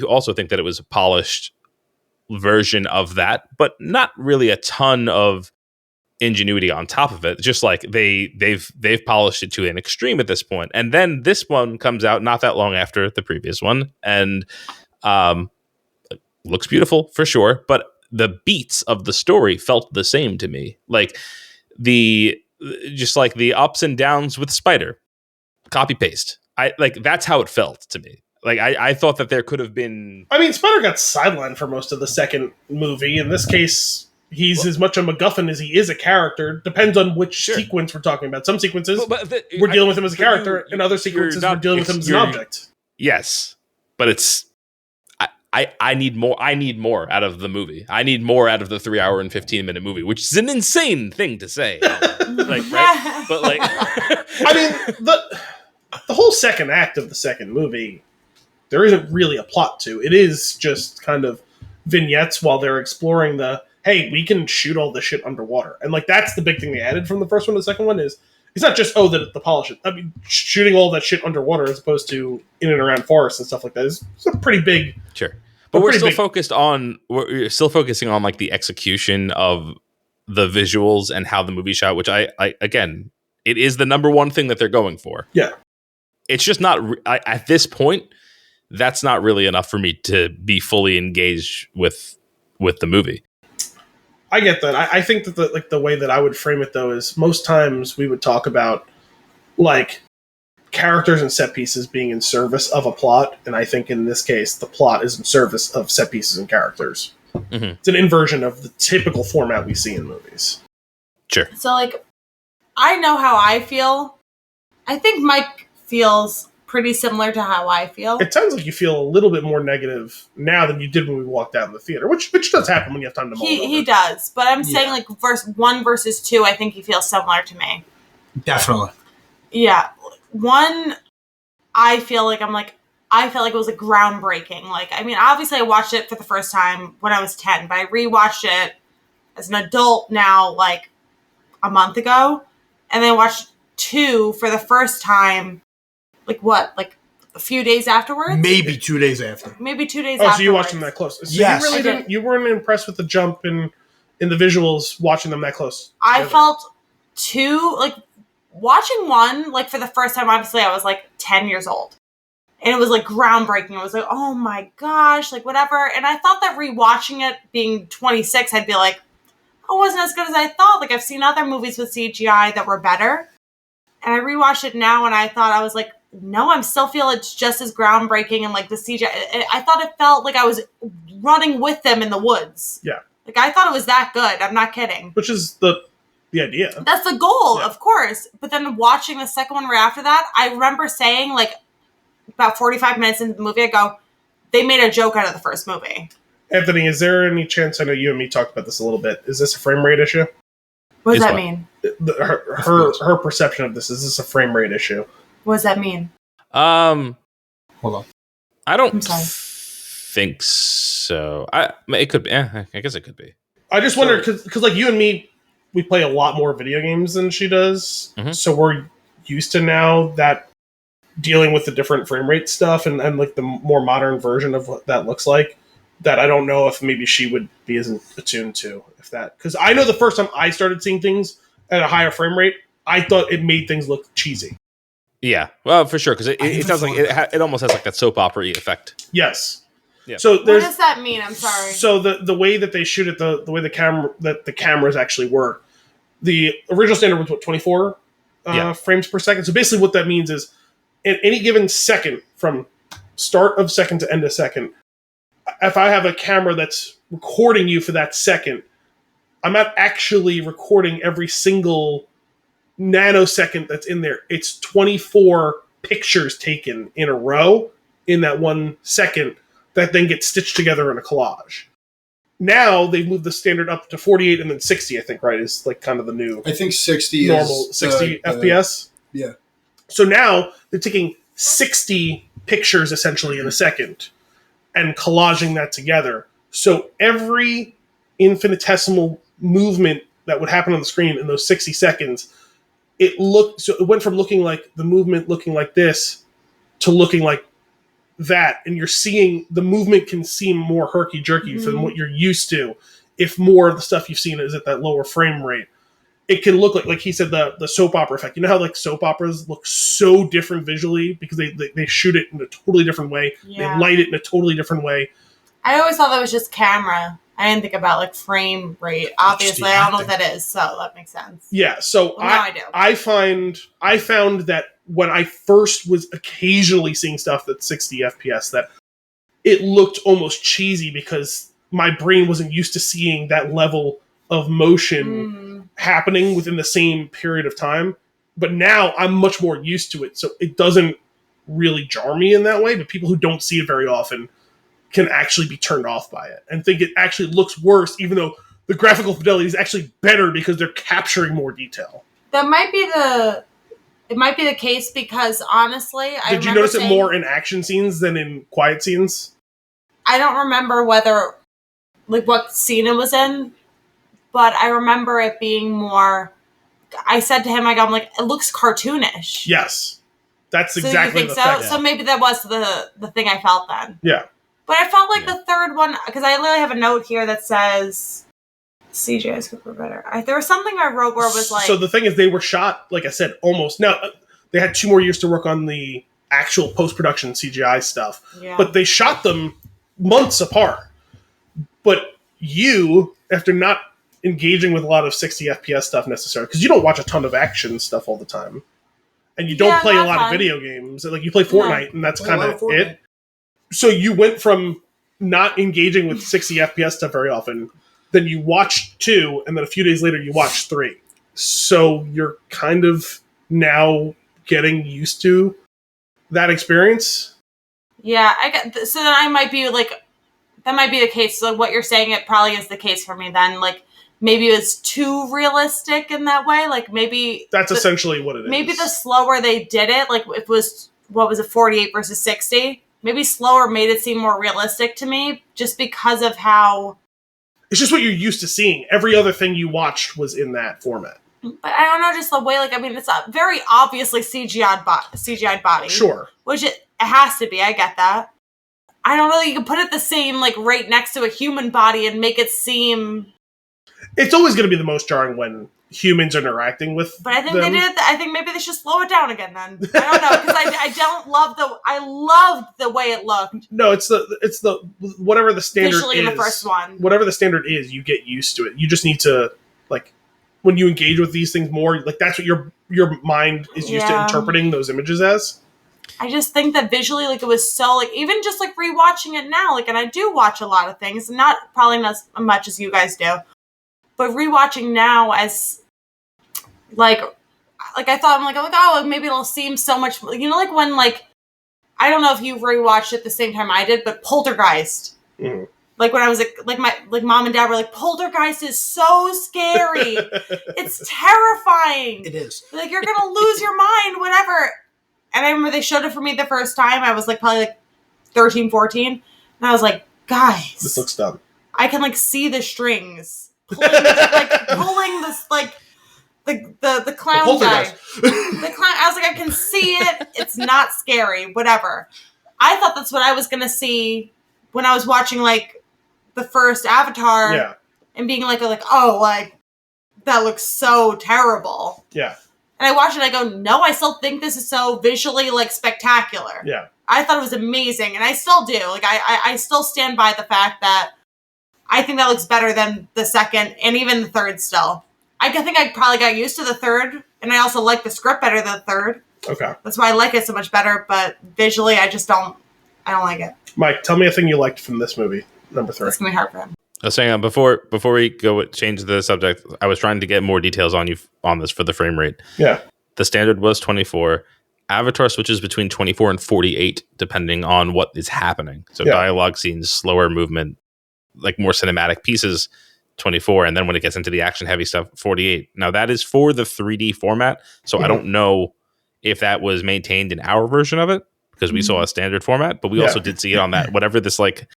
also think that it was a polished version of that, but not really a ton of ingenuity on top of it. Just like they've polished it to an extreme at this point. And then this one comes out not that long after the previous one, and looks beautiful for sure, but the beats of the story felt the same to me. Like the ups and downs with Spider, copy paste. That's how it felt to me. Like I thought that there could have been. I mean, Spider got sidelined for most of the second movie. In this case, he's as much a MacGuffin as he is a character. Depends on which sequence we're talking about. Some sequences we're dealing with him as a character, and other sequences we're dealing with him as an object. Yes, but it's. I need more. I need more out of the movie. I need more out of the 3 hour and 15-minute movie, which is an insane thing to say. Right? But I mean, the whole second act of the second movie there isn't really a plot to. It is just kind of vignettes while they're exploring hey, we can shoot all this shit underwater. And like that's the big thing they added from the first one to the second one is it's not just the polish it. I mean, shooting all that shit underwater as opposed to in and around forests and stuff like that is a pretty big. Sure, but we're still focusing on like the execution of the visuals and how the movie shot, which I again, it is the number one thing that they're going for. Yeah, it's just not at this point. That's not really enough for me to be fully engaged with the movie. I get that. I think that the way that I would frame it though is most times we would talk about like characters and set pieces being in service of a plot, and I think in this case the plot is in service of set pieces and characters. Mm-hmm. It's an inversion of the typical format we see in movies. Sure. So like, I know how I feel. I think Mike feels pretty similar to how I feel. It sounds like you feel a little bit more negative now than you did when we walked out of the theater, which does happen when you have time to mull it over. He does, but I'm saying like one versus two, I think he feels similar to me. Definitely. Yeah. One, I feel like it was like groundbreaking. Like, I mean, obviously I watched it for the first time when I was 10, but I rewatched it as an adult now, like a month ago. And then I watched 2 for the first time, like a few days afterwards? Maybe 2 days after. Maybe 2 days after. Oh, so you watched them that close. So yes. You weren't impressed with the jump in the visuals watching them that close. I felt 2, like, watching 1, like, for the first time, obviously, I was, like, 10 years old. And it was, like, groundbreaking. It was like, oh, my gosh, like, whatever. And I thought that rewatching it, being 26, I'd be like, oh, it wasn't as good as I thought. Like, I've seen other movies with CGI that were better. And I rewatched it now, and I was like, no, I still feel it's just as groundbreaking. And, like, the CGI, I thought it felt like I was running with them in the woods. Yeah. Like, I thought it was that good. I'm not kidding. Which is the idea. That's the goal, of course. But then watching the second one right after that, I remember saying, like, about 45 minutes into the movie, I go, they made a joke out of the first movie. Anthony, is there any chance, I know you and me talked about this a little bit, is this a frame rate issue? What does that mean? Her perception of this, is this a frame rate issue? What does that mean? Hold on. I don't think so. It could be. I guess it could be. I just wonder, because like you and me, we play a lot more video games than she does. Mm-hmm. So we're used to now that dealing with the different frame rate stuff and like the more modern version of what that looks like, that I don't know if maybe she would be as attuned to. Because I know the first time I started seeing things at a higher frame rate, I thought it made things look cheesy. Yeah, well, for sure, because it sounds like it almost has like that soap opera-y effect. Yes. Yeah. So what does that mean? I'm sorry. So the way that they shoot it, the way the cameras actually work, the original standard was 24 frames per second. So basically, what that means is, at any given second, from start of second to end of second, if I have a camera that's recording you for that second, I'm not actually recording every single nanosecond that's in there. It's 24 pictures taken in a row in that 1 second that then get stitched together in a collage. Now they've moved the standard up to 48 and then 60, I think, right? Is like kind of the new. I think 60 normal is 60 FPS. Yeah. So now they're taking 60 pictures essentially in a second and collaging that together. So every infinitesimal movement that would happen on the screen in those 60 seconds, it went from looking like the movement looking like this to looking like that. And you're seeing the movement can seem more herky-jerky than what you're used to if more of the stuff you've seen is at that lower frame rate. It can look like he said, the soap opera effect. You know how like soap operas look so different visually because they shoot it in a totally different way. Yeah. They light it in a totally different way. I always thought that was just camera. I didn't think about like frame rate. Obviously, I don't know what that is, so that makes sense. Yeah, so now I do. I found that when I first was occasionally seeing stuff that's 60 FPS, that it looked almost cheesy because my brain wasn't used to seeing that level of motion happening within the same period of time. But now I'm much more used to it, so it doesn't really jar me in that way. But people who don't see it very often can actually be turned off by it and think it actually looks worse, even though the graphical fidelity is actually better because they're capturing more detail. That might be It might be the case because honestly, Did you notice it more in action scenes than in quiet scenes? I don't remember whether, like, what scene it was in, but I remember it being more. I said to him, I'm like, it looks cartoonish. Yes, that's exactly so you think the so? effect. So maybe that was the thing I felt then. Yeah, but I felt like the third one, because I literally have a note here that says CGI's could be better. There was something I wrote where it was like. So the thing is, they were shot, like I said, almost. Now they had 2 more years to work on the actual post-production CGI stuff, but they shot them months apart. But you, after not engaging with a lot of 60 FPS stuff necessarily, because you don't watch a ton of action stuff all the time, and you don't play a lot of video games. Like, you play Fortnite, and that's kind of it. So you went from not engaging with 60 FPS stuff very often, then you watched 2, and then a few days later you watched 3. So you're kind of now getting used to that experience. Yeah, I get. So then I might be like, that might be the case. So what you're saying, it probably is the case for me then. Like, maybe it was too realistic in that way. Like, maybe that's essentially what it is. Maybe the slower they did it, like if it was, what was it, 48 versus 60? Maybe slower made it seem more realistic to me, just because of how. It's just what you're used to seeing. Every other thing you watched was in that format. But I don't know, just the way, like, I mean, it's a very obviously CGI'd body. Sure. Which it has to be, I get that. I don't know, you can put it the same, like, right next to a human body and make it seem. It's always going to be the most jarring when humans are interacting with. But I think they did. I think maybe they should slow it down again. Then I don't know, because I don't love the. I loved the way it looked. No, it's the whatever the standard visually is. In the first one, whatever the standard is, you get used to it. You just need to, like, when you engage with these things more, like, that's what your mind is used to interpreting those images as. I just think that visually, like, it was so, like, even just, like, rewatching it now, like, and I do watch a lot of things, probably not as much as you guys do, but rewatching now as, like I thought, I'm like, oh, maybe it'll seem so much, you know, like when, like, I don't know if you rewatched it the same time I did, but Poltergeist. Mm-hmm. Like, when I was, like mom and dad were like, Poltergeist is so scary. It's terrifying. It is. Like, you're going to lose your mind, whatever. And I remember they showed it for me the first time. I was, like, probably, like, 13, 14. And I was like, guys. This looks dumb. I can, like, see the strings. Pulling this, like, the clown guy. The clown. I was like, I can see it. It's not scary. Whatever. I thought that's what I was going to see when I was watching, like, the first Avatar. Yeah. And being like, oh, like, that looks so terrible. Yeah. And I watch it and I go, no, I still think this is so visually, like, spectacular. Yeah. I thought it was amazing, and I still do. Like, I still stand by the fact that I think that looks better than the second, and even the third still. I think I probably got used to the third, and I also like the script better than the third. Okay. That's why I like it so much better, but visually, I don't like it. Mike, tell me a thing you liked from this movie, number 3. It's going to be hard for him. I was saying, before we go change the subject, I was trying to get more details on you on this for the frame rate. Yeah. The standard was 24. Avatar switches between 24 and 48, depending on what is happening. So dialogue scenes, slower movement, like more cinematic pieces, 24. And then when it gets into the action heavy stuff, 48. Now that is for the 3D format. So I don't know if that was maintained in our version of it, because we saw a standard format, but we also did see it on that, whatever this, like,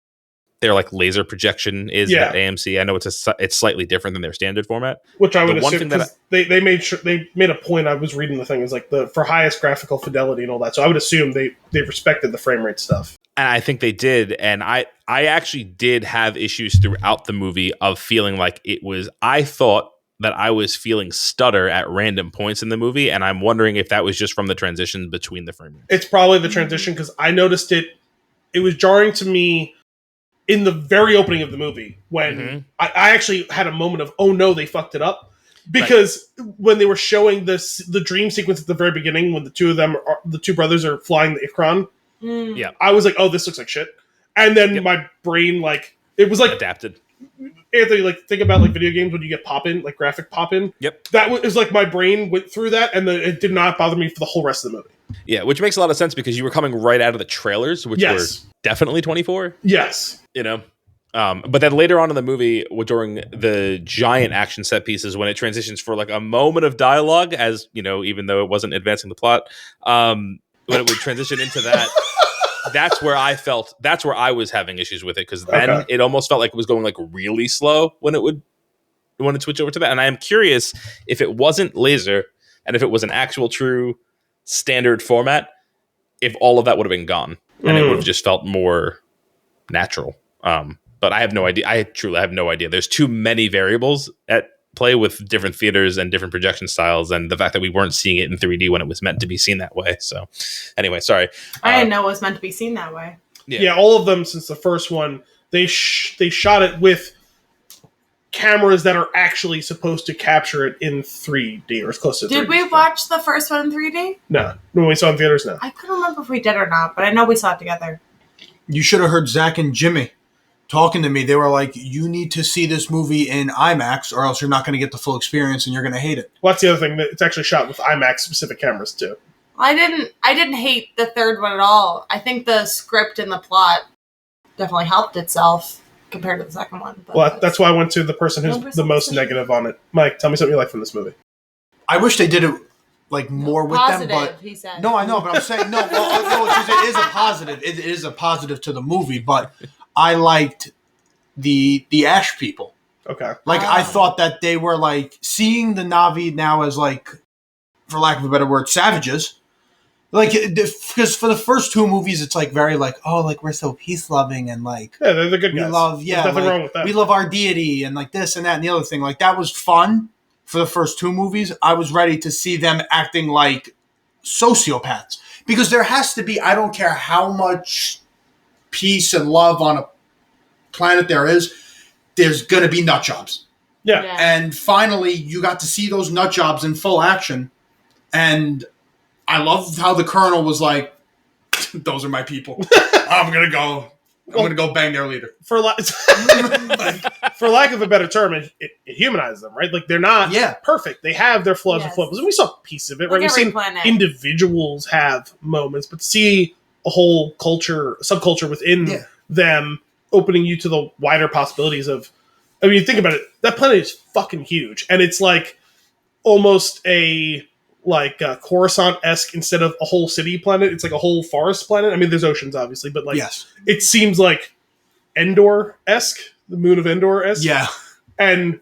their, like, laser projection is at AMC. I know it's slightly different than their standard format. Which I would assume, because they made a point. I was reading the thing, is like for highest graphical fidelity and all that. So I would assume they respected the frame rate stuff. And I think they did. And I actually did have issues throughout the movie of feeling like I thought that I was feeling stutter at random points in the movie. And I'm wondering if that was just from the transition between the frame rates. It's probably the transition, because I noticed it. It was jarring to me in the very opening of the movie, when I actually had a moment of, oh no, they fucked it up. Because when they were showing the dream sequence at the very beginning, when the two brothers are flying the Ikran, I was like, oh, this looks like shit. And then my brain, like, it was like adapted. Anthony, like, think about, like, video games when you get pop-in, like graphic pop-in. Yep. That was like my brain went through that, and then it did not bother me for the whole rest of the movie. Yeah, which makes a lot of sense, because you were coming right out of the trailers, which were definitely 24. Yes. You know? But then later on in the movie, during the giant action set pieces, when it transitions for like a moment of dialogue, as you know, even though it wasn't advancing the plot, when it would transition into that, that's where I was having issues with it, because then it almost felt like it was going like really slow when it would switch over to that. And I am curious if it wasn't laser and if it was an actual true standard format, if all of that would have been gone and it would have just felt more natural. But I have no idea. I truly have no idea. There's too many variables at play with different theaters and different projection styles, and the fact that we weren't seeing it in 3D when it was meant to be seen that way. So anyway, sorry. I didn't know it was meant to be seen that way. Yeah, all of them since the first one, they shot it with cameras that are actually supposed to capture it in 3D or as close to 3D. Did we watch the first one in 3D? No. When we saw it in theaters, no. I couldn't remember if we did or not, but I know we saw it together. You should have heard Zach and Jimmy talking to me. They were like, you need to see this movie in IMAX or else you're not going to get the full experience and you're going to hate it. Well, that's the other thing. That it's actually shot with IMAX specific cameras too. I didn't hate the third one at all. I think the script and the plot definitely helped itself compared to the second one. But well, that's why I went to the person who's the most negative on it. Mike, tell me something you like from this movie. I wish they did it like more with positive, them, but he said. No, I know, but I'm saying no. Well, no, it is a positive. It is a positive to the movie, but I liked the Ash people. Okay, like I thought that they were like seeing the Na'vi now as like, for lack of a better word, savages. Like, because for the first two movies, it's like very like, oh, like we're so peace loving and like they're the good guys. We love There's nothing like, wrong with that. We love our deity and like this and that and the other thing. Like that was fun for the first two movies. I was ready to see them acting like sociopaths because there has to be. I don't care how much peace and love on a planet there is. There's gonna be nut jobs. Yeah. And finally, you got to see those nut jobs in full action, and I love how the Colonel was like, "Those are my people. I'm gonna go bang their leader." For lack of a better term, it humanizes them, right? Like they're not perfect. They have their flaws and flaws, and we saw a piece of it, right? We've seen individuals have moments, but to see a whole subculture within them, opening you to the wider possibilities of. I mean, think about it. That planet is fucking huge, and it's like almost a. Like Coruscant-esque instead of a whole city planet. It's like a whole forest planet. I mean, there's oceans, obviously, but like it seems like Endor-esque, the moon of Endor-esque. Yeah. And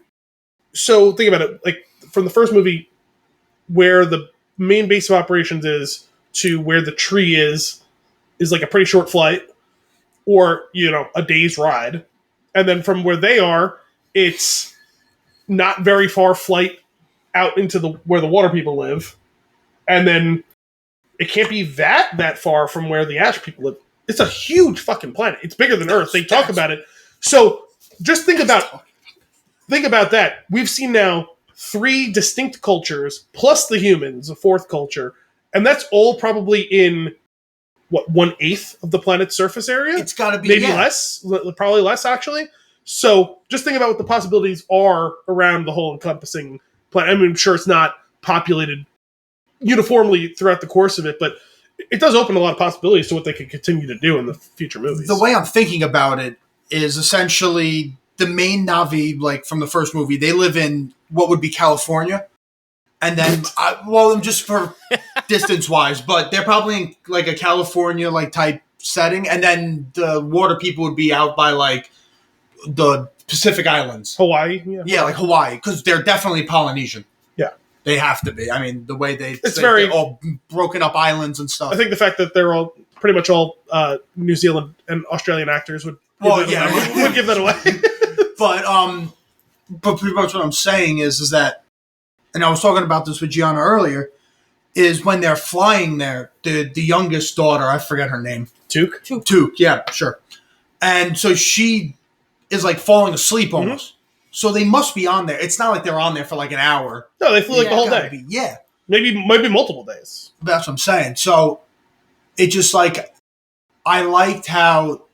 so think about it. Like from the first movie, where the main base of operations is to where the tree is like a pretty short flight or, a day's ride. And then from where they are, it's not very far flight out into where the water people live, and then it can't be that far from where the Ash people live. It's a huge fucking planet. It's bigger than Earth. They talk about it. So just think about that. We've seen now 3 distinct cultures plus the humans, a 4th culture, and that's all probably in what 1/8 of the planet's surface area. It's got to be maybe less, probably less actually. So just think about what the possibilities are around the whole encompassing planet. I mean, I'm sure it's not populated uniformly throughout the course of it, but it does open a lot of possibilities to what they could continue to do in the future movies. The way I'm thinking about it is essentially the main Na'vi, like from the first movie, they live in what would be California. And then, just for distance-wise, but they're probably in like a California like type setting. And then the water people would be out by like the Pacific Islands. Hawaii? Yeah, like Hawaii, because they're definitely Polynesian. Yeah. They have to be. I mean, the way they're all broken up islands and stuff. I think the fact that they're all, pretty much all New Zealand and Australian actors would give that away. But pretty much what I'm saying is that, and I was talking about this with Gianna earlier, is when they're flying there, the youngest daughter, I forget her name. Took, yeah, sure. And so she is like falling asleep almost. So they must be on there. It's not like they're on there for like an hour. No, they flew like the whole day. Maybe multiple days. That's what I'm saying. So it just like, I liked how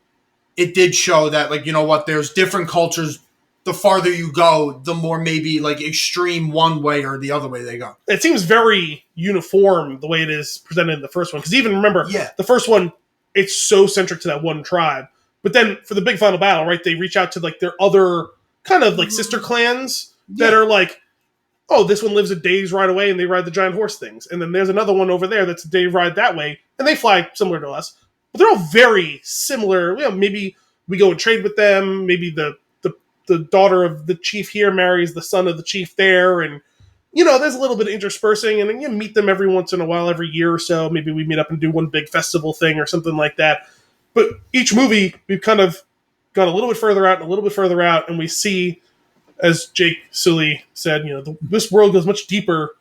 it did show that, like, there's different cultures. The farther you go, the more maybe like extreme one way or the other way they go. It seems very uniform the way it is presented in the first one. Because even remember, the first one, it's so centric to that one tribe. But then for the big final battle, right, they reach out to like their other kind of like sister clans that are like, oh, this one lives a day's ride away and they ride the giant horse things. And then there's another one over there that's a day ride that way and they fly similar to us. But they're all very similar. You know, maybe we go and trade with them. Maybe the daughter of the chief here marries the son of the chief there. And, you know, there's a little bit of interspersing. And then you meet them every once in a while, every year or so. Maybe we meet up and do one big festival thing or something like that. But each movie, we've kind of gone a little bit further out and a little bit further out. And we see, as Jake Sully said, you know, this world goes much deeper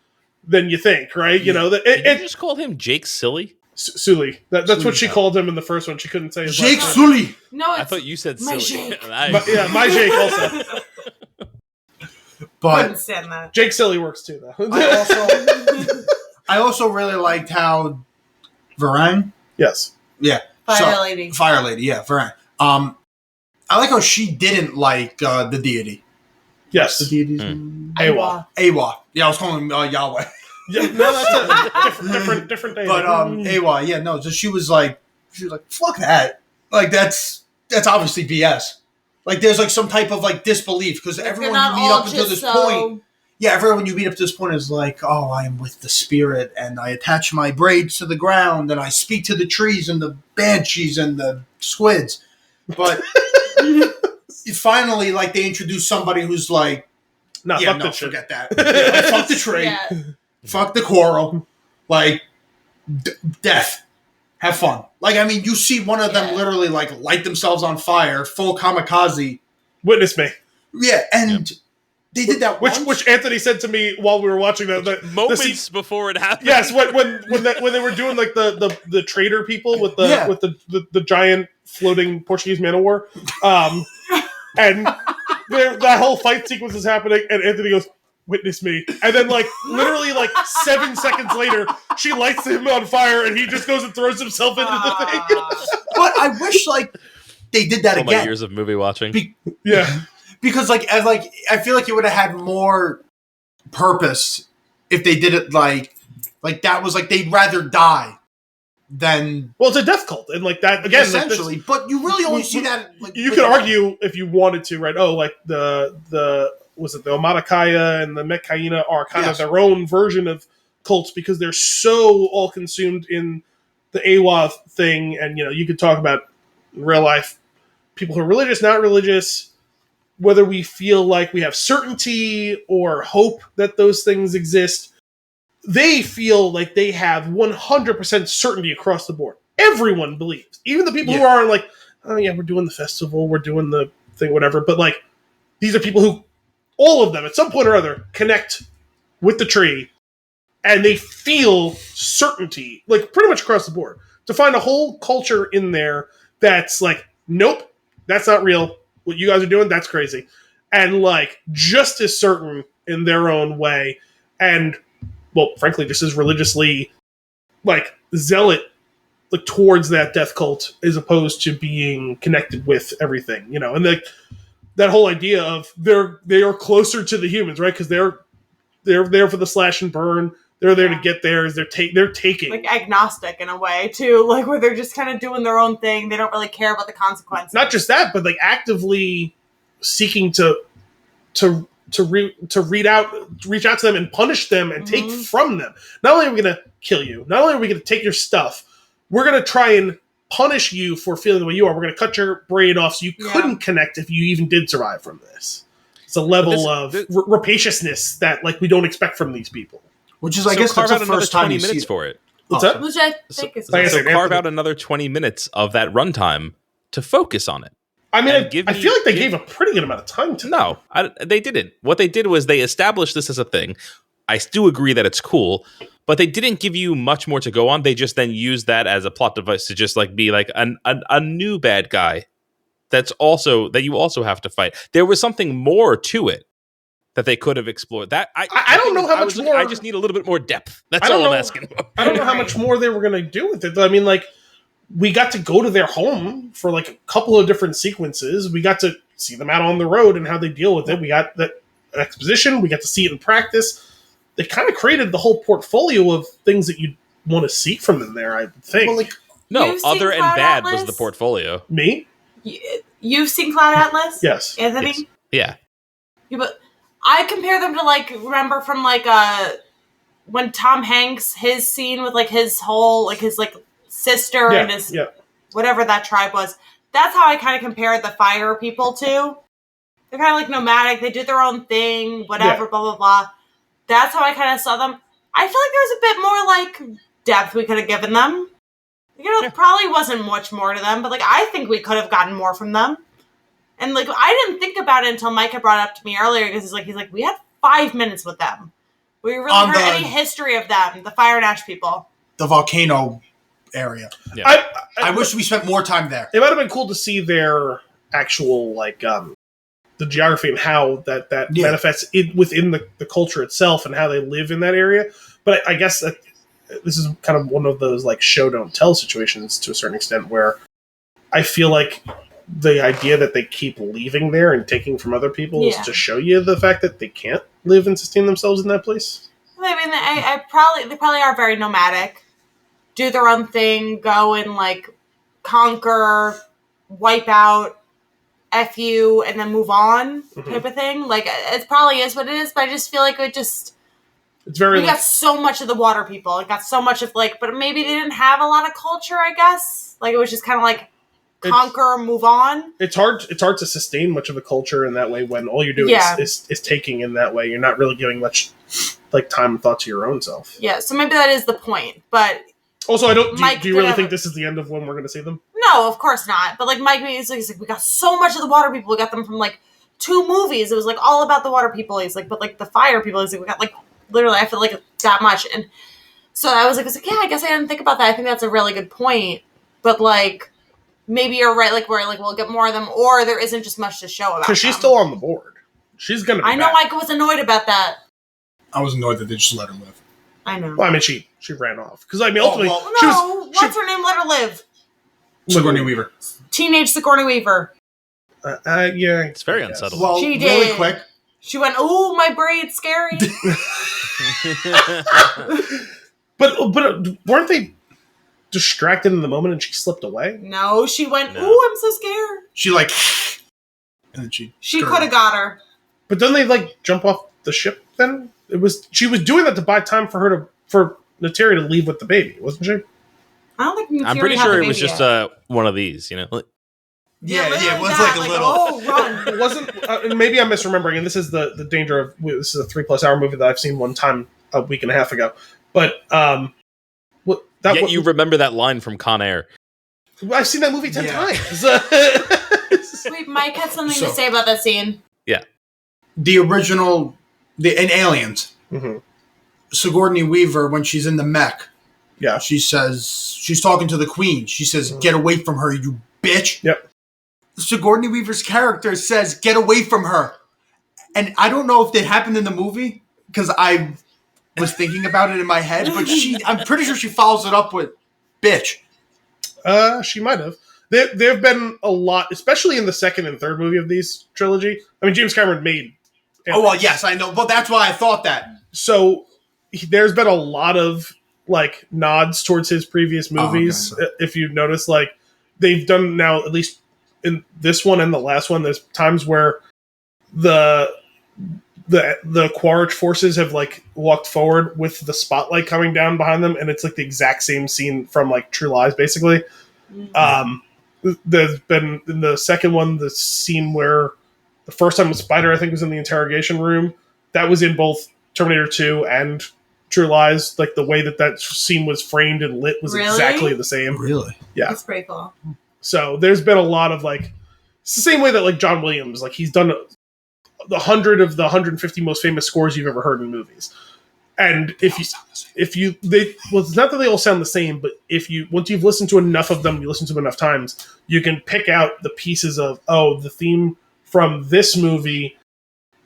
than you think, right? You know, Did you just call him Jake Silly? Sully. That's what she called him in the first one. She couldn't say his Jake last name. Sully. No, I thought you said my Silly. Jake. My Jake also. But couldn't stand that. Jake Silly works too, though. I also really liked how Varang. Yes. Yeah. Fire Lady. Fire Lady, yeah, Varang. I like how she didn't like the deity. Yes. The deity's Awa. Awa. Yeah, I was calling him Yahweh. Yeah, no, that's a different day. But Awa, yeah, no. So she was like, fuck that. Like that's obviously BS. Like there's like some type of like disbelief because everyone you meet up until this point. Yeah, everyone you meet up to this point is like, oh, I am with the spirit, and I attach my braids to the ground, and I speak to the trees and the banshees and the squids. But finally, like they introduce somebody who's like, forget that. Yeah, fuck the tree. Yeah. Fuck the quarrel. Like, death. Have fun. Like, I mean, you see one of them literally, like, light themselves on fire, full kamikaze. Witness me. Yeah, and they did that which Anthony said to me while we were watching that. Moments before it happened. Yes, when they were doing, like, the trader people with the giant floating Portuguese man of war. And that whole fight sequence is happening, and Anthony goes, witness me. And then, like, literally, like, 7 seconds later, she lights him on fire, and he just goes and throws himself into the thing. But I wish, like, they did that all again. my years of movie watching. Because, like, I feel like it would have had more purpose if they did it, like that was, like, they'd rather die than... Well, it's a death cult, and, like, that, again... Essentially, but you really only see that... Like, you could argue, if you wanted to, right, like, was it the Omatakaya and the Mekkaina are kind of their own version of cults because they're so all consumed in the Awa thing. And, you know, you could talk about real life people who are religious, not religious, whether we feel like we have certainty or hope that those things exist. They feel like they have 100% certainty across the board. Everyone believes. Even the people who are like, oh yeah, we're doing the festival, we're doing the thing, whatever. But, like, these are people who, all of them, at some point or other, connect with the tree, and they feel certainty, like, pretty much across the board. To find a whole culture in there that's like, nope, that's not real. What you guys are doing, that's crazy. And, like, just as certain in their own way, and, well, frankly, just as religiously, like, zealot, like, towards that death cult, as opposed to being connected with everything, you know, and, like, that whole idea of they are closer to the humans, right? Because they're there for the slash and burn. They're there to get theirs. They're taking, like, agnostic in a way too, like where they're just kind of doing their own thing. They don't really care about the consequences. Not just that, but like actively seeking to reach out to them and punish them and take from them. Not only are we going to kill you, not only are we going to take your stuff, we're going to try and punish you for feeling the way you are. We're going to cut your braid off so you couldn't connect if you even did survive from this. It's a level of rapaciousness that, like, we don't expect from these people. Which is, I guess, that's the first time you see it. for it. What's that? Which I think is So carve out another 20 minutes of that runtime to focus on it. I mean, I feel like they gave a pretty good amount of time to No, they didn't. What they did was they established this as a thing. I do agree that it's cool, but they didn't give you much more to go on. They just then used that as a plot device to just, like, be like a new bad guy that you also have to fight. There was something more to it that they could have explored. That I don't know how much more. I just need a little bit more depth. That's all I'm asking for. I don't know how much more they were going to do with it. I mean, like, we got to go to their home for, like, a couple of different sequences. We got to see them out on the road and how they deal with it. We got that exposition. We got to see it in practice. They kind of created the whole portfolio of things that you'd want to see from them there, I think. Well, like, no, other and bad was the portfolio. Me? You've seen Cloud Atlas? Yes. Anthony? Yes. Yeah. Yeah, but I compare them to, like, remember from, like, when Tom Hanks, his scene with, like, his whole, like, his, like, sister and his, whatever that tribe was. That's how I kind of compare the fire people to. They're kind of, like, nomadic. They did their own thing, whatever, blah, blah, blah. That's how I kind of saw them. I feel like there was a bit more, like, depth we could have given them. You know, it probably wasn't much more to them, but, like, I think we could have gotten more from them. And, like, I didn't think about it until Mike had brought it up to me earlier, because he's like, we had 5 minutes with them. We really heard any history of them, the Fire and Ash people. The volcano area. Yeah. I wish we spent more time there. It might have been cool to see their actual, like, the geography and how that manifests within the culture itself and how they live in that area. But I guess that this is kind of one of those, like, show don't tell situations to a certain extent, where I feel like the idea that they keep leaving there and taking from other people is to show you the fact that they can't live and sustain themselves in that place. I mean, they probably are very nomadic, do their own thing, go and, like, conquer, wipe out, F you, and then move on, type of thing. Like, it probably is what it is, but I just feel like it's very. We got so much of the water people. It got so much of, like, but maybe they didn't have a lot of culture, I guess. Like, it was just kind of like conquer, move on. It's hard to sustain much of a culture in that way when all you're doing is taking in that way. You're not really giving much, like, time and thought to your own self. Yeah, so maybe that is the point, but. Also, do you really think this is the end of when we're going to see them? No, of course not. But, like, Mike, he's like, we got so much of the water people. We got them from, like, 2 movies. It was, like, all about the water people. He's like, but, like, the fire people, he's like, we got, like, literally, I feel like that much. And so I was like, yeah, I guess I didn't think about that. I think that's a really good point. But, like, maybe you're right, like, where, like, we'll get more of them, or there isn't just much to show about them. Because she's still on the board. She's going to be I know back. Mike was annoyed about that. I was annoyed that they just let her live. I know. Well, I mean, she ran off. Because, I mean, ultimately... what's her name? Let her live. Sigourney Weaver. Teenage Sigourney Weaver. Yeah. It's very unsettled. Well, she did. Really quick. She went, "Ooh, my braid's scary." But weren't they distracted in the moment and she slipped away? No, she went, "Ooh, I'm so scared." She, like... And then she could have got her. But don't they, like, jump off the ship then? She was doing that to buy time for Nateri to leave with the baby, wasn't she? I don't think Nateri I'm pretty had sure the it was baby just yet. One of these, you know? Yeah, it was like a little... Oh, run. It wasn't... and maybe I'm misremembering, and this is the danger of... This is a 3+ hour movie that I've seen one time a week and a half ago. But, you remember that line from Con Air. I've seen that movie 10 times. Wait, Mike had something to say about that scene. Yeah. The original... in Aliens. Mm-hmm. Sigourney Weaver, when she's in the mech, she says... She's talking to the Queen. She says, "Get away from her, you bitch." Yep. Sigourney Weaver's character says, "Get away from her." And I don't know if it happened in the movie, because I was thinking about it in my head, but I'm pretty sure she follows it up with bitch. She might have. There have been a lot, especially in the second and third movie of these trilogy. I mean, James Cameron made... Oh, well, yes, I know. But that's why I thought that. So there's been a lot of, like, nods towards his previous movies. Oh, okay. If you notice, like, they've done now, at least in this one and the last one, there's times where the Quaritch forces have, like, walked forward with the spotlight coming down behind them, and it's, like, the exact same scene from, like, True Lies, basically. Mm-hmm. There's been, in the second one, the scene where the first time Spider, I think, was in the interrogation room. That was in both Terminator 2 and True Lies. Like, the way that scene was framed and lit was exactly the same. Really? Yeah. That's pretty cool. So there's been a lot of, like... It's the same way that, like, John Williams, like, he's done 100 of the 150 most famous scores you've ever heard in movies. And it's not that they all sound the same, but once you've listened to enough of them, you listen to them enough times, you can pick out the pieces of, the theme from this movie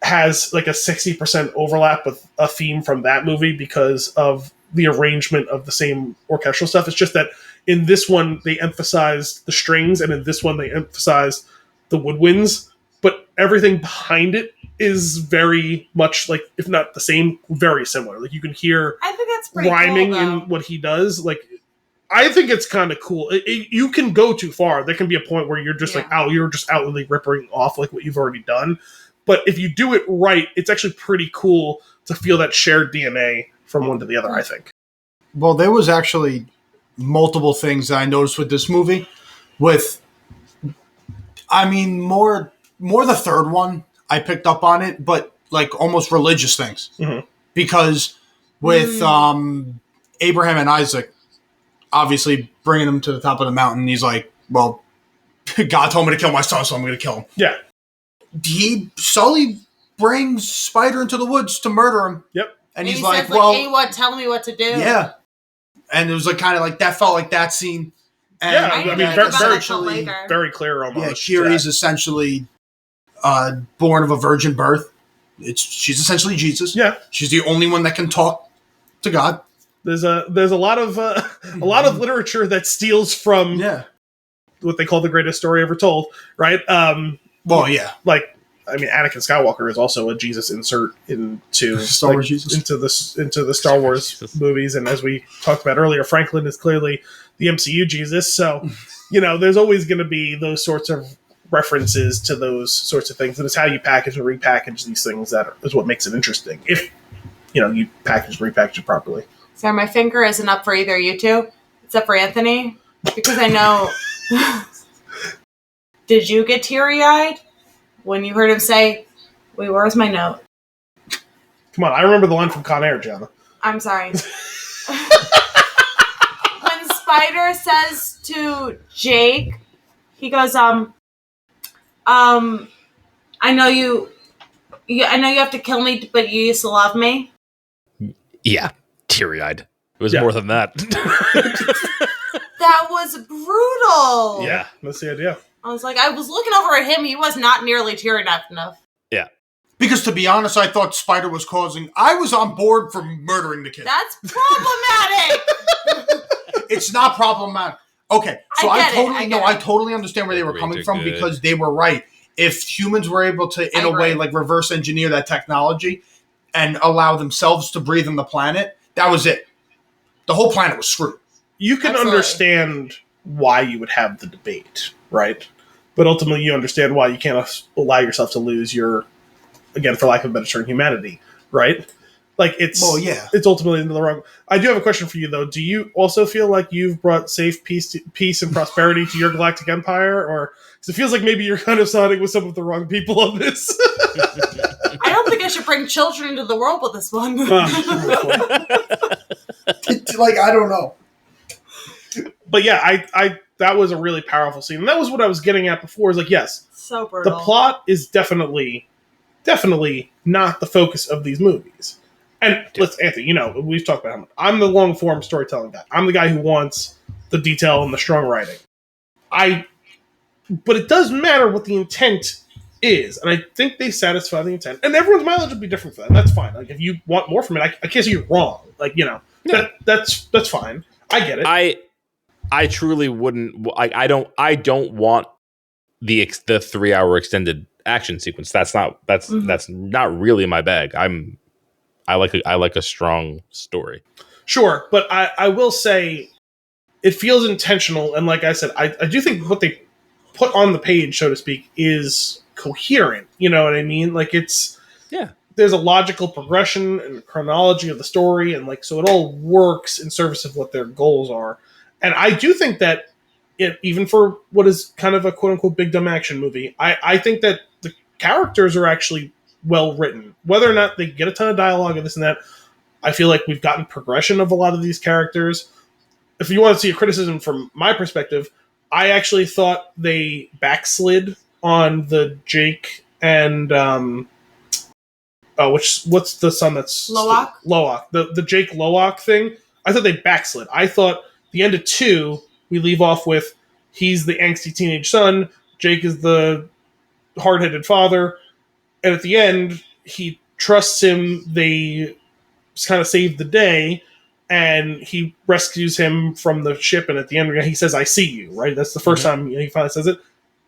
has, like, a 60% overlap with a theme from that movie because of the arrangement of the same orchestral stuff. It's just that in this one, they emphasized the strings, and in this one, they emphasized the woodwinds, but everything behind it is very much, like, if not the same, very similar. Like, you can hear I think that's pretty rhyming cool, in what he does. Like, I think it's kind of cool. You can go too far. There can be a point where you're just like, oh, you're just outwardly ripping off like what you've already done. But if you do it right, it's actually pretty cool to feel that shared DNA from one to the other, I think. Well, there was actually multiple things that I noticed with this movie. More the third one, I picked up on it, but like almost religious things. Mm-hmm. Because with Abraham and Isaac, obviously bringing them to the top of the mountain, he's like, well, God told me to kill my son, so I'm going to kill him. Yeah. Sully brings Spider into the woods to murder him. Yep. And he's he like, says, well, hey, what? Tell me what to do. Yeah. And it was like kind of like that felt like that scene. And yeah, I I didn't mean, think about very, it till later. very clear almost. Yeah, Kiri's essentially born of a virgin birth. She's essentially Jesus. Yeah. She's the only one that can talk to God. There's a lot of literature that steals from what they call the greatest story ever told, right? Well, yeah. Like, I mean, Anakin Skywalker is also a Jesus insert into Star Wars Jesus. into the Star Wars movies, and as we talked about earlier, Franklin is clearly the MCU Jesus. So, there's always going to be those sorts of references to those sorts of things, and it's how you package and repackage these things that is what makes it interesting. If you package and repackage it properly. Sorry, my finger isn't up for either of you two. It's up for Anthony because I know. Did you get teary-eyed when you heard him say, wait, where's my note? Come on, I remember the line from Con Air, Gianna. I'm sorry. When Spider says to Jake, he goes, I know you have to kill me, but you used to love me. Yeah, teary-eyed. It was more than that. That was brutal. Yeah, that's the idea. I was like, I was looking over at him. He was not nearly teary-eyed enough. Yeah. Because to be honest, I thought Spider was I was on board for murdering the kid. That's problematic. It's not problematic. Okay, so I totally understand where they were coming from because they were right. If humans were able to, in a way, like reverse engineer that technology and allow themselves to breathe on the planet, that was it. The whole planet was screwed. You can understand why you would have the debate, right? But ultimately, you understand why you can't allow yourself to lose your, again, for lack of a better term, humanity, right? Like, it's ultimately the wrong. I do have a question for you, though. Do you also feel like you've brought safe peace and prosperity to your galactic empire? Or, because it feels like maybe you're kind of siding with some of the wrong people on this. I don't think I should bring children into the world with this one. I don't know. But yeah, I that was a really powerful scene. And that was what I was getting at before, is like, yes, so brutal. The plot is definitely not the focus of these movies. And let's, Anthony, we've talked about him. I'm the long form storytelling guy. I'm the guy who wants the detail and the strong writing. But it does matter what the intent is, and I think they satisfy the intent. And everyone's mileage will be different for that. And that's fine. Like, if you want more from it, I can't say you're wrong. Like, that's fine. I get it. I truly wouldn't. I don't want the 3-hour extended action sequence. That's not really my bag. I like a strong story. Sure, but I will say it feels intentional, and like I said, I do think what they put on the page, so to speak, is coherent. You know what I mean? Like, there's a logical progression and chronology of the story, and so it all works in service of what their goals are. And I do think that even for what is kind of a quote-unquote big dumb action movie, I think that the characters are actually well written. Whether or not they get a ton of dialogue and this and that, I feel like we've gotten progression of a lot of these characters. If you want to see a criticism from my perspective, I actually thought they backslid on the Jake and what's the son that's Loak? Loak. The Jake Loak thing. I thought they backslid. I thought the end of 2, we leave off with he's the angsty teenage son, Jake is the hard-headed father, and at the end, he trusts him, they kind of save the day, and he rescues him from the ship, and at the end, he says, I see you, right? That's the first time he finally says it.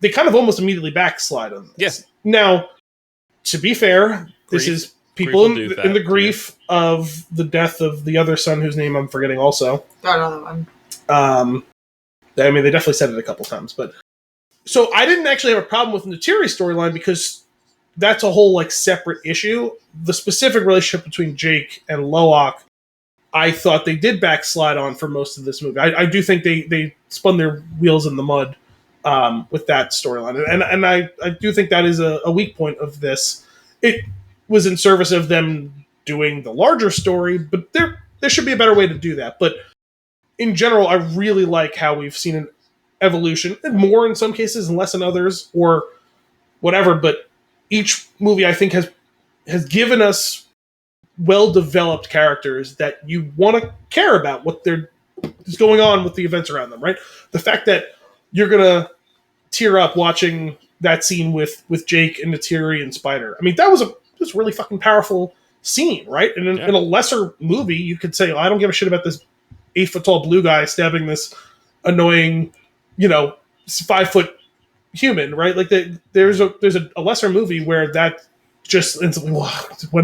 They kind of almost immediately backslide on this. Yes. Now, to be fair, this is people in the grief of the death of the other son, whose name I'm forgetting also. Got another one. I mean, they definitely said it a couple times, but so I didn't actually have a problem with Neytiri's storyline because that's a whole like separate issue. The specific relationship between Jake and Loak, I thought they did backslide on for most of this movie. I do think they spun their wheels in the mud with that storyline, and I do think that is a weak point of this. It was in service of them doing the larger story, but there should be a better way to do that. But in general, I really like how we've seen an evolution, and more in some cases and less in others, or whatever. But each movie, I think, has given us well-developed characters that you want to care about what is going on with the events around them, right? The fact that you're going to tear up watching that scene with Jake and Neytiri and Spider. I mean, that was a really fucking powerful scene, right? And in a lesser movie, you could say, I don't give a shit about this 8-foot-tall blue guy stabbing this annoying, 5-foot human, right? Like there's a lesser movie where that just instantly,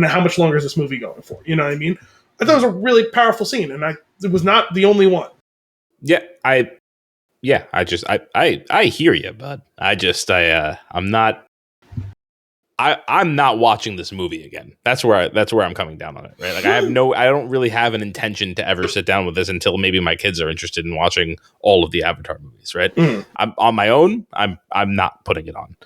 how much longer is this movie going for? You know what I mean? I thought it was a really powerful scene, and it was not the only one. Yeah, I hear you, bud. I'm not watching this movie again. That's where I'm coming down on it, right? Like I don't really have an intention to ever sit down with this until maybe my kids are interested in watching all of the Avatar movies, right? I'm on my own. I'm not putting it on.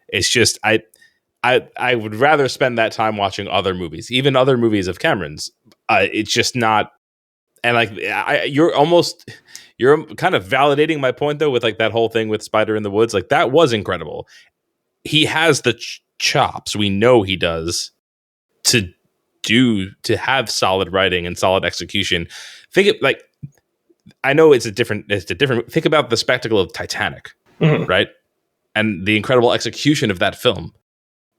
It's just I would rather spend that time watching other movies, even other movies of Cameron's. It's just not, and like you're kind of validating my point though with like that whole thing with Spider in the Woods. Like that was incredible. He has the chops. We know he does to have solid writing and solid execution. I know it's a different. Think about the spectacle of Titanic, right? And the incredible execution of that film,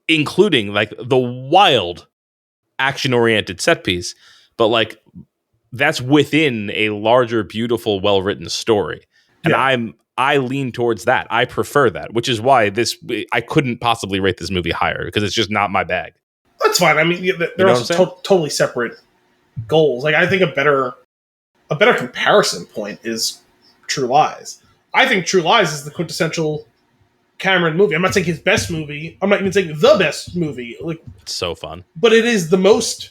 including like the wild action-oriented set piece, but like that's within a larger, beautiful, well-written story. And I lean towards that. I prefer that, which is why I couldn't possibly rate this movie higher because it's just not my bag. That's fine. I mean, they're also totally separate goals. Like I think a better comparison point is True Lies. I think True Lies is the quintessential Cameron movie. I'm not saying his best movie. I'm not even saying the best movie. Like it's so fun. But it is the most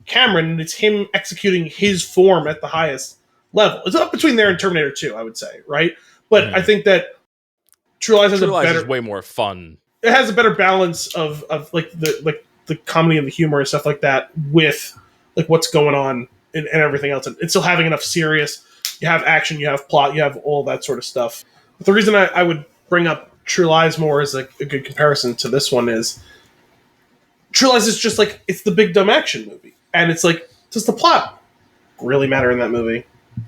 Cameron, and it's him executing his form at the highest level. It's up between there and Terminator 2, I would say, right? But I think that True Lies has is way more fun. It has a better balance of like the comedy and the humor and stuff like that with like what's going on and everything else. And it's still having enough serious. You have action, you have plot, you have all that sort of stuff. But the reason I would bring up True Lies more as like a good comparison to this one is True Lies is just like it's the big dumb action movie. And it's like, does the plot really matter in that movie?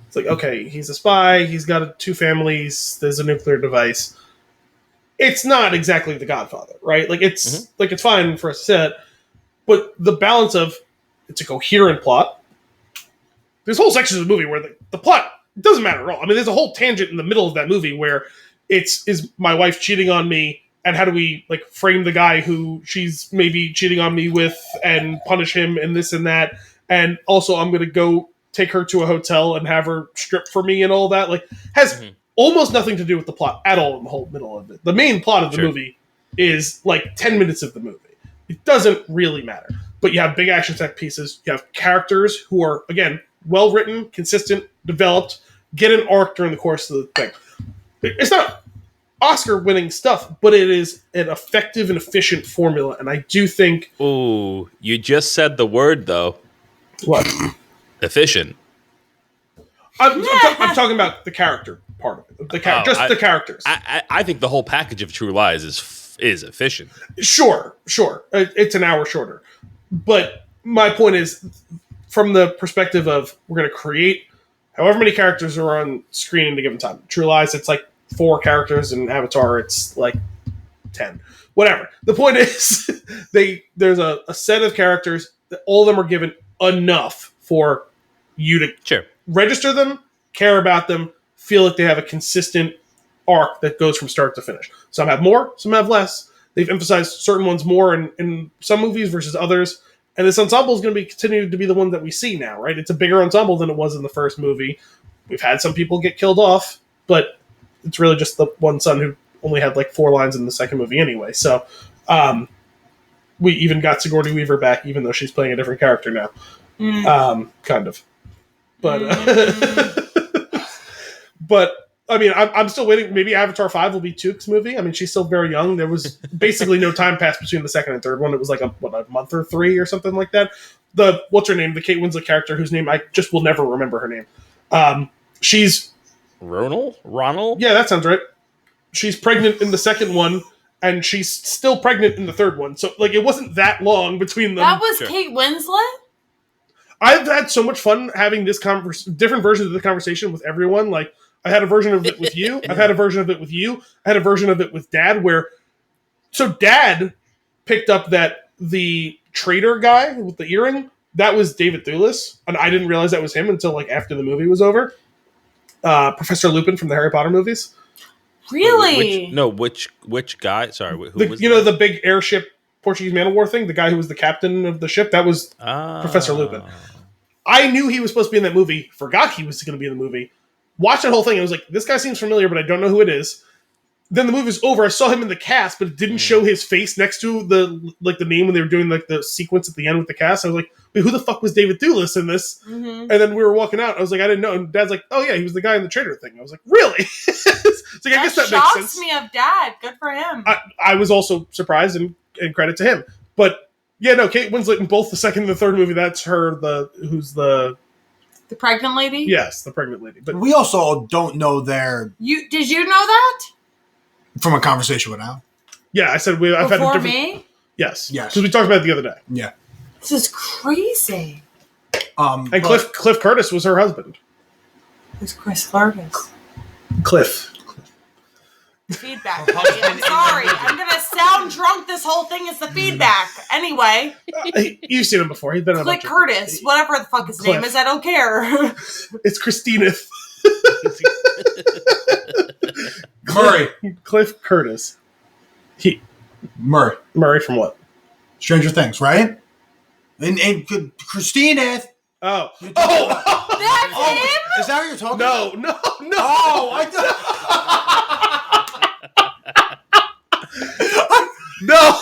It's like, okay, he's a spy, he's got 2 families, there's a nuclear device. It's not exactly The Godfather, right? Like it's it's fine for us to say it, but the balance of it's a coherent plot. There's whole sections of the movie where the plot doesn't matter at all. I mean, there's a whole tangent in the middle of that movie where is my wife cheating on me, and how do we like frame the guy who she's maybe cheating on me with and punish him and this and that. And also I'm going to go take her to a hotel and have her strip for me and all that. Like has almost nothing to do with the plot at all in the whole middle of it. The main plot of the movie is like 10 minutes of the movie. It doesn't really matter. But you have big action set pieces. You have characters who are, again, well-written, consistent, developed, get an arc during the course of the thing. It's not Oscar-winning stuff, but it is an effective and efficient formula, and I do think... Ooh, you just said the word, though. What? Efficient. I'm talking about the character part of it. The characters. I think the whole package of True Lies is efficient. Sure. It's an hour shorter. But my point is, from the perspective of we're going to create however many characters are on screen at a given time. True Lies, it's like 4 characters, and Avatar, it's like 10. Whatever. The point is, there's a set of characters that all of them are given enough for you to register them, care about them, feel like they have a consistent arc that goes from start to finish. Some have more, some have less. They've emphasized certain ones more in some movies versus others. And this ensemble is going to continue to be the one that we see now, right? It's a bigger ensemble than it was in the first movie. we've had some people get killed off, but it's really just the one son who only had like 4 lines in the second movie anyway. So we even got Sigourney Weaver back, even though she's playing a different character now. Kind of. But but I mean, I'm still waiting. Maybe Avatar 5 will be Toot's movie. I mean, she's still very young. There was basically no time passed between the second and third one. It was like a month or 3 or something like that. What's her name? The Kate Winslet character whose name I just will never remember her name. She's Ronald? Yeah, that sounds right. She's pregnant in the second one, and she's still pregnant in the third one. So, like, it wasn't that long between them. That was Kate Winslet? I've had so much fun having this different versions of the conversation with everyone. Like, I had a version of it with you. I've had a version of it with you. I had a version of it with Dad so Dad picked up that the trader guy with the earring, that was David Thewlis, and I didn't realize that was him until like after the movie was over. Professor Lupin from the Harry Potter movies. Really? Which guy? Sorry, who was the big airship Portuguese Man of War thing? The guy who was the captain of the ship? That was Professor Lupin. I knew he was supposed to be in that movie. Forgot he was going to be in the movie. Watched that whole thing. I was like, this guy seems familiar, but I don't know who it is. Then the movie was over. I saw him in the cast, but it didn't show his face next to the name when they were doing like the sequence at the end with the cast. I was like, wait, who the fuck was David Thewlis in this? Mm-hmm. And then we were walking out. I was like, I didn't know. And Dad's like, oh yeah, he was the guy in the trader thing. I was like, really? It's like, I guess that makes sense. Me of Dad. Good for him. I was also surprised and credit to him. But yeah, no, Kate Winslet in both the second and the third movie. That's her. Who's the pregnant lady? Yes, the pregnant lady. But we also don't know their. Did you know that? From a conversation with Al? Yeah, I said I've had a different... me? Yes. Because we talked about it the other day. Yeah. This is crazy. And Cliff Curtis was her husband. Who's Chris Curtis? Cliff. Feedback. I'm sorry. I'm going to sound drunk. This whole thing is the feedback. Anyway. You've seen him before. He's been on Cliff Curtis. Whatever the fuck his name is, I don't care. It's Christina. Cliff Curtis. Murray from what? Stranger Things, right? And Christina. Oh. That's him? Is that what you're talking about? No. Oh, I No.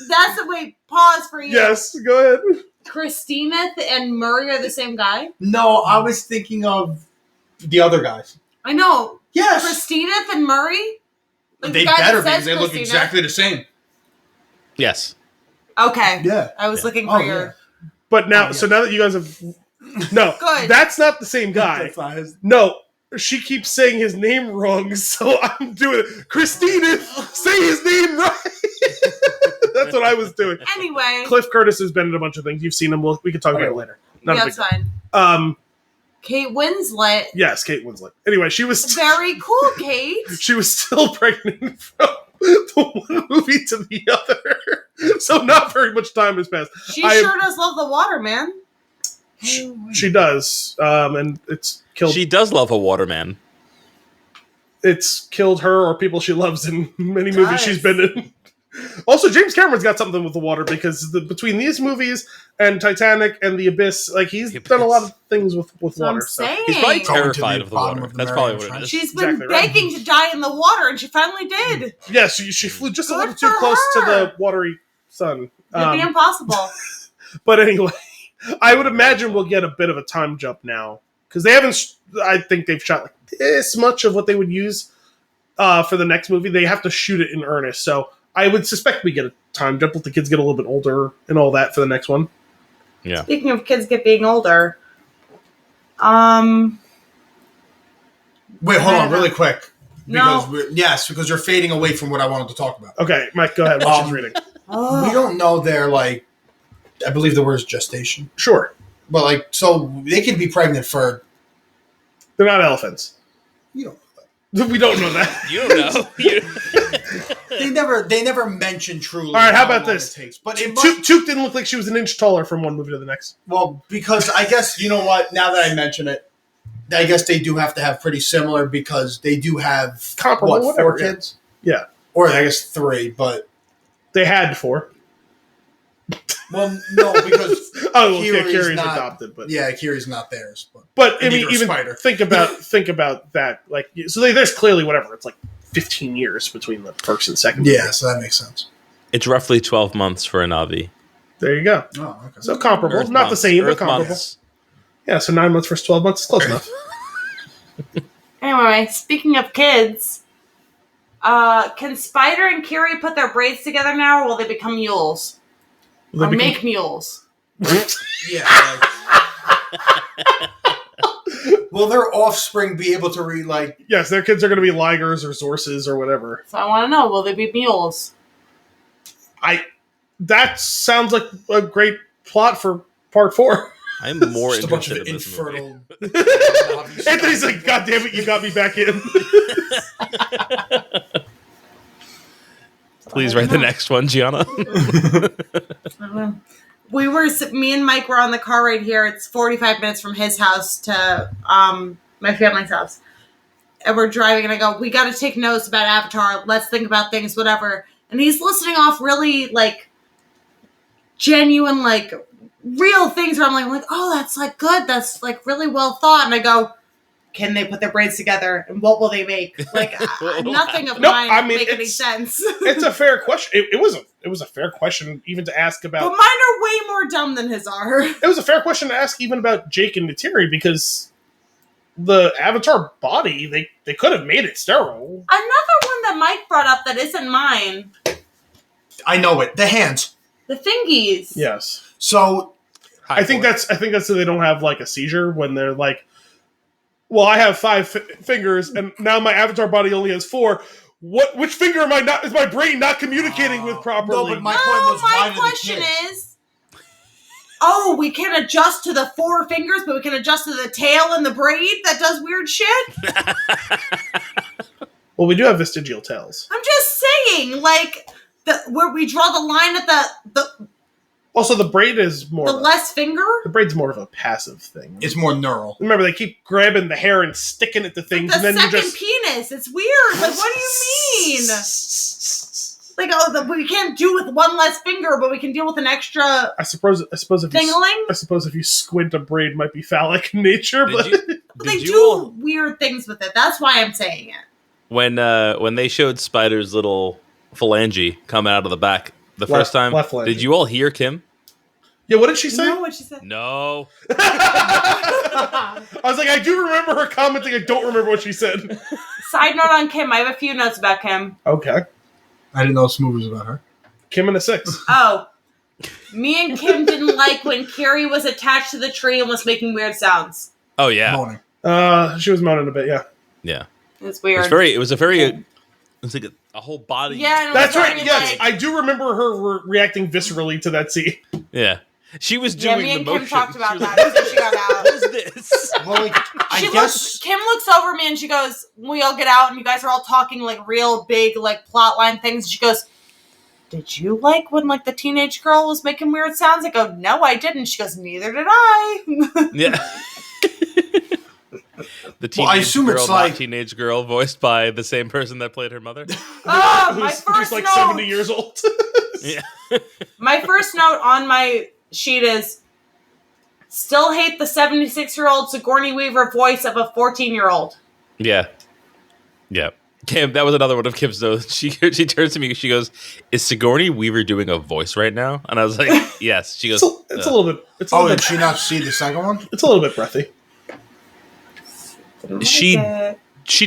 That's pause for you. Yes, go ahead. Christina and Murray are the same guy? No, I was thinking of the other guys. I know. Yes. Christina and Murray? Like they better because they look exactly the same. Yes. Okay. Yeah. I was looking for your... Yeah. But now, so now that you guys have... No, good. That's not the same guy. No, she keeps saying his name wrong, so I'm doing it. Christina, say his name right. That's what I was doing. Anyway. Cliff Curtis has been in a bunch of things. You've seen him. We can talk about it later. That's fine. Kate Winslet. Yes, Kate Winslet. Anyway, she was... Very cool, Kate. She was still pregnant from the one movie to the other. So not very much time has passed. She sure does love the water, man. She does. And it's killed... She does love a waterman. It's killed her or people she loves in many movies she's been in. Also, James Cameron's got something with the water because between these movies and Titanic and The Abyss, like he's done a lot of things with water. So. He's probably terrified of the water. That's probably what it is. She's been begging to die in the water, and she finally did. Yeah, she flew just a little too close to the watery sun. It'd be impossible. But anyway, I would imagine we'll get a bit of a time jump now because they haven't. I think they've shot like this much of what they would use for the next movie. They have to shoot it in earnest, so. I would suspect we get a time jump if the kids get a little bit older and all that for the next one. Yeah. Speaking of kids being older, wait, hold on, really quick. Because you're fading away from what I wanted to talk about. Okay, Mike, go ahead. What she's reading? We don't know their I believe the word is gestation. Sure, but so they can be pregnant for. They're not elephants. You don't. We don't know that. You don't know. They never mention truly. All right, how about this? But Toot didn't look like she was an inch taller from one movie to the next. Well, because I guess you know what. Now that I mention it, I guess they do have to have pretty similar because they do have comparable. 4 kids? Yeah, or I guess 3, but they had 4. Well, no, because Kiri's not adopted, but Kiri's not theirs. But I mean, neither even Spider. think about that. Like, so there's clearly whatever. It's like 15 years between the first and second. Yeah, so that makes sense. It's roughly 12 months for a Navi. There you go. Oh, okay. So comparable, Earth not months. the same, Earth but comparable. months. Yeah, so 9 months versus 12 months is close enough. Anyway, speaking of kids, can Spider and Kiri put their braids together now, or will they become mules? Or make mules? Yeah. Will their offspring be able to read, like... Yes, their kids are going to be ligers or zorses or whatever. So I want to know, will they be mules? That sounds like a great plot for part 4. I'm more Just a bunch interested of in this movie. infertile... Anthony's like, God damn it, you got me back in. Please write the next one, Gianna. Me and Mike were on the car right here. It's 45 minutes from his house to my family's house. And we're driving, and I go, we got to take notes about Avatar. Let's think about things, whatever. And he's listening off really, like, genuine, like, real things where I'm like, oh, that's, like, good. That's, like, really well thought. And I go, can they put their braids together? And what will they make? Like, nothing of mine make any sense. It's a fair question. It was a fair question even to ask about. But mine are way more dumb than his are. It was a fair question to ask even about Jake and Neytiri, because the Avatar body, they could have made it sterile. Another one that Mike brought up that isn't mine. I know it. The hands. The fingies. Yes. So I think that's so they don't have like a seizure when they're like, well, I have 5 fingers and now my Avatar body only has 4. Which finger am I not? Is my brain not communicating with properly? No, but my point was, why do the question kids? is, we can adjust to the 4 fingers, but we can adjust to the tail and the braid that does weird shit? Well, we do have vestigial tails. I'm just saying, like, where we draw the line at the Also, the braid is more. less finger? The braid's more of a passive thing. It's more neural. Remember, they keep grabbing the hair and sticking it to things, The and then second you just. penis. It's weird. Like, what do you mean? Like, we can't do with one less finger, but we can deal with an extra I suppose if fingling? I suppose if you squint, a braid might be phallic in nature, but They do weird things with it. That's why I'm saying it. When they showed Spider's little phalange come out of the back the first time, left phalange. did you all hear Kim? Yeah, what did she say? You know what she said? No. I was like, I do remember her commenting. I don't remember what she said. Side note on Kim. I have a few notes about Kim. Okay. I didn't know this movie was about her. Kim and a 6. Oh. Me and Kim didn't like when Kiri was attached to the tree and was making weird sounds. Oh yeah. Moaning. She was moaning a bit, yeah. Yeah. It's weird. It was like a whole body. Yeah, That's right. Yes, like, I do remember her reacting viscerally to that scene. Yeah. She was doing me and the Kim motion. talked about She was that like, before she got out. What is this? Well, like, Kim looks over me and she goes, we all get out and you guys are all talking like real big like plotline things. She goes, did you like when like the teenage girl was making weird sounds? I go, no, I didn't. She goes, neither did I. Yeah. The teenage I assume girl, it's not like- teenage girl, voiced by the same person that played her mother. My Who's first like note. 70 years old. Yeah. My first note on my sheet is, still hate the 76-year-old Sigourney Weaver voice of a 14-year-old. Yeah. Yeah. Kim, that was another one of Kim's notes. She turns to me, she goes, is Sigourney Weaver doing a voice right now? And I was like, yes. She goes, It's a little bit. It's a little did bit. she not see the second one? It's a little bit breathy. She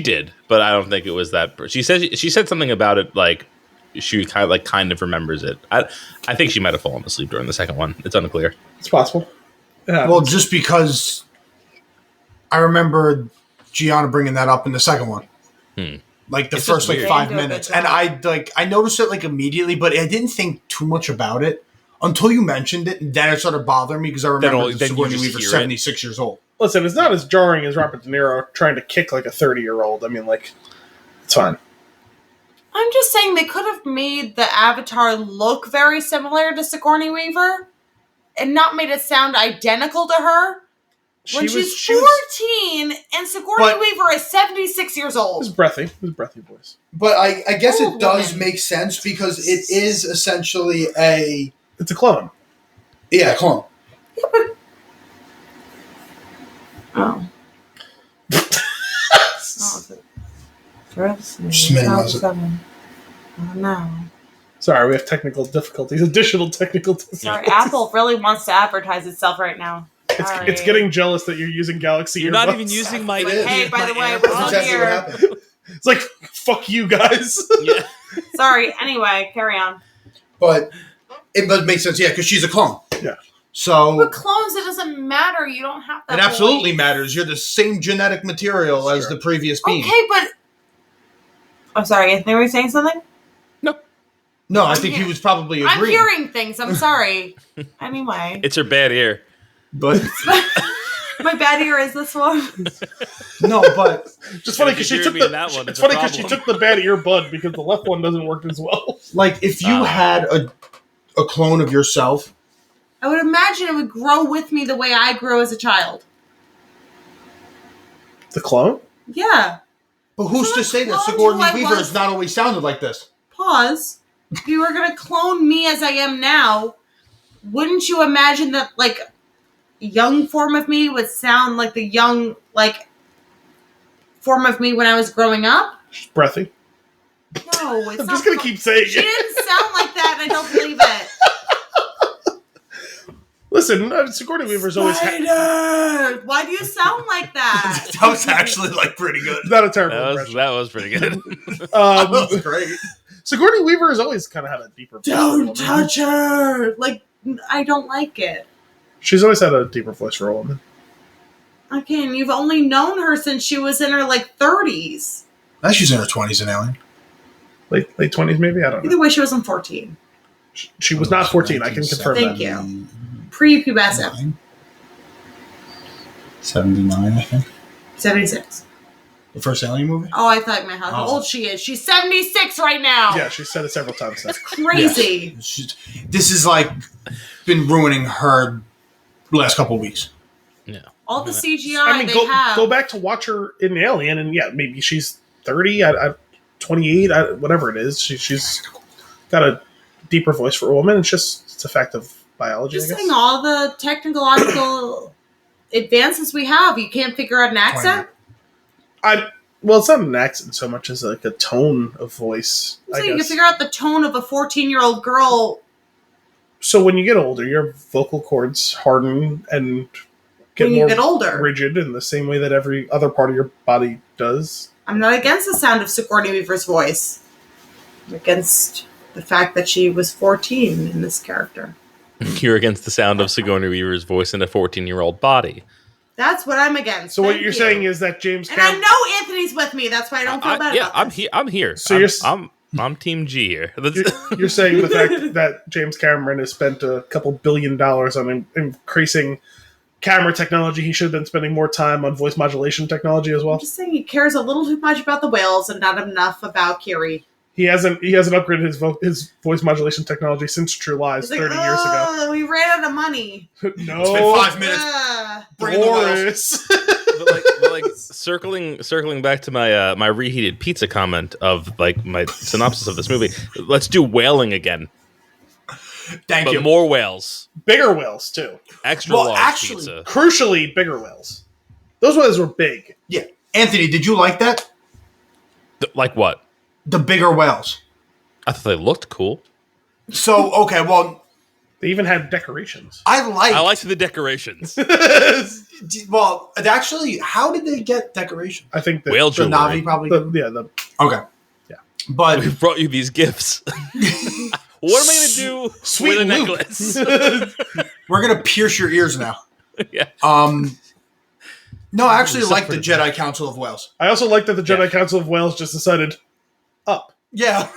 did, but I don't think it was that. She said something about it like she kind of remembers it. I think she might have fallen asleep during the second one. It's unclear. It's possible. Well, just because I remember Gianna bringing that up in the second one. Like the It's first just like weird. 5 They do a good minutes. job. And I noticed it like immediately, but I didn't think too much about it until you mentioned it, and then it started bothering me because I remember then you Sigourney just Weaver hear it. 76 years old. Listen, it's not as jarring as Robert De Niro trying to kick like a 30-year-old. I mean, like, it's fine. I'm just saying they could have made the Avatar look very similar to Sigourney Weaver and not made it sound identical to her. When she's 14 and Sigourney Weaver is 76 years It old. was breathy. It was a breathy voice. But I guess Old it does woman. make sense because it is essentially a... It's a clone. Yeah, clone. Oh. Just minimize it. Oh, no. Sorry, we have technical difficulties. Additional technical difficulties. Sorry, Apple really wants to advertise itself right now. It's getting jealous that you're using Galaxy You're earbuds. not even using my. Hey, by the way, we're That's still exactly what here. happened. It's like, fuck you guys. Yeah. Sorry. Anyway, carry on. But it does make sense, yeah, because she's a clone. Yeah. So With clones, it doesn't matter. You don't have that. it absolutely voice. matters. You're the same genetic material as the previous being. Okay, but I'm sorry. Anthony, were you saying something? No, I think he was probably agreeing. I'm hearing things. I'm sorry. Anyway, It's her bad ear. But my bad ear is this one. no, but Just funny If because you she hear took me the. in that one, It's it's a funny because she problem. took the bad earbud because the left one doesn't work as well. like if you had a clone of yourself, I would imagine it would grow with me the way I grew as a child. The clone? Yeah. but who's So to the say that clone Sigourney who I Weaver was- has not always sounded like this? Pause. If you were gonna clone me as I am now, wouldn't you imagine that like young form of me would sound like the young form of me when I was growing up? She's breathy. No, it's I'm not. just going to keep saying She it. didn't sound like that, and I don't believe it. Listen, Sigourney Weaver's always had. Spider! Why do you sound like that? That was actually like pretty good. Not a terrible That was pretty good. impression. That was great. Sigourney Weaver has always kind of had a deeper voice. Don't touch her! Like, I don't like it. She's always had a deeper voice for a woman. Okay, and you've only known her since she was in her 30s. Now she's in her 20s in Alien. Late 20s, maybe? I don't know. Either way, she wasn't 14. She was not 14. I can confirm Thank that. you. Pre-pubescent. 79, I think. 76. The first Alien movie? Oh, I thought my how old she is. She's 76 right now. Yeah, she said it several times. Now. That's crazy. This is been ruining her last couple of weeks. Yeah. All the CGI I mean, they have. go back to watch her in Alien, and yeah, maybe she's 30, 28, whatever it is. She's got a deeper voice for a woman. It's a fact of biology. Just I guess. saying, all the technological advances we have, you can't figure out an accent. Well, it's not an accent so much as like a tone of voice. So I you can guess. figure out the tone of a 14-year-old girl. So when you get older, your vocal cords harden and get When you more get older. rigid in the same way that every other part of your body does. I'm not against the sound of Sigourney Weaver's voice. I'm against the fact that she was 14 in this character. You're against the sound of Sigourney Weaver's voice in a 14-year-old body. That's what I'm against. So what Thank you're you. saying is that James And I know Anthony's with me. That's why I don't feel bad about I'm this. here. I'm here. So I'm Team G here. you're saying the fact that James Cameron has spent a couple $1 billion on increasing camera technology, he should have been spending more time on voice modulation technology as well. I'm just saying he cares a little too much about the whales and not enough about Kiri. He hasn't upgraded his voice modulation technology since True Lies He's 30 years ago. "Oh, we ran out of money. No, It's been 5 minutes. Bring the whales. Boris. but circling back to my my reheated pizza comment of my synopsis of this movie. Let's do whaling again, Thank but you. more whales, Bigger whales too. extra Well, large actually- pizza. Crucially, bigger whales. Those whales were big. Yeah. Anthony, did you like that? Like what? The bigger whales. I thought they looked cool. So, okay, well, They even had decorations. I liked the decorations. Well, actually, how did they get decoration? I think that Whale The jewelry. Navi probably. Okay. Yeah. But We brought you these gifts. What am I going to do Sweet with a Luke. necklace? we're gonna pierce your ears now. Yeah. No, I actually like the Jedi Council of Wales. I also like that the Jedi Council of Wales just decided up. Yeah.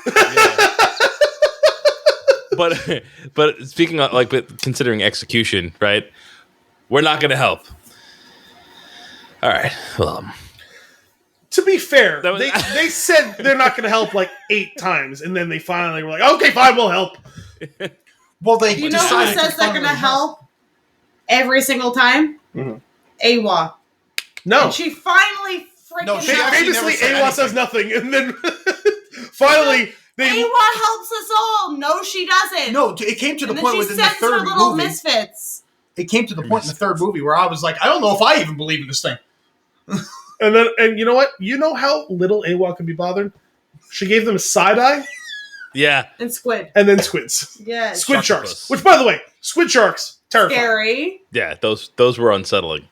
But speaking of but considering execution, right? We're not going to help. All right. Well, To be fair, That was- they said they're not going to help 8 times, and then they finally were like, "Okay, fine, we'll help." Well, they You know who decided says they're going to help every single time? Mhm. Awa. No, And she finally freaking No, she helped. actually never famously, said Awa says nothing, and then finally Awa helps us all. No, she doesn't. No, it came to the And then point she within the sends her third little movie. misfits. It came to the point in the third movie where I was like, I don't know if I even believe in this thing. And you know what? You know how little Awa can be bothered? She gave them a side eye Yeah. And squid. and then squids. Yes. Squid Sharktopus. sharks. Which, by the way, squid sharks, terrifying. Scary. Yeah, those were unsettling.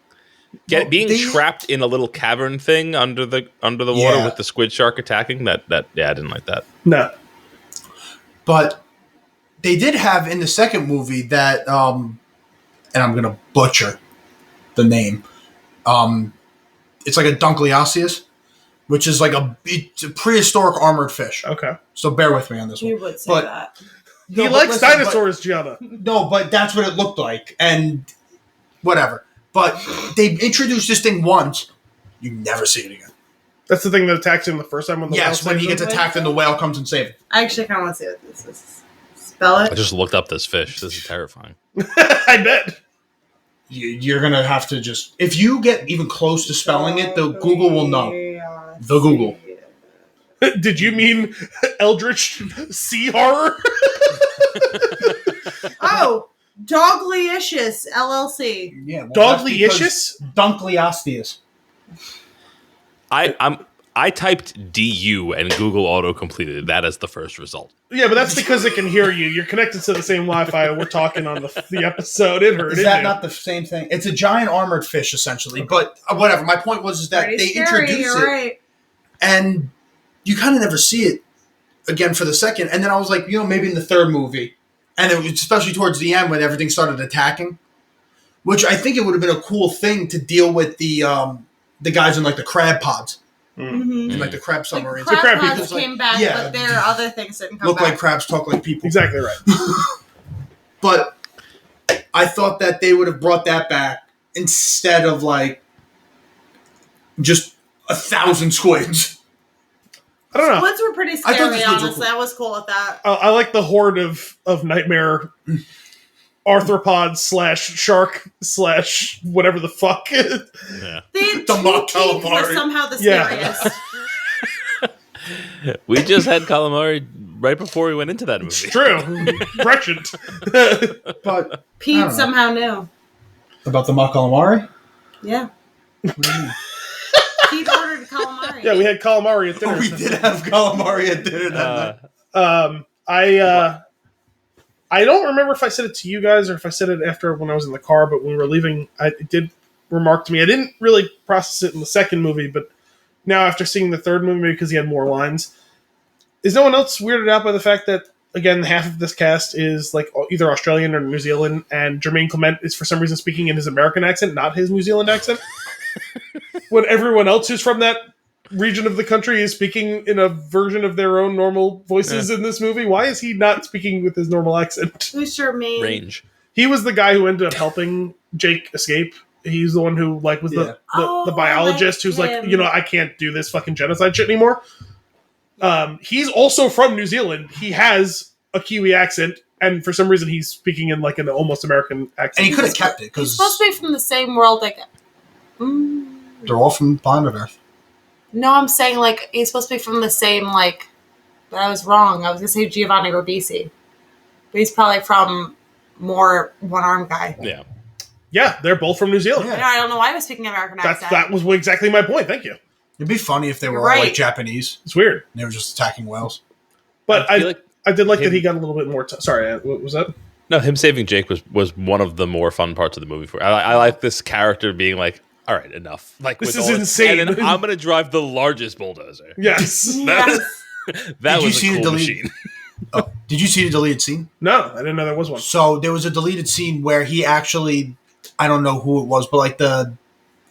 Being trapped in a little cavern thing under the water Yeah. with the squid shark attacking, that I didn't like that. No. But they did have in the second movie that, and I'm going to butcher the name. It's like a Dunkleosteus, which is like it's a prehistoric armored fish. Okay. So bear with me on this one. You would say But- that. He No, but likes listen, dinosaurs, Gianna. No, but that's what it looked like, and whatever. But they introduced this thing once, you never see it again. That's the thing that attacks him the first time when the Yes, whale when he saves gets him. attacked and the whale comes and saves him. I actually kind of want to see what this is. Spell I it. just looked up this fish. This is terrifying. I bet. You're gonna have to just if you get even close to spelling it, the Google will know. The Google. Did you mean Eldritch Sea Horror? Oh, Doglicious LLC. Yeah, well, Doglicious? Dunkleosteus. I typed DU and Google auto completed that as the first result. Yeah, but that's because it can hear you. You're connected to the same Wi-Fi. We're talking on the episode. It heard Is it. that not the same thing? It's a giant armored fish, essentially. But whatever. My point was that Pretty they scary, introduce you're it, right. and you kind of never see it again for the second. And then I was like, maybe in the third movie, and it was especially towards the end when everything started attacking, which I think it would have been a cool thing to deal with the guys in like the crab pods, Mm-hmm. in like the crab The submarines. crab crab people. pods came back, Yeah. but their other things didn't come Look back. like crabs, talk like people. Exactly right. But I thought that they would have brought that back instead of like just 1,000 squids. I don't know. Squids were pretty I thought scary, the squids were honestly. cool. I was cool with that. I like the horde of nightmare arthropods / shark / whatever the fuck. Yeah. The The mock teeth was calamari. somehow the Yeah. scariest. We just had calamari right before we went into that It's movie. true. Prescient. But Pete know. somehow knew. about the mock calamari? Yeah. What do you mean? Pete ordered calamari. Yeah, we had calamari at dinner. We did have calamari at dinner that night. I don't remember if I said it to you guys or if I said it after when I was in the car, but when we were leaving, it did remark to me. I didn't really process it in the second movie, but now after seeing the third movie, because he had more lines, is no one else weirded out by the fact that, again, half of this cast is like either Australian or New Zealand, and Jermaine Clement is for some reason speaking in his American accent, not his New Zealand accent? When everyone else who's from that region of the country is speaking in a version of their own normal voices in this movie, why is he not speaking with his normal accent? Who's Jermaine? Range. He was the guy who ended up helping Jake escape. He's the one who like was the Oh, biologist who's like, him. I can't do this fucking genocide shit anymore. He's also from New Zealand. He has a Kiwi accent, and for some reason he's speaking in like an almost American accent. And he could have kept it He's because supposed to be from the same world. Like, they're all from planet Earth. no, I'm saying like he's supposed to be from the same like. But I was wrong. I was gonna say Giovanni Ribisi, but he's probably from more one-armed guy. Yeah. Yeah, they're both from New Zealand. Yeah. I don't know why I was speaking American accent. That was exactly my point. Thank you. It'd be funny if they were You're all right. like Japanese. It's weird, And they were just attacking whales. but I feel like I did like that him- he got a little bit more. Sorry, what was that? No, him saving Jake was one of the more fun parts of the movie. I like this character being like, all right, enough. Like This with is all insane. And then I'm going to drive the largest bulldozer. Yes. Yes. That Did you was see a the cool delete- machine. Oh, did you see the deleted scene? No, I didn't know there was one. So there was a deleted scene where he actually, I don't know who it was, but like the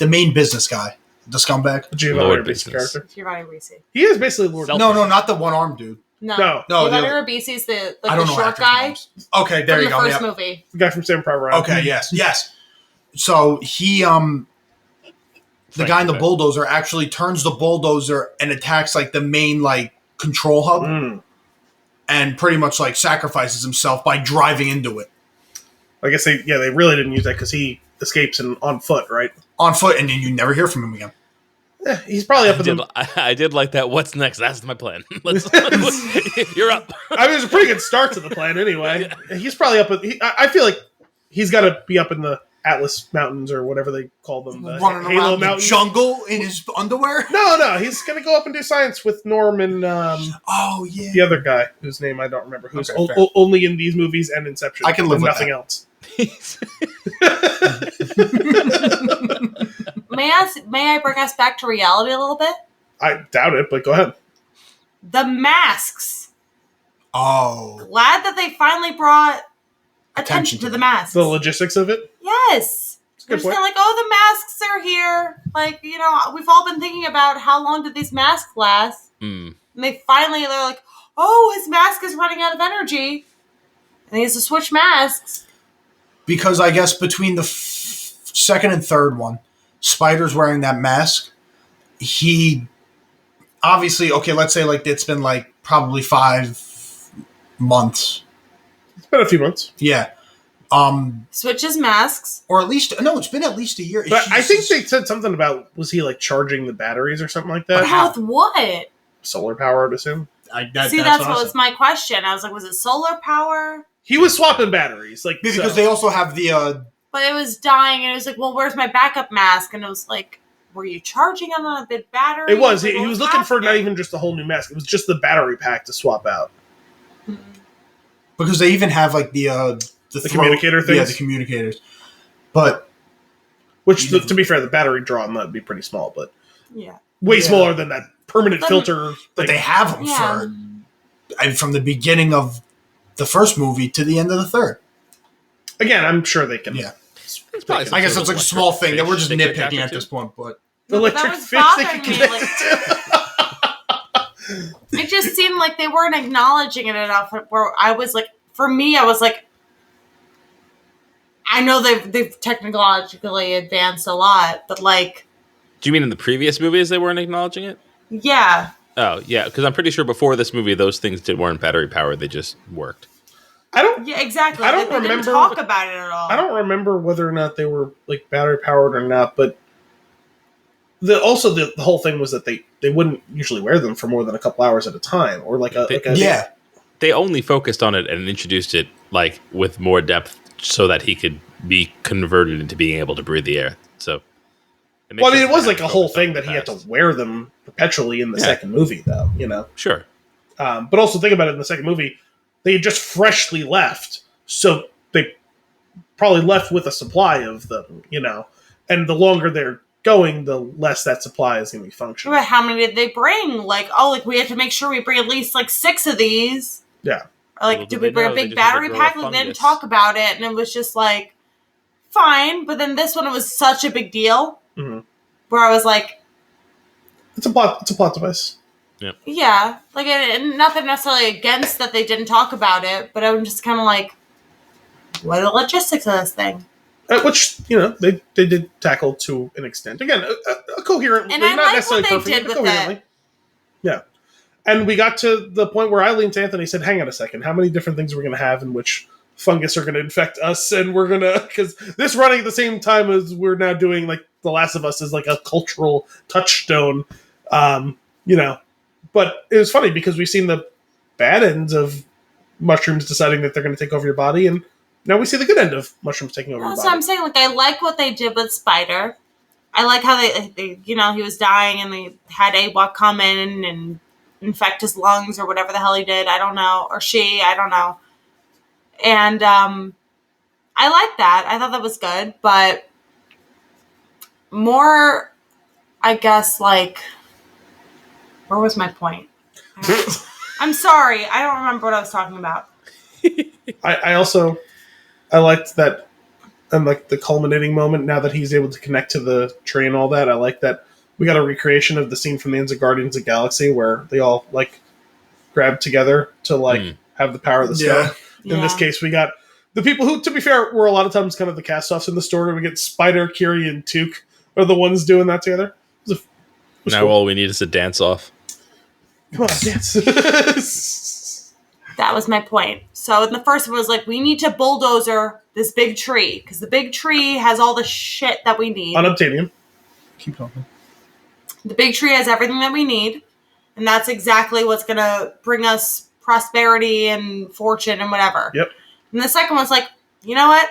main business guy, the scumbag. Giovanni Lord Ribisi business. character. Giovanni Ribisi. He is basically Lord. Self- No, not the one armed dude. No. No. No, Giovanni the- Ribisi's the I don't know short actors' guy names. Okay, there from you the go. first Yeah. movie. The guy from Saving Private Ryan. Okay, yes. So he the guy in the Frank, bulldozer actually turns the bulldozer and attacks like the main like control hub Mm. and pretty much like sacrifices himself by driving into it I guess they really didn't use that because he escapes on foot, right? on foot, and then you never hear from him again. He's probably up in the. I did like that. What's next? That's my plan. You're up. I mean, it's a pretty good start to the plan, anyway. He's probably up. I feel like he's got to be up in the Atlas Mountains or whatever they call them, the running Halo around Mountains. the jungle in his underwear. No, he's gonna go up and do science with Norm and the other guy whose name I don't remember, who's only in these movies and Inception. I can live and with nothing that. else. May I bring us back to reality a little bit? I doubt it, but go ahead. The masks. Oh, Glad that they finally brought attention to the masks. The logistics of it. Yes. We're Good just point. kind of like, oh, the masks are here. Like, we've all been thinking about how long did these masks last. Mm. And they're like, oh, his mask is running out of energy. And he has to switch masks. because I guess between the second and third one, Spider's wearing that mask. He obviously, okay, let's say like it's been like probably 5 months. It's been a few months. Yeah. Switches masks. Or at least, no, it's been at least a year. But I think they said something about, was he like charging the batteries or something like that? But with what? Solar power, I'd assume. That's what was my question. I was like, was it solar power? He was swapping batteries. Because they also have the... But it was dying, and it was like, well, where's my backup mask? And it was like, were you charging on a big battery? It was. Like, he was looking for not even just a whole new mask. It was just the battery pack to swap out. Because they even have like the communicator things? Yeah, the communicators. But... Which, to be fair, the battery draw on that would be pretty small, but... Yeah. Way smaller than that permanent filter. But they have them for... from the beginning of the first movie to the end of the third. Again, I'm sure they can... Yeah. I guess it's like a small thing that we're just nitpicking at this point, but... Electric fish they can connect to. It just seemed like they weren't acknowledging it enough, where I was like, for me, I was like, I know they've technologically advanced a lot, but like... Do you mean in the previous movies they weren't acknowledging it? Yeah. Oh, yeah, because I'm pretty sure before this movie, those things weren't battery powered. They just worked. Yeah, exactly. I don't they remember. Didn't talk about it at all. I don't remember whether or not they were like battery powered or not, but the whole thing was that they wouldn't usually wear them for more than a couple hours at a time, or They only focused on it and introduced it like with more depth so that he could be converted into being able to breathe the air. So, it was like a whole thing that he had to wear them perpetually in the second movie, though. Sure. But also think about it in the second movie. They had just freshly left, so they probably left with a supply of them, and the longer they're going, the less that supply is going to be functional. But how many did they bring? We had to make sure we bring at least 6 of these. Yeah. Or did we bring a big battery pack? We didn't talk about it, and it was just fine. But then this one, it was such a big deal, where I was like, it's a plot device. Yep. Yeah, nothing necessarily against that they didn't talk about it, but I'm just kind of like, what are the logistics of this thing? Which, they did tackle to an extent. Again, a coherent, and not I like necessarily what they perfect, did but with coherently. it. Yeah. And we got to the point where I leaned to Anthony and said, hang on a second, how many different things are we going to have in which fungus are going to infect us? And we're going to, because this running at the same time as we're now doing, The Last of Us is a cultural touchstone, But it was funny because we've seen the bad ends of mushrooms deciding that they're going to take over your body, and now we see the good end of mushrooms taking over your body. So I'm saying, I like what they did with Spider. I like how they he was dying and they had AWOC come in and infect his lungs or whatever the hell he did. I don't know. Or she, I don't know. And I like that. I thought that was good, but more, I guess, where was my point? I'm sorry. I don't remember what I was talking about. I liked that, and the culminating moment, now that he's able to connect to the tree and all that, I like that we got a recreation of the scene from the ends of Guardians of the Galaxy where they all, grab together to, have the power of the stone. Yeah. In this case, we got the people who, to be fair, were a lot of times kind of the cast-offs in the story. We get Spider, Kiri, and Took are the ones doing that together. Now all we need is a dance-off. Come on, dance. That was my point. So in the first one, it was we need to bulldozer this big tree, because the big tree has all the shit that we need. Unobtainium. Keep talking. The big tree has everything that we need, and that's exactly what's going to bring us prosperity and fortune and whatever. Yep. And the second one's like, you know what?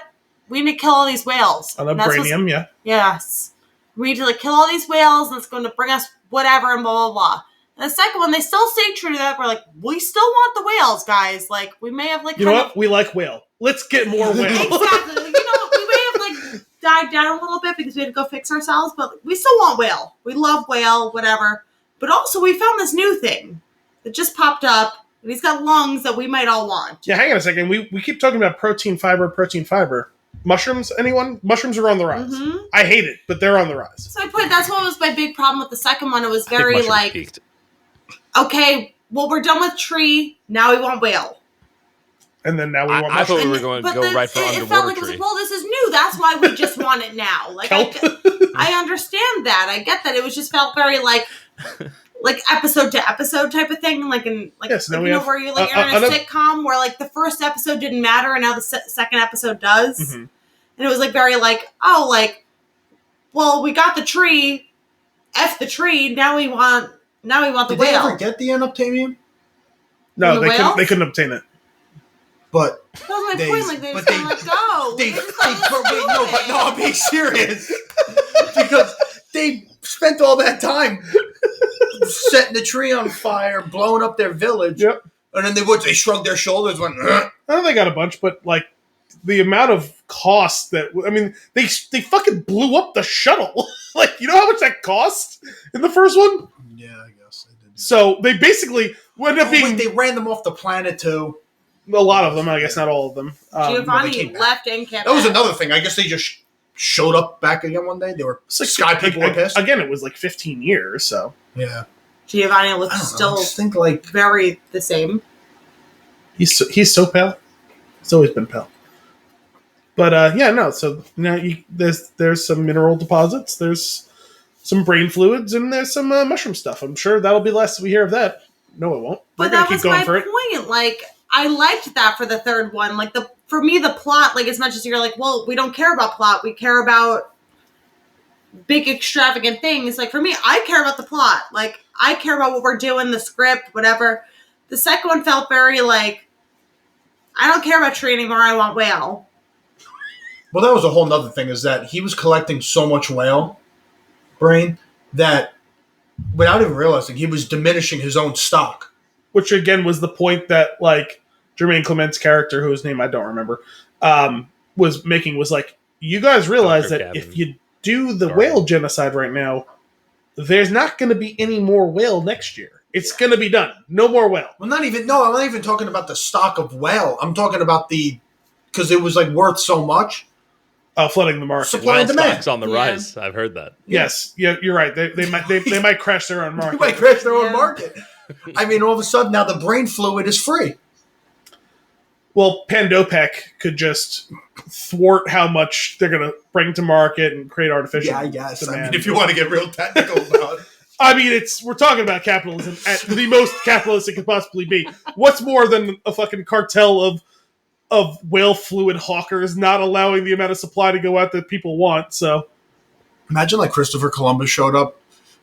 We need to kill all these whales. Unobtainium, yeah. Yes. We need to kill all these whales, and it's going to bring us whatever and blah, blah, blah. And the second one, they still stay true to that. We're like, we still want the whales, guys. Like, we may have You know what? We like whale. Let's get more whale. Exactly. You know, we may have died down a little bit because we had to go fix ourselves, but we still want whale. We love whale, whatever. But also, we found this new thing that just popped up, and he's got lungs that we might all want. Yeah, hang on a second. We keep talking about protein fiber. Mushrooms, anyone? Mushrooms are on the rise. Mm-hmm. I hate it, but they're on the rise. So that's what was my big problem with the second one. It was very peaked. Okay, well, we're done with tree. Now we want whale. And then now we want I thought mushrooms. we were going to go right for it underwater felt like tree. it was like, well, this is new. That's why we just want it now. Like, I understand that. I get that. It was just felt very like episode to episode type of thing. Like in So you know where you're like you're in a sitcom where like the first episode didn't matter and now the second episode does. Mm-hmm. And it was like very well, we got the tree. F the tree. Now we want the Did whale. they ever get the unobtainium? No, The they couldn't obtain it. But That was my They- point. Like they but just kind of let go. they just let us do it. I'm being serious. Because they spent all that time setting the tree on fire, blowing up their village. Yep. And then they shrugged their shoulders, went, I know they got a bunch, but the amount of cost they fucking blew up the shuttle. You know how much that cost in the first one? yeah, I guess they did. So they basically ended up being they ran them off the planet too. a lot of them. I guess not all of them. Giovanni came back. left and came That was back. another thing. I guess they just showed up back again one day. They were Sky people were pissed. Again, it was 15 years. So Yeah, Giovanni I looks don't know. I still just think very the same. he's so pale. He's always been pale. But So now there's some mineral deposits. There's some brain fluids, and there's some mushroom stuff. I'm sure that'll be less we hear of that. No, it won't. We're But gonna that keep was going my for it. point. I liked that for the third one. For me, the plot, as much as you're like, well, we don't care about plot. We care about big, extravagant things. For me, I care about the plot. I care about what we're doing, the script, whatever. The second one felt very I don't care about tree anymore. I want whale. Well, that was a whole nother thing, is that he was collecting so much whale brain that without even realizing, he was diminishing his own stock. Which again was the point that Jermaine Clement's character, whose name I don't remember, was making, was you guys realize Dr. that Gavin. if you do the whale genocide right now, there's not going to be any more whale next year. It's going to be done. No more whale. Well, I'm not even talking about the stock of whale. I'm talking about because it was worth so much. Flooding the market. Supply Whale and demand. stock's on the Yeah. rise. I've heard that. Yes, yeah, you're right. They might crash their own They market. might crash their Yeah. own market. I mean, all of a sudden now the brain fluid is free. Well, Pandopec could just thwart how much they're going to bring to market and create artificial. Yeah, I guess. I demand. mean, if you want to get real technical about it. We're talking about capitalism at the most capitalist it could possibly be. What's more than a fucking cartel of whale fluid hawkers not allowing the amount of supply to go out that people want? So Imagine Christopher Columbus showed up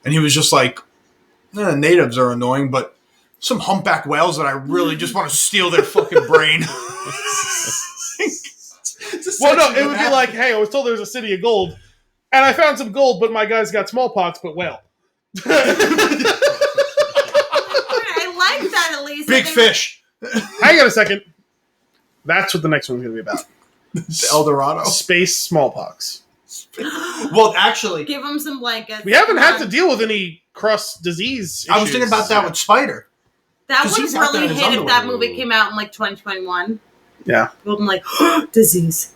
and he was just natives are annoying, but some humpback whales that I really just want to steal their fucking brain. well, no, it would be hey, I was told there was a city of gold, and I found some gold, but my guys got smallpox, but whale. I like that at least. Big fish. Hang on a second. That's what the next one's going to be about. El Dorado. Space smallpox. Well, actually, Give them some blankets. We haven't had to deal with any cross disease I was thinking about that with Spider. That 'Cause would he's out there really in his hit if that underwear. movie came out in 2021. Yeah. People would be disease.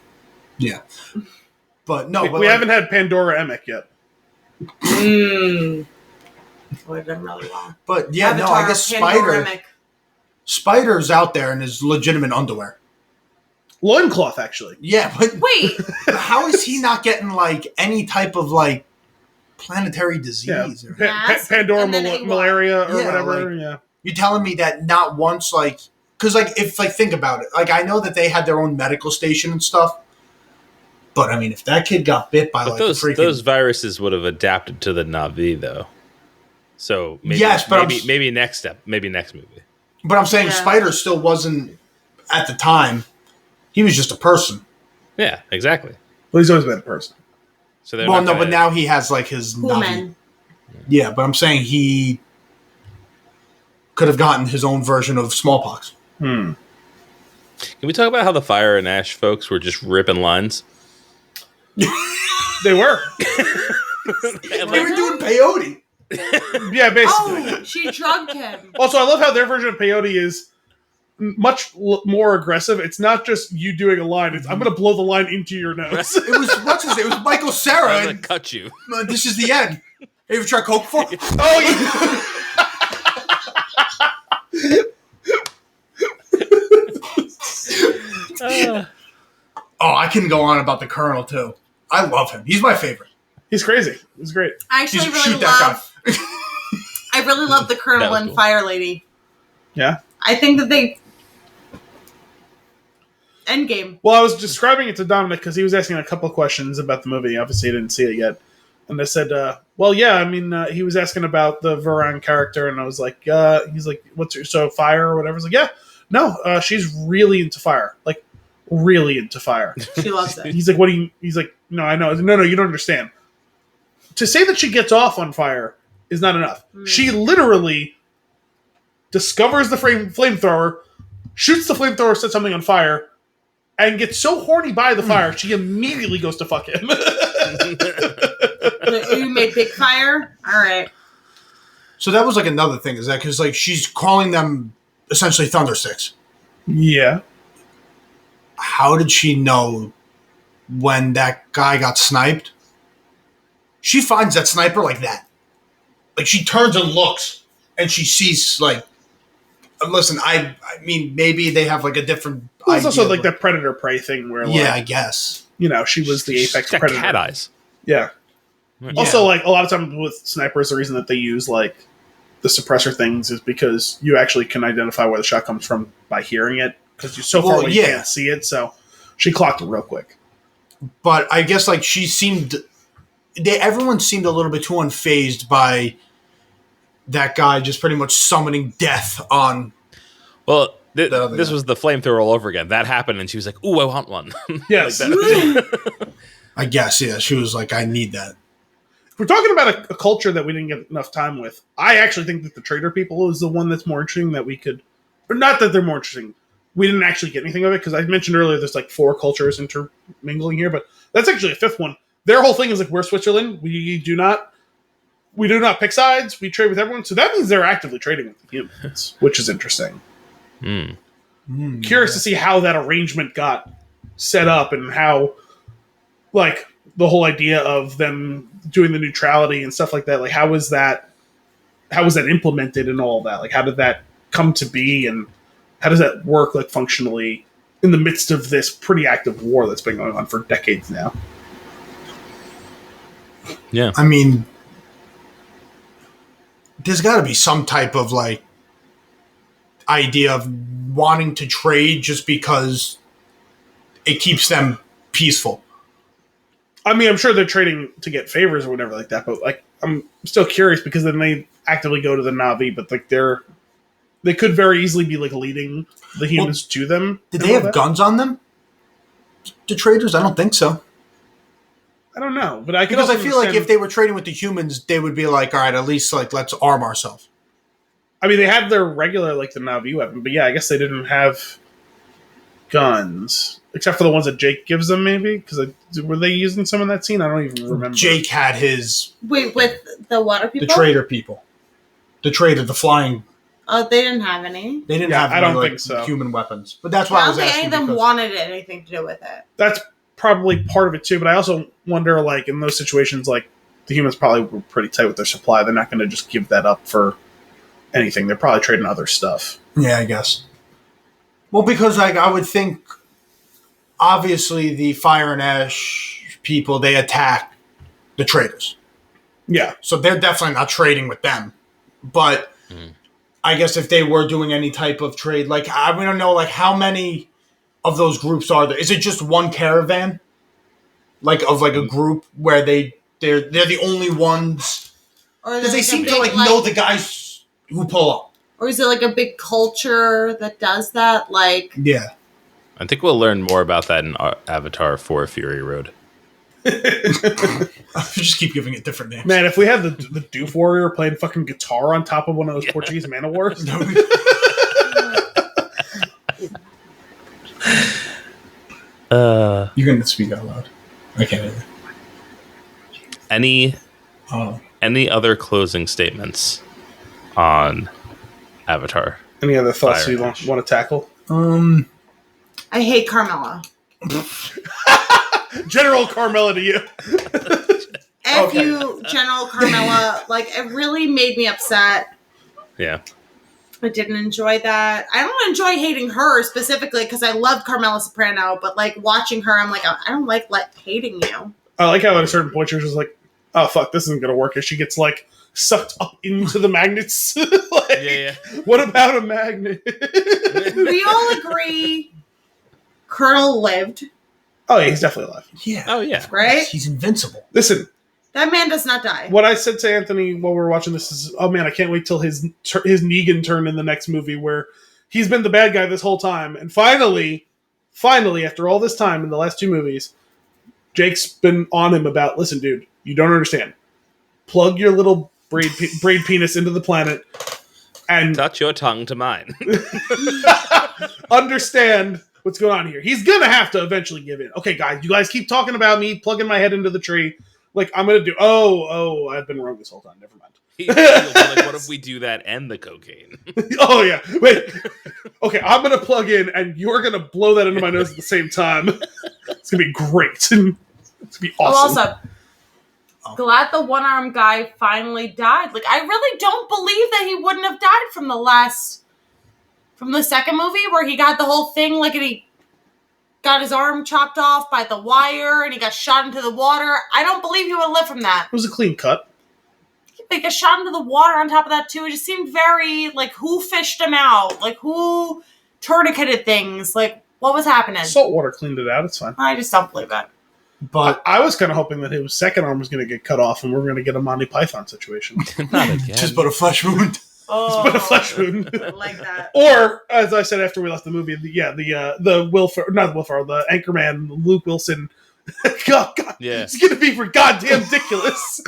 Yeah. But no, We haven't had Pandora Emic yet. Would have done really well. But yeah, no, Avatar, I guess Pandoramic. Spider's out there in his legitimate underwear. Loincloth, actually. Yeah, but Wait, how is he not getting any type of planetary disease? Yeah. Or, Mask, Pandora and then AWOL. malaria or Yeah, whatever. Yeah. you're telling me that not once because if think about it, I know that they had their own medical station and stuff, but I mean if that kid got bit by But a freaking those viruses would have adapted to the Na'vi, though. So maybe, Yes, but maybe next movie. But I'm saying Yeah. Spider still wasn't, at the time, he was just a person. Yeah, exactly. Well, he's always been a person. So they're Well, not no, gonna- but now he has like his Navi. Human. Yeah, but I'm saying he could have gotten his own version of smallpox. Hmm. Can we talk about how the Fire and Ash folks were just ripping lines? They were. And, They like, were doing peyote. Yeah, basically. Oh, she drugged him. Also, I love how their version of peyote is much more aggressive. It's not just you doing a line. It's I'm going to blow the line into your nose. It was what's his name? It was Michael Cera. I'm gonna And, cut you. this is the end. You ever try Coke before? Oh, yeah. Oh, I can go on about the Colonel too. I love him. He's my favorite. He's crazy. He's great. I actually He's- really shoot that love. I really love the Colonel That was and cool. Fire Lady. Yeah. I think that they. Endgame. Well, I was describing it to Dominic because he was asking a couple of questions about the movie. Obviously, he didn't see it yet. And I said, well, yeah, I mean, he was asking about the Varan character, and I was like, he's like, what's her, so fire or whatever? I was like, yeah, no, she's really into fire. Like, really into fire. She loves it. He's like, what do you, he's like, no, I know. No, you don't understand. To say that she gets off on fire is not enough. She literally discovers the flamethrower, shoots the flamethrower, sets something on fire, and gets so horny by the fire, she immediately goes to fuck him. You made big fire? Alright. So that was like another thing, is that because like she's calling them essentially thundersticks. Yeah. How did she know when that guy got sniped? She finds that sniper like that. Like she turns and looks, and she sees like. Listen, I mean, maybe they have like a different. Well, it's also idea, like but- that predator prey thing where, Yeah, like, I guess. you know, she was the She's apex got predator. cat eyes. Yeah. Yeah. Also, like, a lot of times with snipers, the reason that they use, like, the suppressor things is because you actually can identify where the shot comes from by hearing it, because you're so far Well, away you yeah. can't see it, so she clocked it real quick. But I guess like she seemed. Everyone seemed a little bit too unfazed by that guy just pretty much summoning death on. Well, The other this guy. was the flamethrower all over again. That happened, and she was like, "Ooh, I want one." Yes. Like that. I guess, yeah. She was like, I need that. If we're talking about a culture that we didn't get enough time with, I actually think that the trader people is the one that's more interesting that we could... Or not that they're more interesting. We didn't actually get anything of it, because I mentioned earlier there's like 4 cultures intermingling here, but that's actually a 5th one. Their whole thing is like, we're Switzerland. We do not pick sides. We trade with everyone. So that means they're actively trading with the humans, which is interesting. Mm. Curious to see how that arrangement got set up and how, like, the whole idea of them doing the neutrality and stuff like that. Like, how was that implemented and all that? Like, how did that come to be, and how does that work, like, functionally in the midst of this pretty active war that's been going on for decades now? Yeah. I mean, there's got to be some type of like idea of wanting to trade just because it keeps them peaceful. I mean, I'm sure they're trading to get favors or whatever like that, but like, I'm still curious because then they actively go to the Na'vi, but like they could very easily be like leading the humans to them. Did and they all have that. guns on them? The traders? I don't think so. I don't know, but I could Because I also feel like understand- if they were trading with the humans, they would be like, all right, at least like let's arm ourselves. I mean, they had their regular, like, the Na'vi weapon, but yeah, I guess they didn't have guns. Except for the ones that Jake gives them, maybe? Because were they using some in that scene? I don't even remember. Jake had his Wait, with the water people? the trader people. The trader, the flying. Oh, they didn't have any. They didn't Yeah, have I any, don't like, think so. human weapons. But that's why I I don't was think any asking. of them because- wanted anything to do with it. That's probably part of it, too, but I also wonder, like, in those situations, like, the humans probably were pretty tight with their supply. They're not going to just give that up for anything. They're probably trading other stuff. Yeah, I guess. Well, because like I would think, obviously the Fire and Ash people, they attack the traders, Yeah. so they're definitely not trading with them. But I guess if they were doing any type of trade, like I don't know, like how many of those groups are there? Is it just one caravan, like of like a group where they're the only ones Or Because they seem to know the guys who pull up. Or is it like a big culture that does that? Like, Yeah. I think we'll learn more about that in Avatar 4 Fury Road. Just keep giving it different names. Man, if we had the Doof Warrior playing fucking guitar on top of one of those Portuguese man of wars. You're going to speak out loud. I can't hear you. Any other closing statements on Avatar? Any other thoughts Fire you want to tackle? I hate Carmella. General Carmella to you. F you, General Carmella. Like, it really made me upset. Yeah. I didn't enjoy that. I don't enjoy hating her specifically because I love Carmella Soprano, but like watching her, I'm like, I don't like hating you. I like how at a certain point she was just like, oh fuck, this isn't gonna work, as she gets like sucked up into the magnets. Yeah. What about a magnet? We all agree Colonel lived, Oh yeah, he's definitely alive. Yeah. Oh, yeah. right? He's invincible. Listen, That man does not die. what I said to Anthony while we were watching this is, oh man, I can't wait till his Negan turn in the next movie where he's been the bad guy this whole time, and finally, after all this time in the last 2 movies, Jake's been on him about, listen, dude, you don't understand. Plug your little braid penis into the planet and Touch your tongue to mine. understand what's going on here. He's gonna have to eventually give in. Okay, guys, you guys keep talking about me plugging my head into the tree. Like, I'm gonna do. Oh, I've been wrong this whole time. Never mind. He'll be like, what if we do that and the cocaine? Oh yeah, wait. Okay, I'm gonna plug in, and you're gonna blow that into my nose at the same time. It's gonna be great. It's gonna be awesome. I'm also glad the one-armed guy finally died. Like, I really don't believe that he wouldn't have died from the second movie where he got the whole thing, like, and he got his arm chopped off by the wire and he got shot into the water. I don't believe he would live from that. It was a clean cut. He got shot into the water on top of that too. It just seemed very, like, who fished him out? Like, who tourniqueted things? Like, what was happening? Salt water cleaned it out. It's fine. I just don't believe that. But I was kind of hoping that his second arm was going to get cut off, and we're going to get a Monty Python situation. Not again. just but a flesh wound. Oh, But a flesh wound. I like that. Or, as I said after we left the movie, the Will Ferrell, not Will Ferrell, the Anchorman, Luke Wilson. God, Yeah. it's going to be for goddamn ridiculous.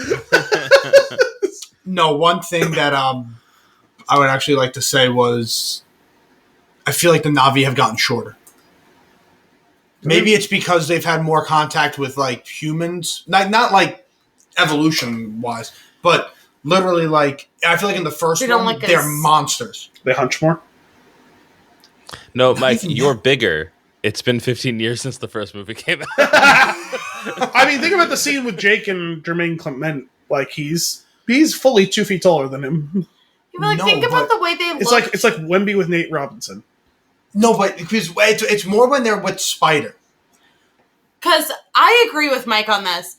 No, one thing that I would actually like to say was I feel like the Na'vi have gotten shorter. Maybe it's because they've had more contact with, like, humans. Not like evolution-wise, but literally, like, I feel like in the first They don't one, like they're us. monsters. They hunch more. No, Mike, even you're that. bigger. It's been 15 years since the first movie came out. I mean, think about the scene with Jake and Jermaine Clement. Like, he's fully 2 feet taller than him. Like, No, think about but the way they It's look. like Wemby with Nate Robinson. No, but because it's more when they're with Spider. Because I agree with Mike on this.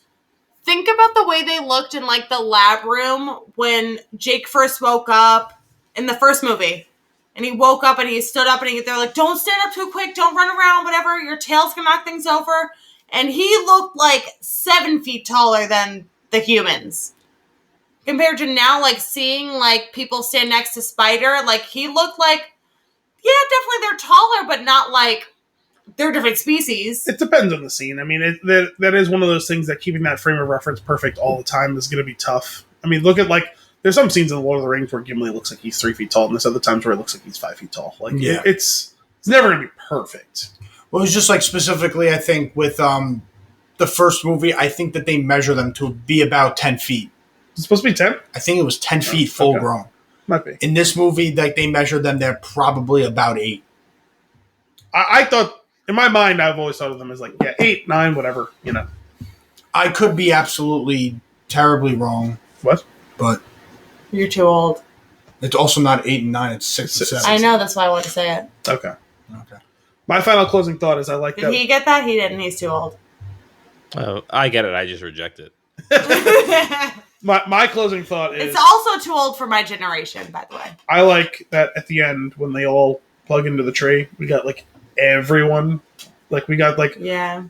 Think about the way they looked in, like, the lab room when Jake first woke up in the first movie. And he woke up and he stood up and they're like, don't stand up too quick, don't run around, whatever, your tail's gonna knock things over. And he looked like 7 feet taller than the humans. Compared to now, like, seeing, like, people stand next to Spider, like, he looked like, yeah, definitely they're taller, but not like they're different species. It depends on the scene. I mean, that is one of those things that keeping that frame of reference perfect all the time is going to be tough. I mean, look at, like, there's some scenes in Lord of the Rings where Gimli looks like he's 3 feet tall, and there's other times where it looks like he's 5 feet tall. Like, Yeah. it's never going to be perfect. Well, it was just like specifically, I think, with the first movie, I think that they measure them to be about 10 feet. It's supposed to be 10? I think it was 10 feet full okay. grown. Might be. In this movie, like, they measured them, they're probably about 8. I thought, in my mind, I've always thought of them as like, 8, 9, whatever, you know. I could be absolutely terribly wrong, What? but You're too old. it's also not 8 and 9, it's 6 and 7. I know, that's why I want to say it. Okay. Okay. My final closing thought is I like Did that. he get that? He didn't. He's too old. Oh, I get it. I just reject it. My closing thought is It's also too old for my generation, by the way. I like that at the end when they all plug into the tree, we got like everyone. Like we got like Yeah.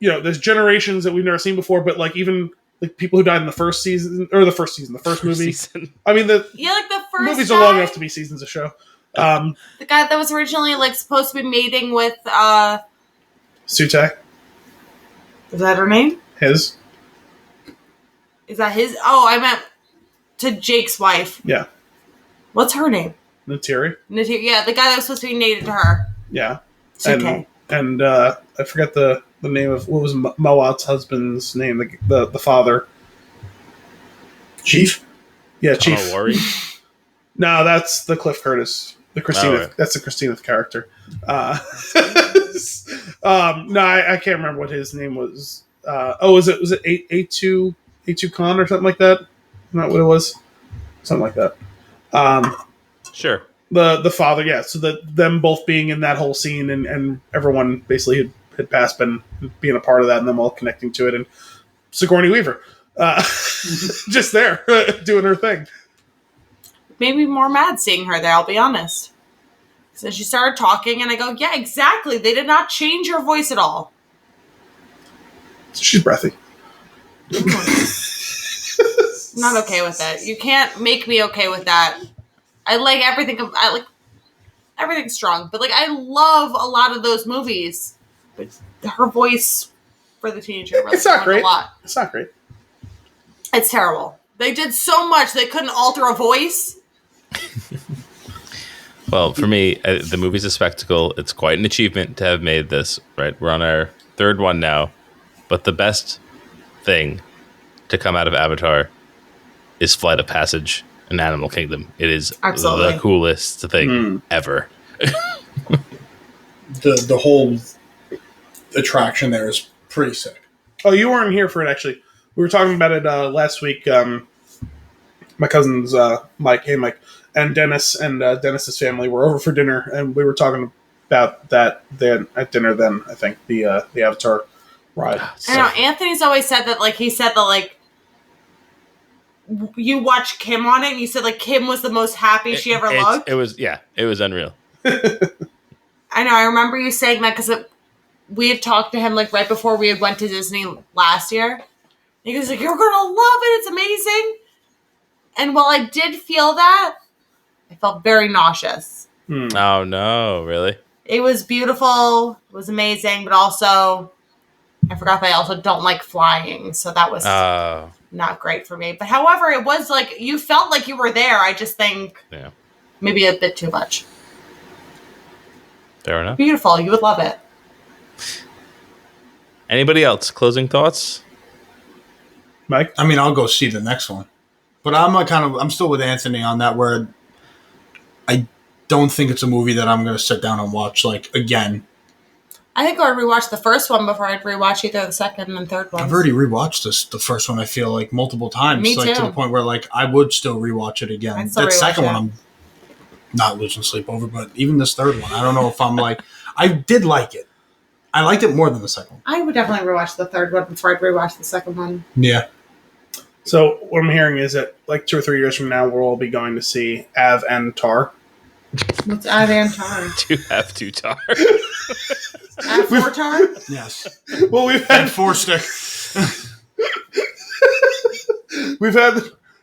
there's generations that we've never seen before, but like even like people who died in the first movie. Season. I mean, the Yeah, like the first movies guy, are long enough to be seasons of show. the guy that was originally like supposed to be mating with Sutek, is that her name? his, Is that his? Oh, I meant to Jake's wife. yeah, What's her name? Natiri, Yeah, the guy that was supposed to be mated to her. yeah, Okay. and I forget the name of what was Mawat's husband's name, the father, Chief? yeah, Chief. Oh, worry. No, that's the Cliff Curtis. The Christina. Oh, right. That's the Christina character. No, I can't remember what his name was. Was it A2 Khan or something like that? Not what it was. Something like that. Sure. The father, yeah. So them both being in that whole scene and everyone basically had past been being a part of that and them all connecting to it, and Sigourney Weaver just there doing her thing. Made me more mad seeing her there, I'll be honest. So she started talking, and I go, yeah, exactly. They did not change her voice at all. She's breathy. I'm not okay with it. You can't make me okay with that. I like everything. I like everything's strong, but like I love a lot of those movies. But her voice for the teenager, really It's not great. a lot. It's not great. It's terrible. They did so much they couldn't alter a voice. Well, for me, the movie's a spectacle. It's quite an achievement to have made this, right? We're on our third one now. But the best thing to come out of Avatar is Flight of Passage in Animal Kingdom. It is Absolutely the coolest thing ever. The whole attraction there is pretty sick. Oh, you weren't here for it, actually. We were talking about it last week. My cousins, Mike, and Dennis and Dennis's family were over for dinner, and we were talking about that then at dinner. Then I think the Avatar ride. I know Anthony's always said that. Like he said that like you watch Kim on it, and you said like Kim was the most happy she ever looked. It was unreal. I know. I remember you saying that because we had talked to him like right before we had went to Disney last year. He was like, "You're gonna love it. It's amazing." And while I did feel that, I felt very nauseous. Oh no, really? It was beautiful. It was amazing, but also I forgot that I also don't like flying, so that was not great for me. But however, it was like you felt like you were there. I just think maybe a bit too much. Fair enough. Beautiful. You would love it. Anybody else? Closing thoughts? Mike? I mean, I'll go see the next one. But I'm still with Anthony on that where I don't think it's a movie that I'm going to sit down and watch like again. I think I would rewatch the first one before I'd rewatch either the second and third one. I've already rewatched the first one, I feel like multiple times. Me like too. to the point where like I would still rewatch it again. I'd still That second rewatch one it. I'm not losing sleep over, but even this third one, I don't know if I'm like I did like it. I liked it more than the second one. I would definitely rewatch the third one before I'd rewatch the second one. Yeah. So what I'm hearing is that like 2 or 3 years from now, we'll all be going to see Av and Tar. What's Avatar? To have to tar. Avatar? Yes. Well, we've And had 4-stick.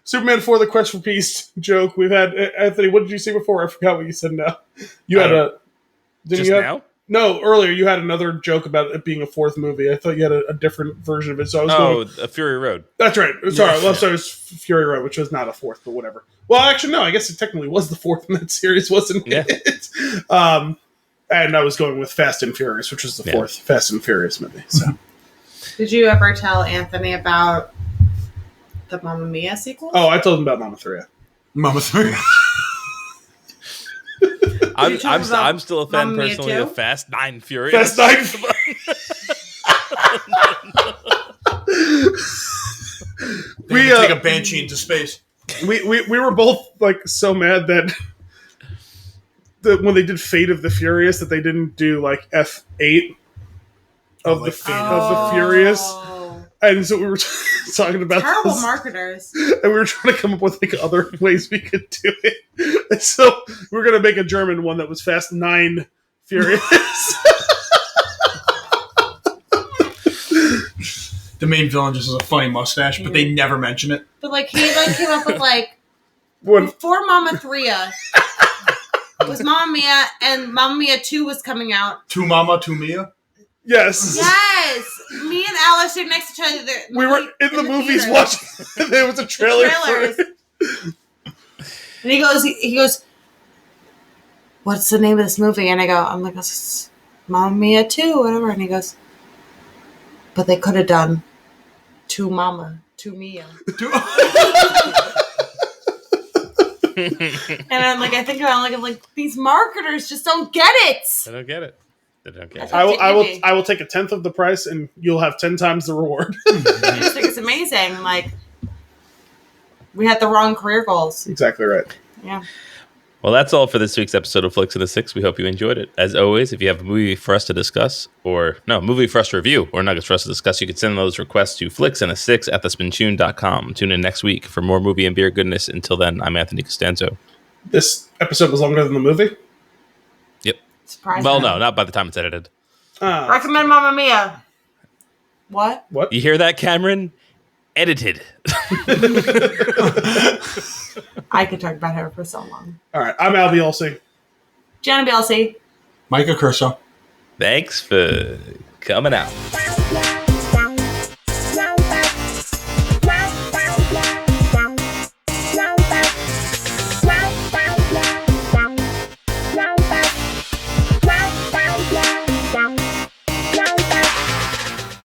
Superman 4: The Quest for Peace joke. We've had Anthony. What did you say before? I forgot what you said. Now you had a. Didn't Just you have, now? No, earlier you had another joke about it being a fourth movie. I thought you had a different version of it. So I was going. A Fury Road. That's right. Sorry, Yeah. it was Fury Road, which was not a fourth, but whatever. Well, actually, no. I guess it technically was the fourth in that series, wasn't it? And I was going with Fast and Furious, which was the fourth Fast and Furious movie. So, Did you ever tell Anthony about the Mamma Mia sequel? I told him about Mama 3. Mama 3. I'm still a fan Mamma Mia personally 2? of Fast 9 Furious. Fast 9. We take a banshee into space. We were both like so mad that when they did Fate of the Furious that they didn't do like F8 of like the Fate of the Furious, and so we were talking about Terrible this, marketers. and we were trying to come up with like other ways we could do it. And so we were gonna make a German one that was Fast 9 Furious. The main villain just has a funny mustache, but they never mention it. But like he like came up with like When, before Mama 3 was Mamma Mia, and Mamma Mia 2 was coming out. Tu Mama, Tu Mia. yes. Yes, me and Alice are next to each other. We were in the movies theater. watching. There was a trailer. Trailers. For it. And he goes, what's the name of this movie? And I'm like, it's Mamma Mia 2, whatever. And he goes, but they could have done Tu Mama, Tu Mia. And I'm like, I think about it, I'm like, these marketers just don't get it. They don't get it. I will take a tenth of the price, and you'll have 10 times the reward. I just think it's amazing. Like, we had the wrong career goals. Exactly right. Yeah. Well, that's all for this week's episode of Flix in the Six. We hope you enjoyed it. As always, if you have a movie for us to discuss, movie for us to review, or nuggets for us to discuss, you can send those requests to flixina6@thespintune.com. Tune in next week for more movie and beer goodness. Until then, I'm Anthony Costanzo. This episode was longer than the movie. Yep. Surprising. Well, no, not by the time it's edited. Recommend Mamma Mia. What? What? You hear that, Cameron? Edited. I could talk about her for so long. All right. I'm Al Biolsi. Gianna Biolsi. Mike Accurso. Thanks for coming out.